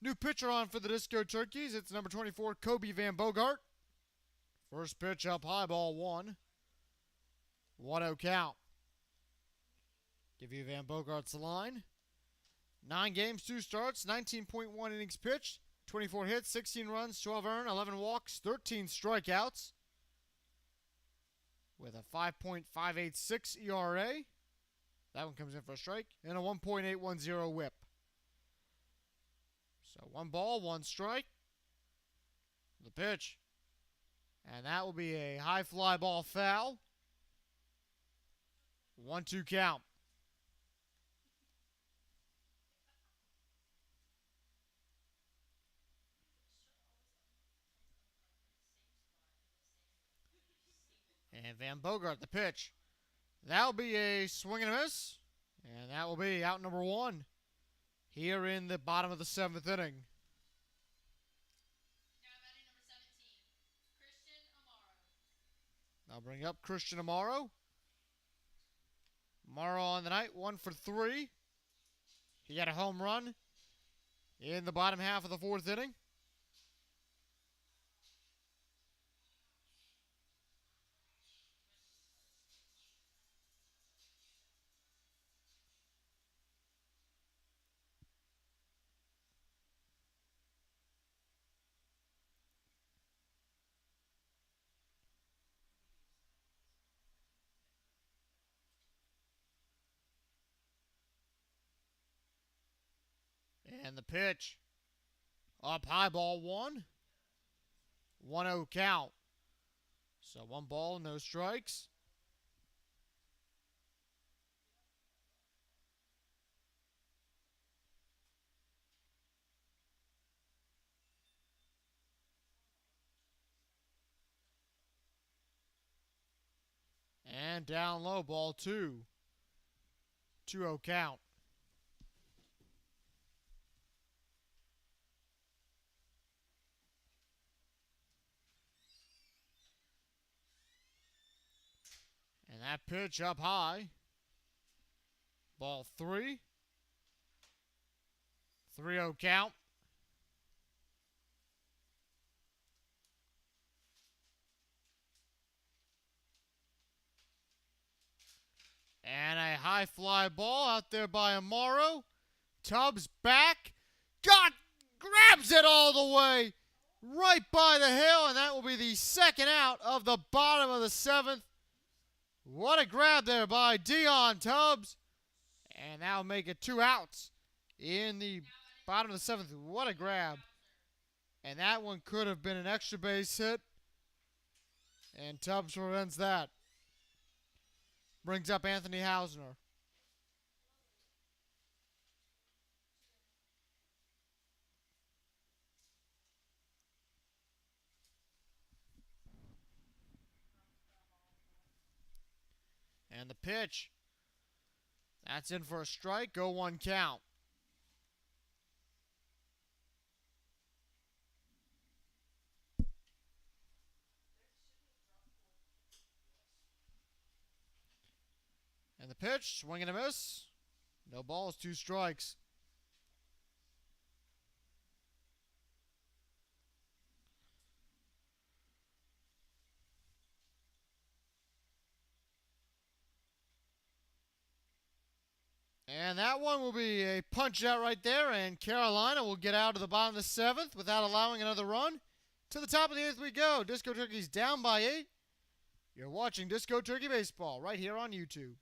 New pitcher on for the Disco Turkeys. It's number 24, Kobe Van Bogart. First pitch up high, ball 1. 1-0 count. Give you Van Bogart's line. 9 games, 2 starts, 19.1 innings pitched, 24 hits, 16 runs, 12 earned, 11 walks, 13 strikeouts. With a 5.586 ERA. That one comes in for a strike. And a 1.810 whip. So 1 ball, 1 strike. The pitch. And that will be a high fly ball foul. 1-2 count. And Van Bogart, the pitch. That'll be a swing and a miss. And that will be out number 1 here in the bottom of the 7th inning. Now batting number 17, Christian Amaro. I'll bring up Christian Amaro. Amaro on the night, 1 for 3. He got a home run in the bottom half of the 4th inning. And the pitch. Up high, ball 1. 1-0 count. So 1 ball, no strikes. And down low, ball 2. 2-0 count. And that pitch up high. Ball 3. 3-0 count. And a high fly ball out there by Amaro. Tubbs back. Grabs it all the way right by the hill, and that will be the second out of the bottom of the 7th. What a grab there by Dion Tubbs. And that will make it 2 outs in the bottom of the 7th. What a grab. And that one could have been an extra base hit. And Tubbs prevents that. Brings up Anthony Hausner. And the pitch. That's in for a strike. 0-1 count. And the pitch, swing and a miss. No balls, 2 strikes. And that one will be a punch out right there, and Carolina will get out of the bottom of the 7th without allowing another run. To the top of the 8th we go. Disco Turkey's down by 8. You're watching Disco Turkey Baseball right here on YouTube.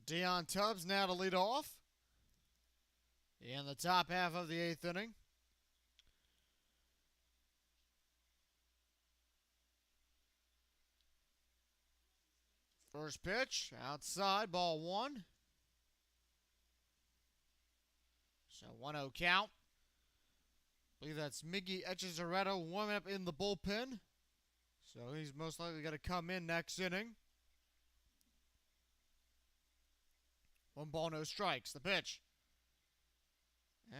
Dion Tubbs now to lead off in the top half of the 8th inning. First pitch, outside, ball 1. So 1-0 count. believe that's Miggy Echeverria warming up in the bullpen. So he's most likely going to come in next inning. 1 ball, no strikes. The pitch.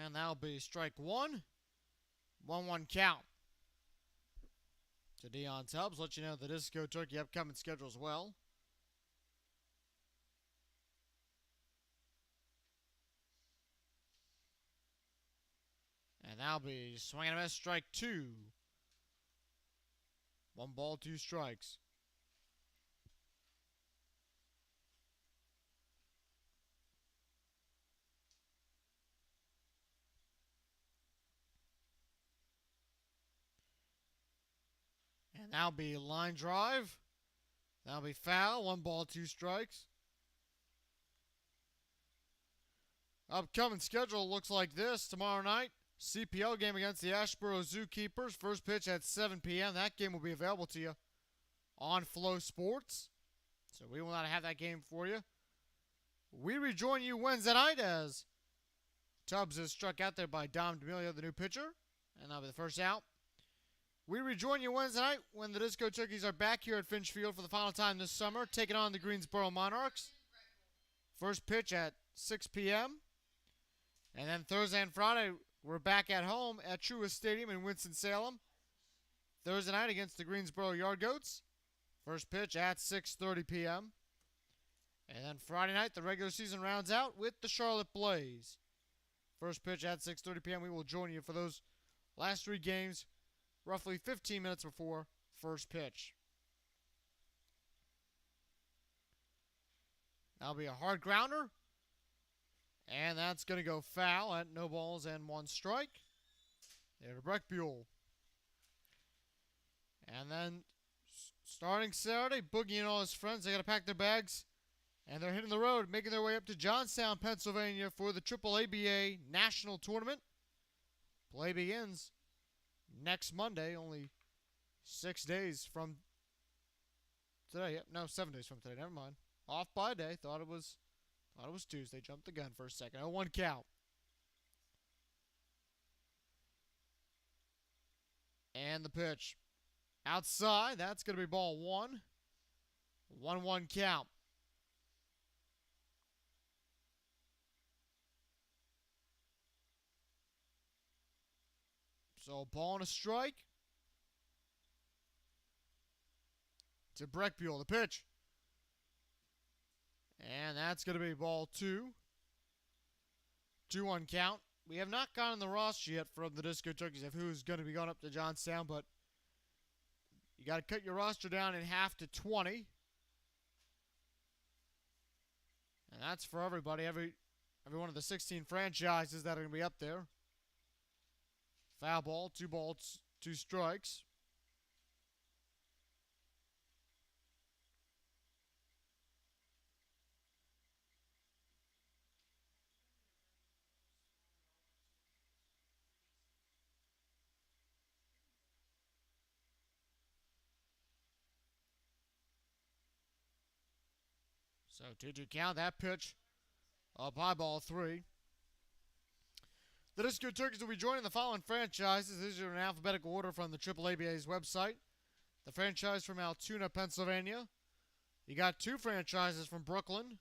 And that'll be strike one. 1-1 count. To Dion Tubbs. Let you know the Disco Turkey upcoming schedule as well. And that'll be swing and a miss, strike two. 1 ball, 2 strikes. And that'll be line drive. That'll be foul. 1 ball, 2 strikes. Upcoming schedule looks like this. Tomorrow night, CPL game against the Ashboro Zookeepers. First pitch at 7 p.m. That game will be available to you on Flow Sports. So we will not have that game for you. We rejoin you Wednesday night as Tubbs is struck out there by Dom D'Amelio, the new pitcher. And that'll be the first out. We rejoin you Wednesday night when the Disco Turkeys are back here at Finch Field for the final time this summer, taking on the Greensboro Monarchs. First pitch at 6 p.m. And then Thursday and Friday, we're back at home at Truist Stadium in Winston-Salem. Thursday night against the Greensboro Yard Goats. First pitch at 6:30 p.m. And then Friday night, the regular season rounds out with the Charlotte Blaze. First pitch at 6:30 p.m. We will join you for those last 3 games, roughly 15 minutes before first pitch. That'll be a hard grounder. And that's going to go foul at no balls and 1 strike. There to Breck Buell. And then starting Saturday, Boogie and all his friends, they got to pack their bags. And they're hitting the road, making their way up to Johnstown, Pennsylvania for the AAABA National Tournament. Play begins next Monday, only 6 days from today. No, 7 days from today. Never mind. Off by a day. Thought it was Tuesday. Jumped the gun for a second. 0-1 count. And the pitch. Outside. That's going to be ball 1. 1-1 count. So ball and a strike. To Breck Buell. The pitch. And that's going to be ball 2. 2-1 count. We have not gotten the roster yet from the Disco Turkeys of who's going to be going up to Johnstown, but you got to cut your roster down in half to 20. And that's for everybody, every one of the 16 franchises that are going to be up there. Foul ball, 2 balls, 2 strikes. So 2-2 count. That pitch up high, ball 3. The Disco Turkeys will be joining the following franchises. These are in alphabetical order from the AAABA's website. The franchise from Altoona, Pennsylvania. You got 2 franchises from Brooklyn.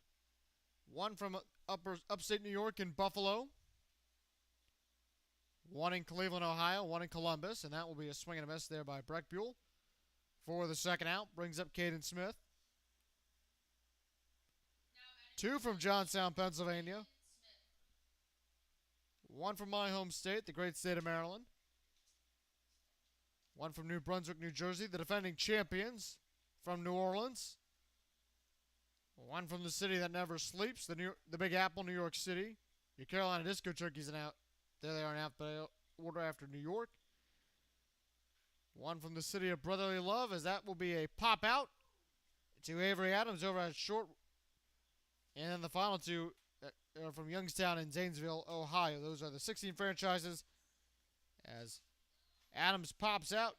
1 from upstate New York in Buffalo. 1 in Cleveland, Ohio. 1 in Columbus. And that will be a swing and a miss there by Breck Buell. For the second out, brings up Caden Smith. 2 from Johnstown, Pennsylvania. 1 from my home state, the great state of Maryland. 1 from New Brunswick, New Jersey, the defending champions from New Orleans. 1 from the city that never sleeps, the Big Apple, New York City. Your Carolina Disco Turkeys are out. There they are in alphabetical order after New York. 1 from the city of brotherly love, as that will be a pop out to Avery Adams over at short. And then the final 2 are from Youngstown and Zanesville, Ohio. Those are the 16 franchises. As Adams pops out,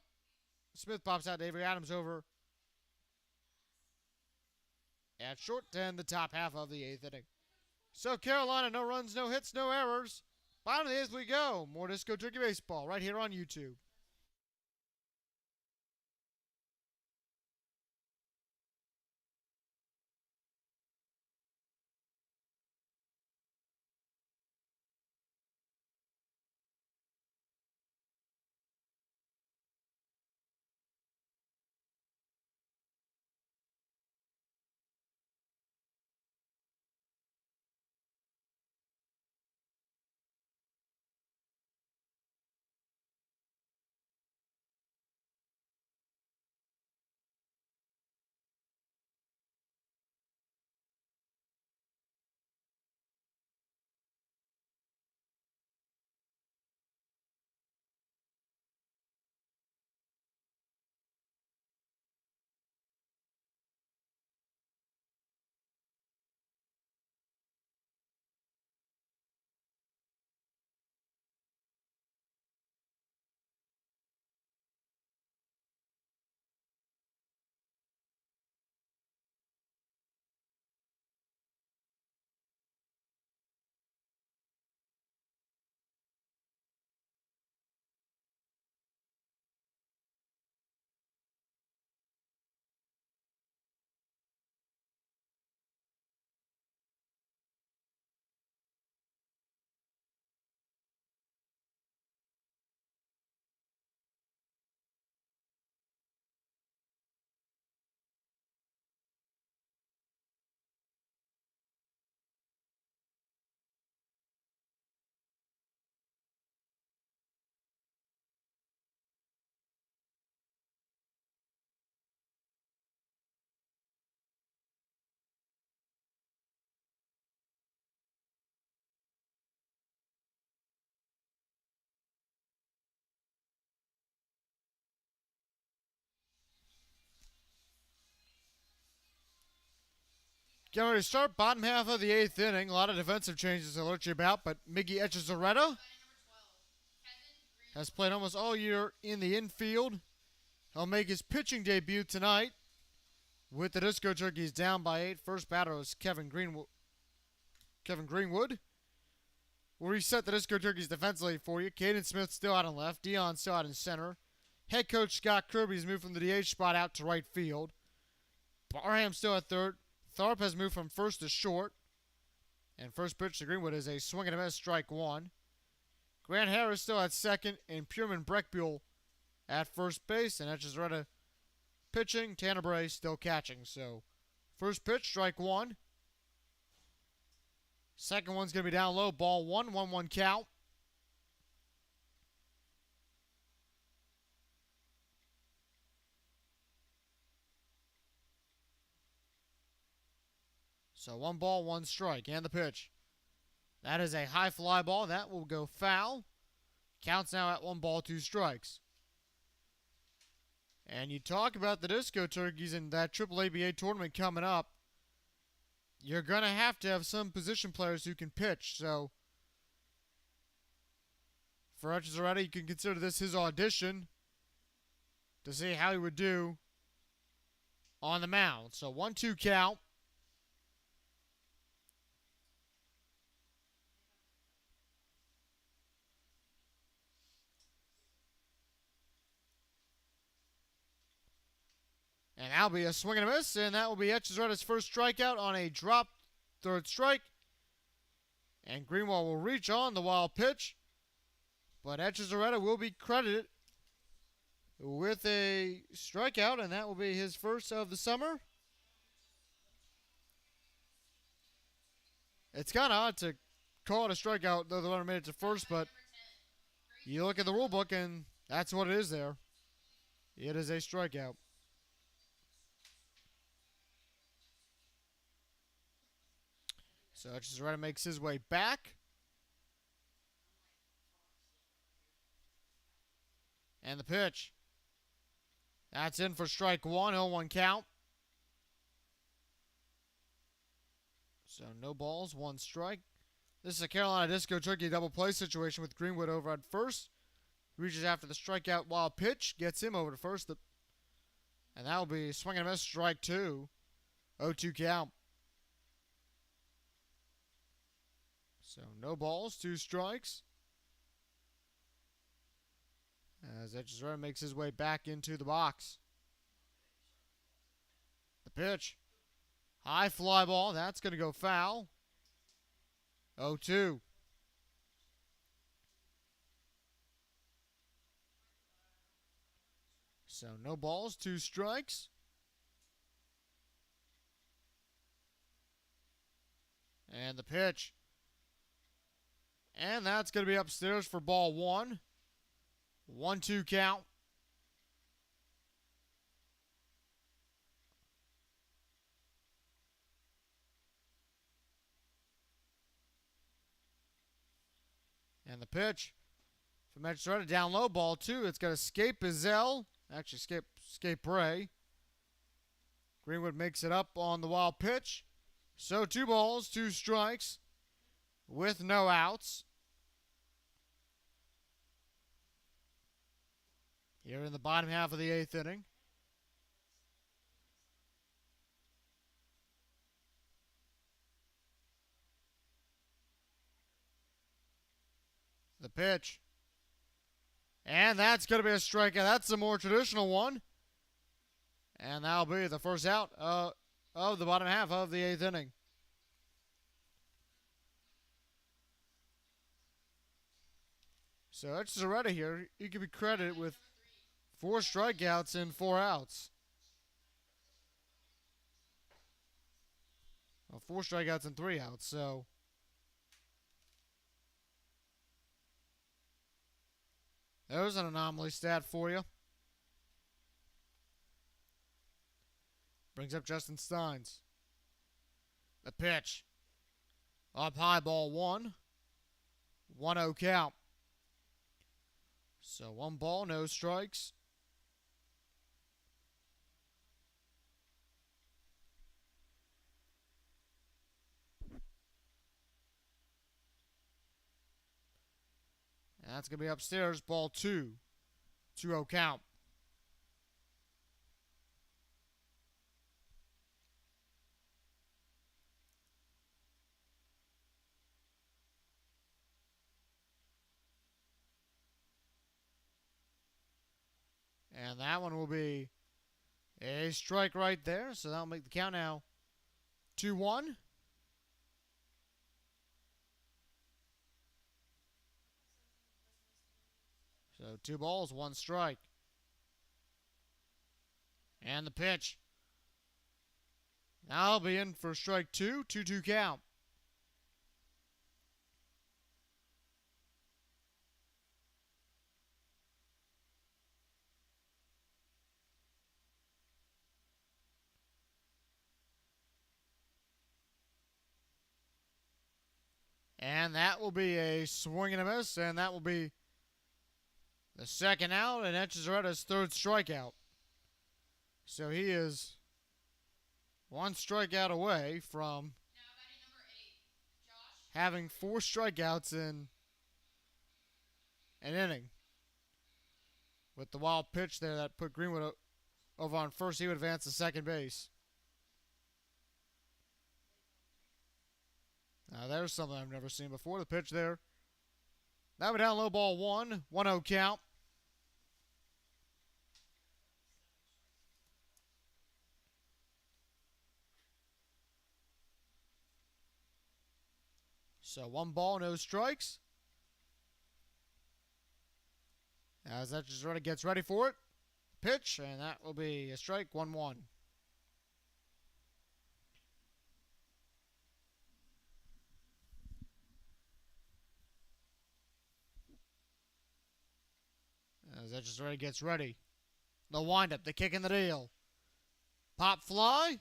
Smith pops out to Avery Adams over at short to end the top half of the 8th inning. So Carolina, no runs, no hits, no errors. Bottom of the 8th we go. More Disco Turkey Baseball right here on YouTube. Getting ready to start. Bottom half of the 8th inning. A lot of defensive changes to alert you about, but Miggy Echezarreta Batting number 12, Kevin Green. has played almost all year in the infield. He'll make his pitching debut tonight with the Disco Turkeys down by 8. First batter is Kevin Greenwood. We'll reset the Disco Turkeys defensively for you. Caden Smith still out on left. Dion still out in center. Head coach Scott Kirby's moved from the DH spot out to right field. Barham still at third. Tharp has moved from first to short. And first pitch to Greenwood is a swing and a miss, strike one. Grant Harris still at second, and Pureman Breckbuell at first base. And Echezarreta pitching, Tanner Bray still catching. So, first pitch, strike one. Second one's going to be down low, ball one, 1-1 count. So 1 ball, 1 strike, and the pitch. That is a high fly ball. That will go foul. Counts now at 1 ball, 2 strikes. And you talk about the Disco Turkeys in that AAA tournament coming up. You're going to have some position players who can pitch. So for Echezarreta, you can consider this his audition to see how he would do on the mound. So 1-2 count. And that'll be a swing and a miss, and that will be Echezarreta's first strikeout on a drop third strike. And Greenwald will reach on the wild pitch, but Echezarreta will be credited with a strikeout, and that will be his first of the summer. It's kind of odd to call it a strikeout, though the runner made it to first, but you look at the rule book, and that's what it is there. It is a strikeout. So Echezarreta makes his way back. And the pitch. That's in for strike one, 0-1 count. So no balls, 1 strike. This is a Carolina Disco Turkey double play situation with Greenwood over at first. Reaches after the strikeout wild pitch, gets him over to first. And that will be swing and a miss, strike 2, 0-2 count. So no balls, 2 strikes. as Etcheserra makes his way back into the box. The pitch. High fly ball. That's going to go foul. 0-2. So no balls, 2 strikes. And the pitch. And that's going to be upstairs for ball 1. 1-2 count. And the pitch from Etcheserra, down low, ball 2. It's going to escape Bizell. Actually, escape Ray. Greenwood makes it up on the wild pitch. So 2 balls, 2 strikes with no outs. Here in the bottom half of the 8th inning. The pitch. And that's going to be a strikeout. That's the more traditional one. And that'll be the first out of the bottom half of the 8th inning. So Etcheserra here, he could be credited with 4 strikeouts and 4 outs. Well, 4 strikeouts and 3 outs, so there's an anomaly stat for you. Brings up Justin Steens. The pitch. Up high, ball 1. 1-0 count. So 1 ball, no strikes. And that's going to be upstairs, ball 2. 2-0 count. And that one will be a strike right there. So that'll make the count now 2-1. So 2 balls, 1 strike. And the pitch. Now I'll be in for strike 2. 2-2 count. And that will be a swing and a miss, and that will be the second out, and Etcheserra's 3rd strikeout. So he is 1 strikeout away from having 4 strikeouts in an inning. With the wild pitch there that put Greenwood over on first, he would advance to second base. Now there's something I've never seen before. The pitch there. That would down low, ball 1. 1-0 count. So 1 ball, no strikes. As Etcheserra gets ready for it. Pitch, and that will be a strike, 1-1. As Etcheserra gets ready. The windup, the kick and the deal. Pop fly.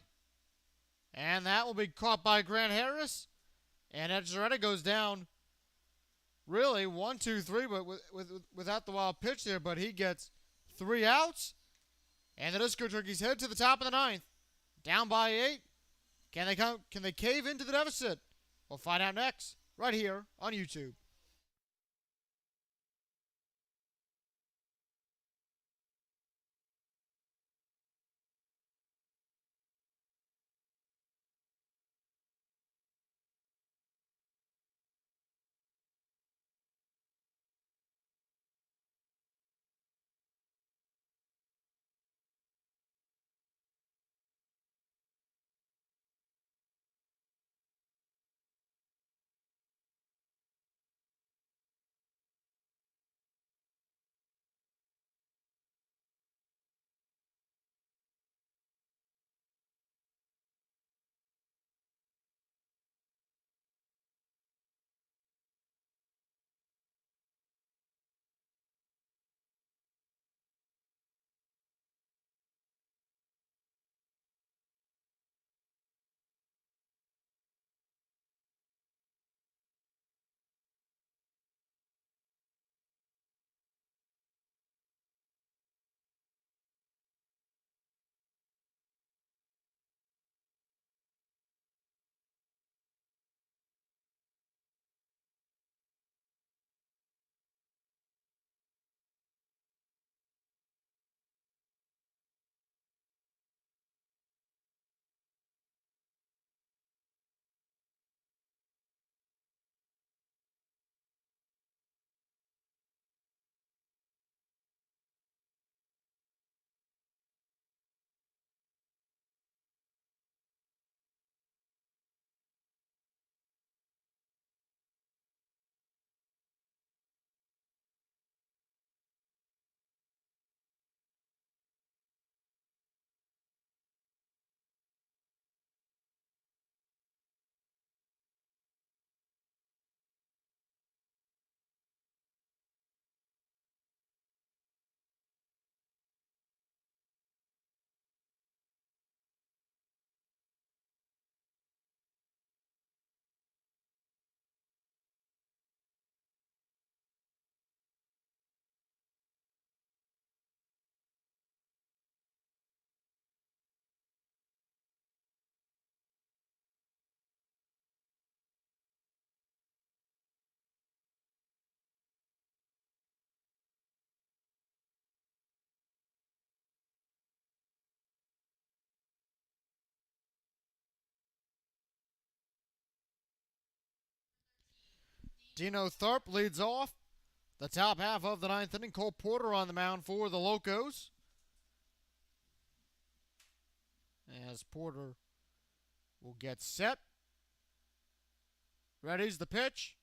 And that will be caught by Grant Harris. And Etcheserra goes down. Really, 1, 2, 3, but without the wild pitch there. But he gets 3 outs. And the Disco Turkeys head to the top of the 9th. Down by 8. Can they cave into the deficit? We'll find out next, right here on YouTube. Dino Tharp leads off the top half of the ninth inning. Cole Porter on the mound for the Locos. As Porter will get set. Ready's the pitch.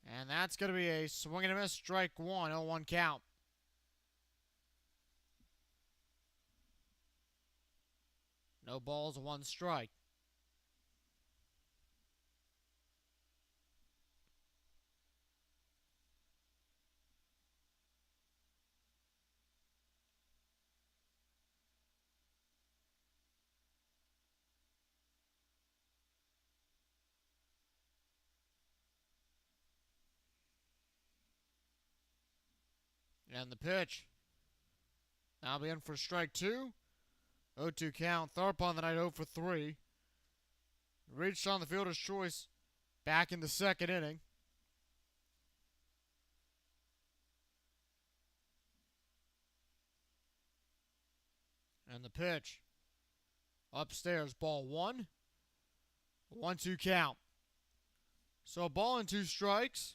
And that's going to be a swing and a miss, strike one, 0-1 count. No balls, one strike. And the pitch. Now be in for strike two. 0-2 count. Tharp on the night 0 for 3. Reached on the fielder's choice back in the second inning. And the pitch. Upstairs, ball 1. 1-2 count. So a ball and 2 strikes.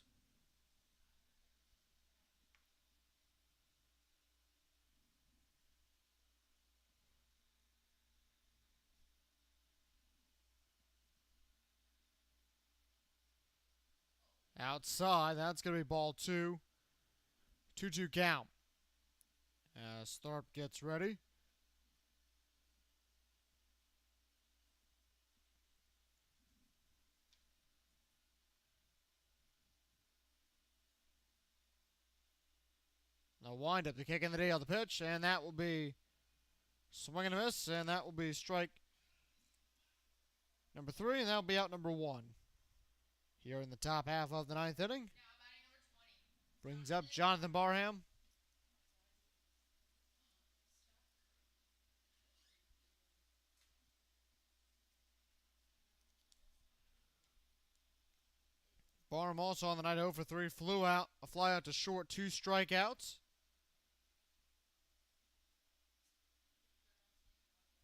Outside, that's going to be ball 2. 2-2 count. As Tharp gets ready. The windup, the kick in the day on the pitch, and that will be swing and a miss, and that will be strike number 3, and that will be out number 1. Here in the top half of the ninth inning. Now batting number 20. Brings up Jonathan Barham. Barham also on the night 0 for 3. Flew out, a fly out to short, 2 strikeouts.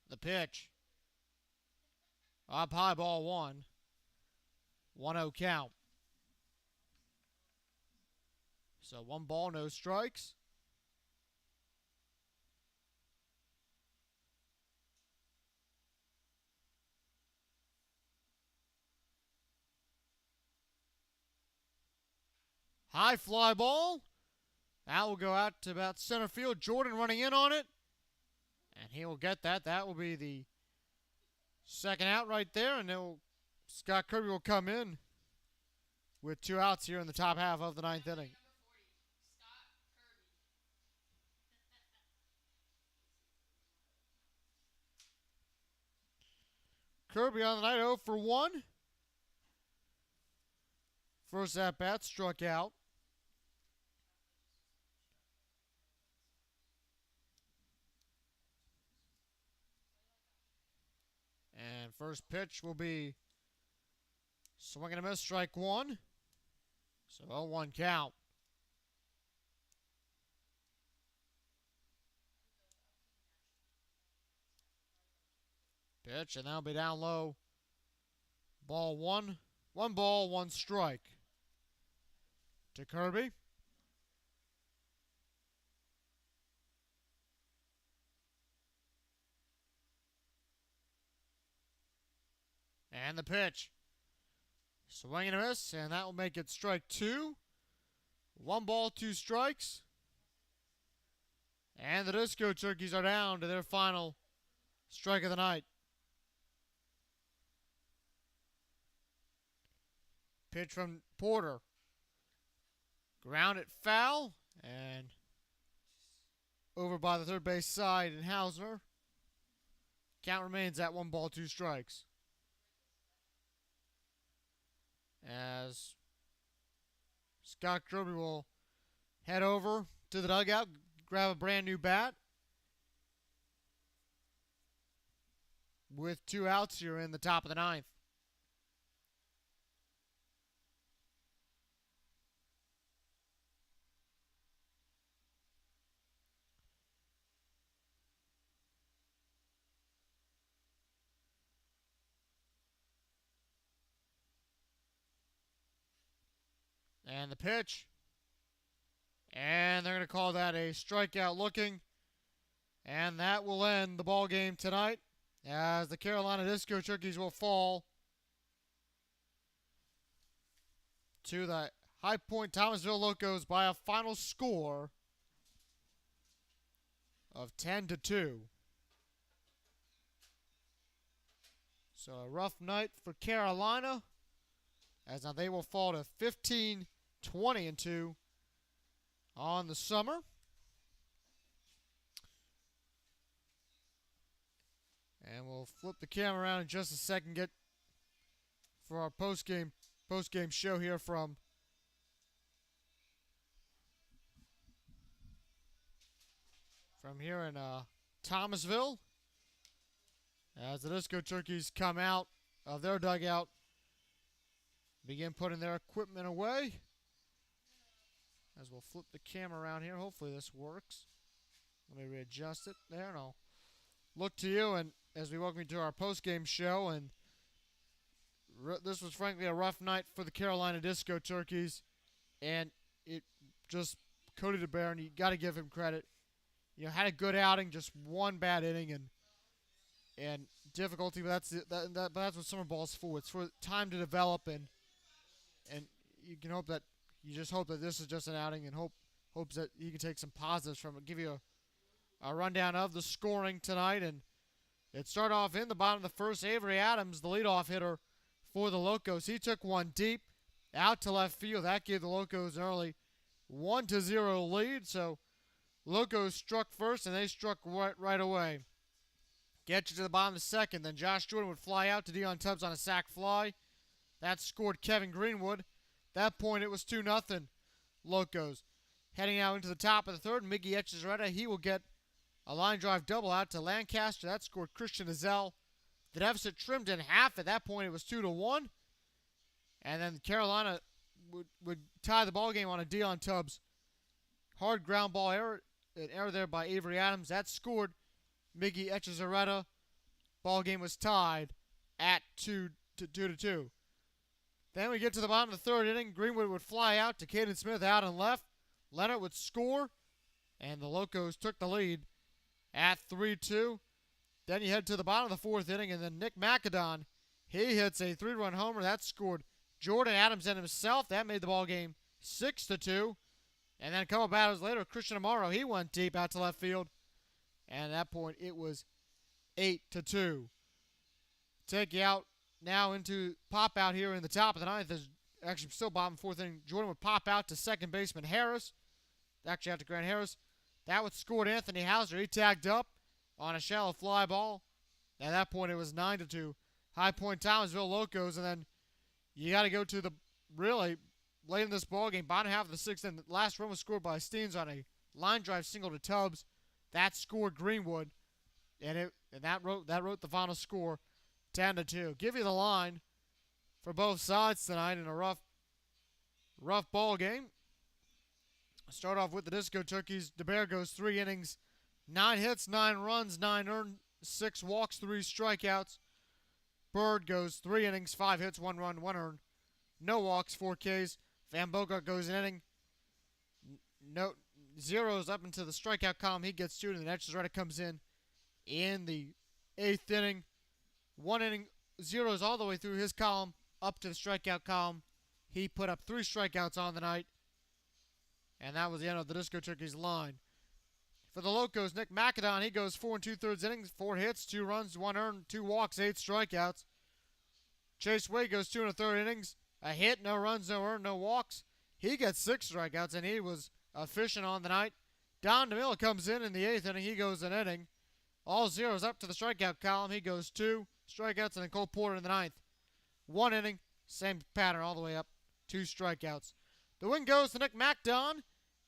The pitch. Up high, ball 1. 1-0 count. So 1 ball, no strikes. High fly ball. That will go out to about center field. Jordan running in on it. And he will get that. That will be the second out right there. And Scott Kirby will come in with 2 outs here in the top half of the ninth inning. Number 40. Scott Kirby. Kirby on the night 0 for 1. First at bat, struck out. And first pitch will be swing and a miss, strike 1. So 0-1 count. Pitch, and that'll be down low. Ball 1. 1 ball, 1 strike. To Kirby. And the pitch. Swing and a miss, and that will make it strike 2. 1 ball, 2 strikes. And the Disco Turkeys are down to their final strike of the night. Pitch from Porter. Grounded foul, and over by the third base side in Hausner. Count remains at 1 ball, 2 strikes. As Scott Kirby will head over to the dugout, grab a brand new bat. With 2 outs here in the top of the ninth. And the pitch. And they're going to call that a strikeout looking. And that will end the ball game tonight as the Carolina Disco Turkeys will fall to the High Point-Thomasville Locos by a final score of 10-2. So a rough night for Carolina, as now they will fall to 15-20-2 on the summer. And we'll flip the camera around in just a second, get for our post-game show here from here in Thomasville, as the Disco Turkeys come out of their dugout, begin putting their equipment away. As we'll flip the camera around here, hopefully this works. Let me readjust it there, and I'll look to you, and as we welcome you to our post-game show. And this was frankly a rough night for the Carolina Disco Turkeys, and it just Cody DeBear, and you got to give him credit. You know, had a good outing, just one bad inning, and difficulty. But that's what summer ball's for. It's for time to develop, and you can hope that this is just an outing, and hopes that you can take some positives from it. Give you a rundown of the scoring tonight, and it started off in the bottom of the first. Avery Adams, the leadoff hitter for the Locos, he took one deep out to left field. That gave the Locos an early 1-0 lead. So Locos struck first, and they struck right away. Get you to the bottom of the second. Then Josh Jordan would fly out to Deion Tubbs on a sac fly. That scored Kevin Greenwood. That point, it was 2-0 Locos. Heading out into the top of the third, Miggy Echeverria, he will get a line drive double out to Lancaster. That scored Christian Azell. The deficit trimmed in half. At that point, it was 2-1. And then Carolina would tie the ball game on a Deion Tubbs hard ground ball error. An error there by Avery Adams. That scored Miggy Echeverria. Ball game was tied at 2-2. Then we get to the bottom of the third inning. Greenwood would fly out to Caden Smith out and left. Leonard would score, and the Locos took the lead at 3-2. Then you head to the bottom of the fourth inning, and then Nick McAdon, he hits a 3-run homer. That scored Jordan Adams and himself. That made the ball game 6-2. And then a couple batters later, Christian Amaro, he went deep out to left field. And at that point, it was 8-2. Take you out now into pop out here in the top of the ninth. There's actually still bottom fourth inning. Jordan would pop out to second baseman Harris. Actually out to Grant Harris. That would score Anthony Hauser. He tagged up on a shallow fly ball. At that point, it was 9-2. High Point-Thomasville Locos. And then you got to go to the really late in this ball game, bottom half of the sixth, and the last run was scored by Steens on a line drive single to Tubbs. That scored Greenwood, and that wrote the final score, 10-2. Give you the line for both sides tonight in a rough ball game. Start off with the Disco Turkeys. DeBear goes 3 innings, 9 hits, 9 runs, 9 earned, 6 walks, 3 strikeouts. Bird goes 3 innings, 5 hits, 1 run, 1 earned, no walks, 4 Ks. Van Bogart goes an inning, no zeros up into the strikeout column. He gets 2, and then Echeverria comes in the 8th inning. 1 inning, zeros all the way through his column up to the strikeout column. He put up 3 strikeouts on the night, and that was the end of the Disco Turkeys line. For the Locos, Nick McAdon, he goes 4 2/3 innings, 4 hits, 2 runs, 1 earned, 2 walks, 8 strikeouts. Chase Wade goes 2 1/3 innings, a hit, no runs, no earned, no walks. He gets 6 strikeouts, and he was efficient on the night. Don DeMille comes in the 8th inning. He goes an inning. All zeros up to the strikeout column. He goes 2 strikeouts, and then Cole Porter in the 9th. 1 inning, same pattern all the way up, 2 strikeouts. The win goes to Nick McAdon,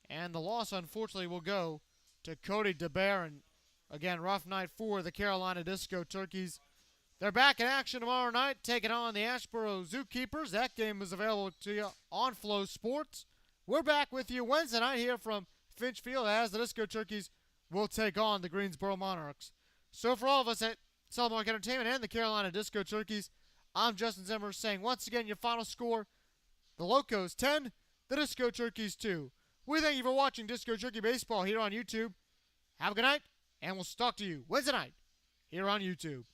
and the loss, unfortunately, will go to Cody DeBear. And again, rough night for the Carolina Disco Turkeys. They're back in action tomorrow night, taking on the Asheboro Zookeepers. That game is available to you on Flow Sports. We're back with you Wednesday night here from Finch Field as the Disco Turkeys will take on the Greensboro Monarchs. So for all of us at Solid Mark Entertainment and the Carolina Disco Turkeys, I'm Justin Zimmer saying once again your final score, the Locos 10, the Disco Turkeys 2. We thank you for watching Disco Turkey Baseball here on YouTube. Have a good night, and we'll talk to you Wednesday night here on YouTube.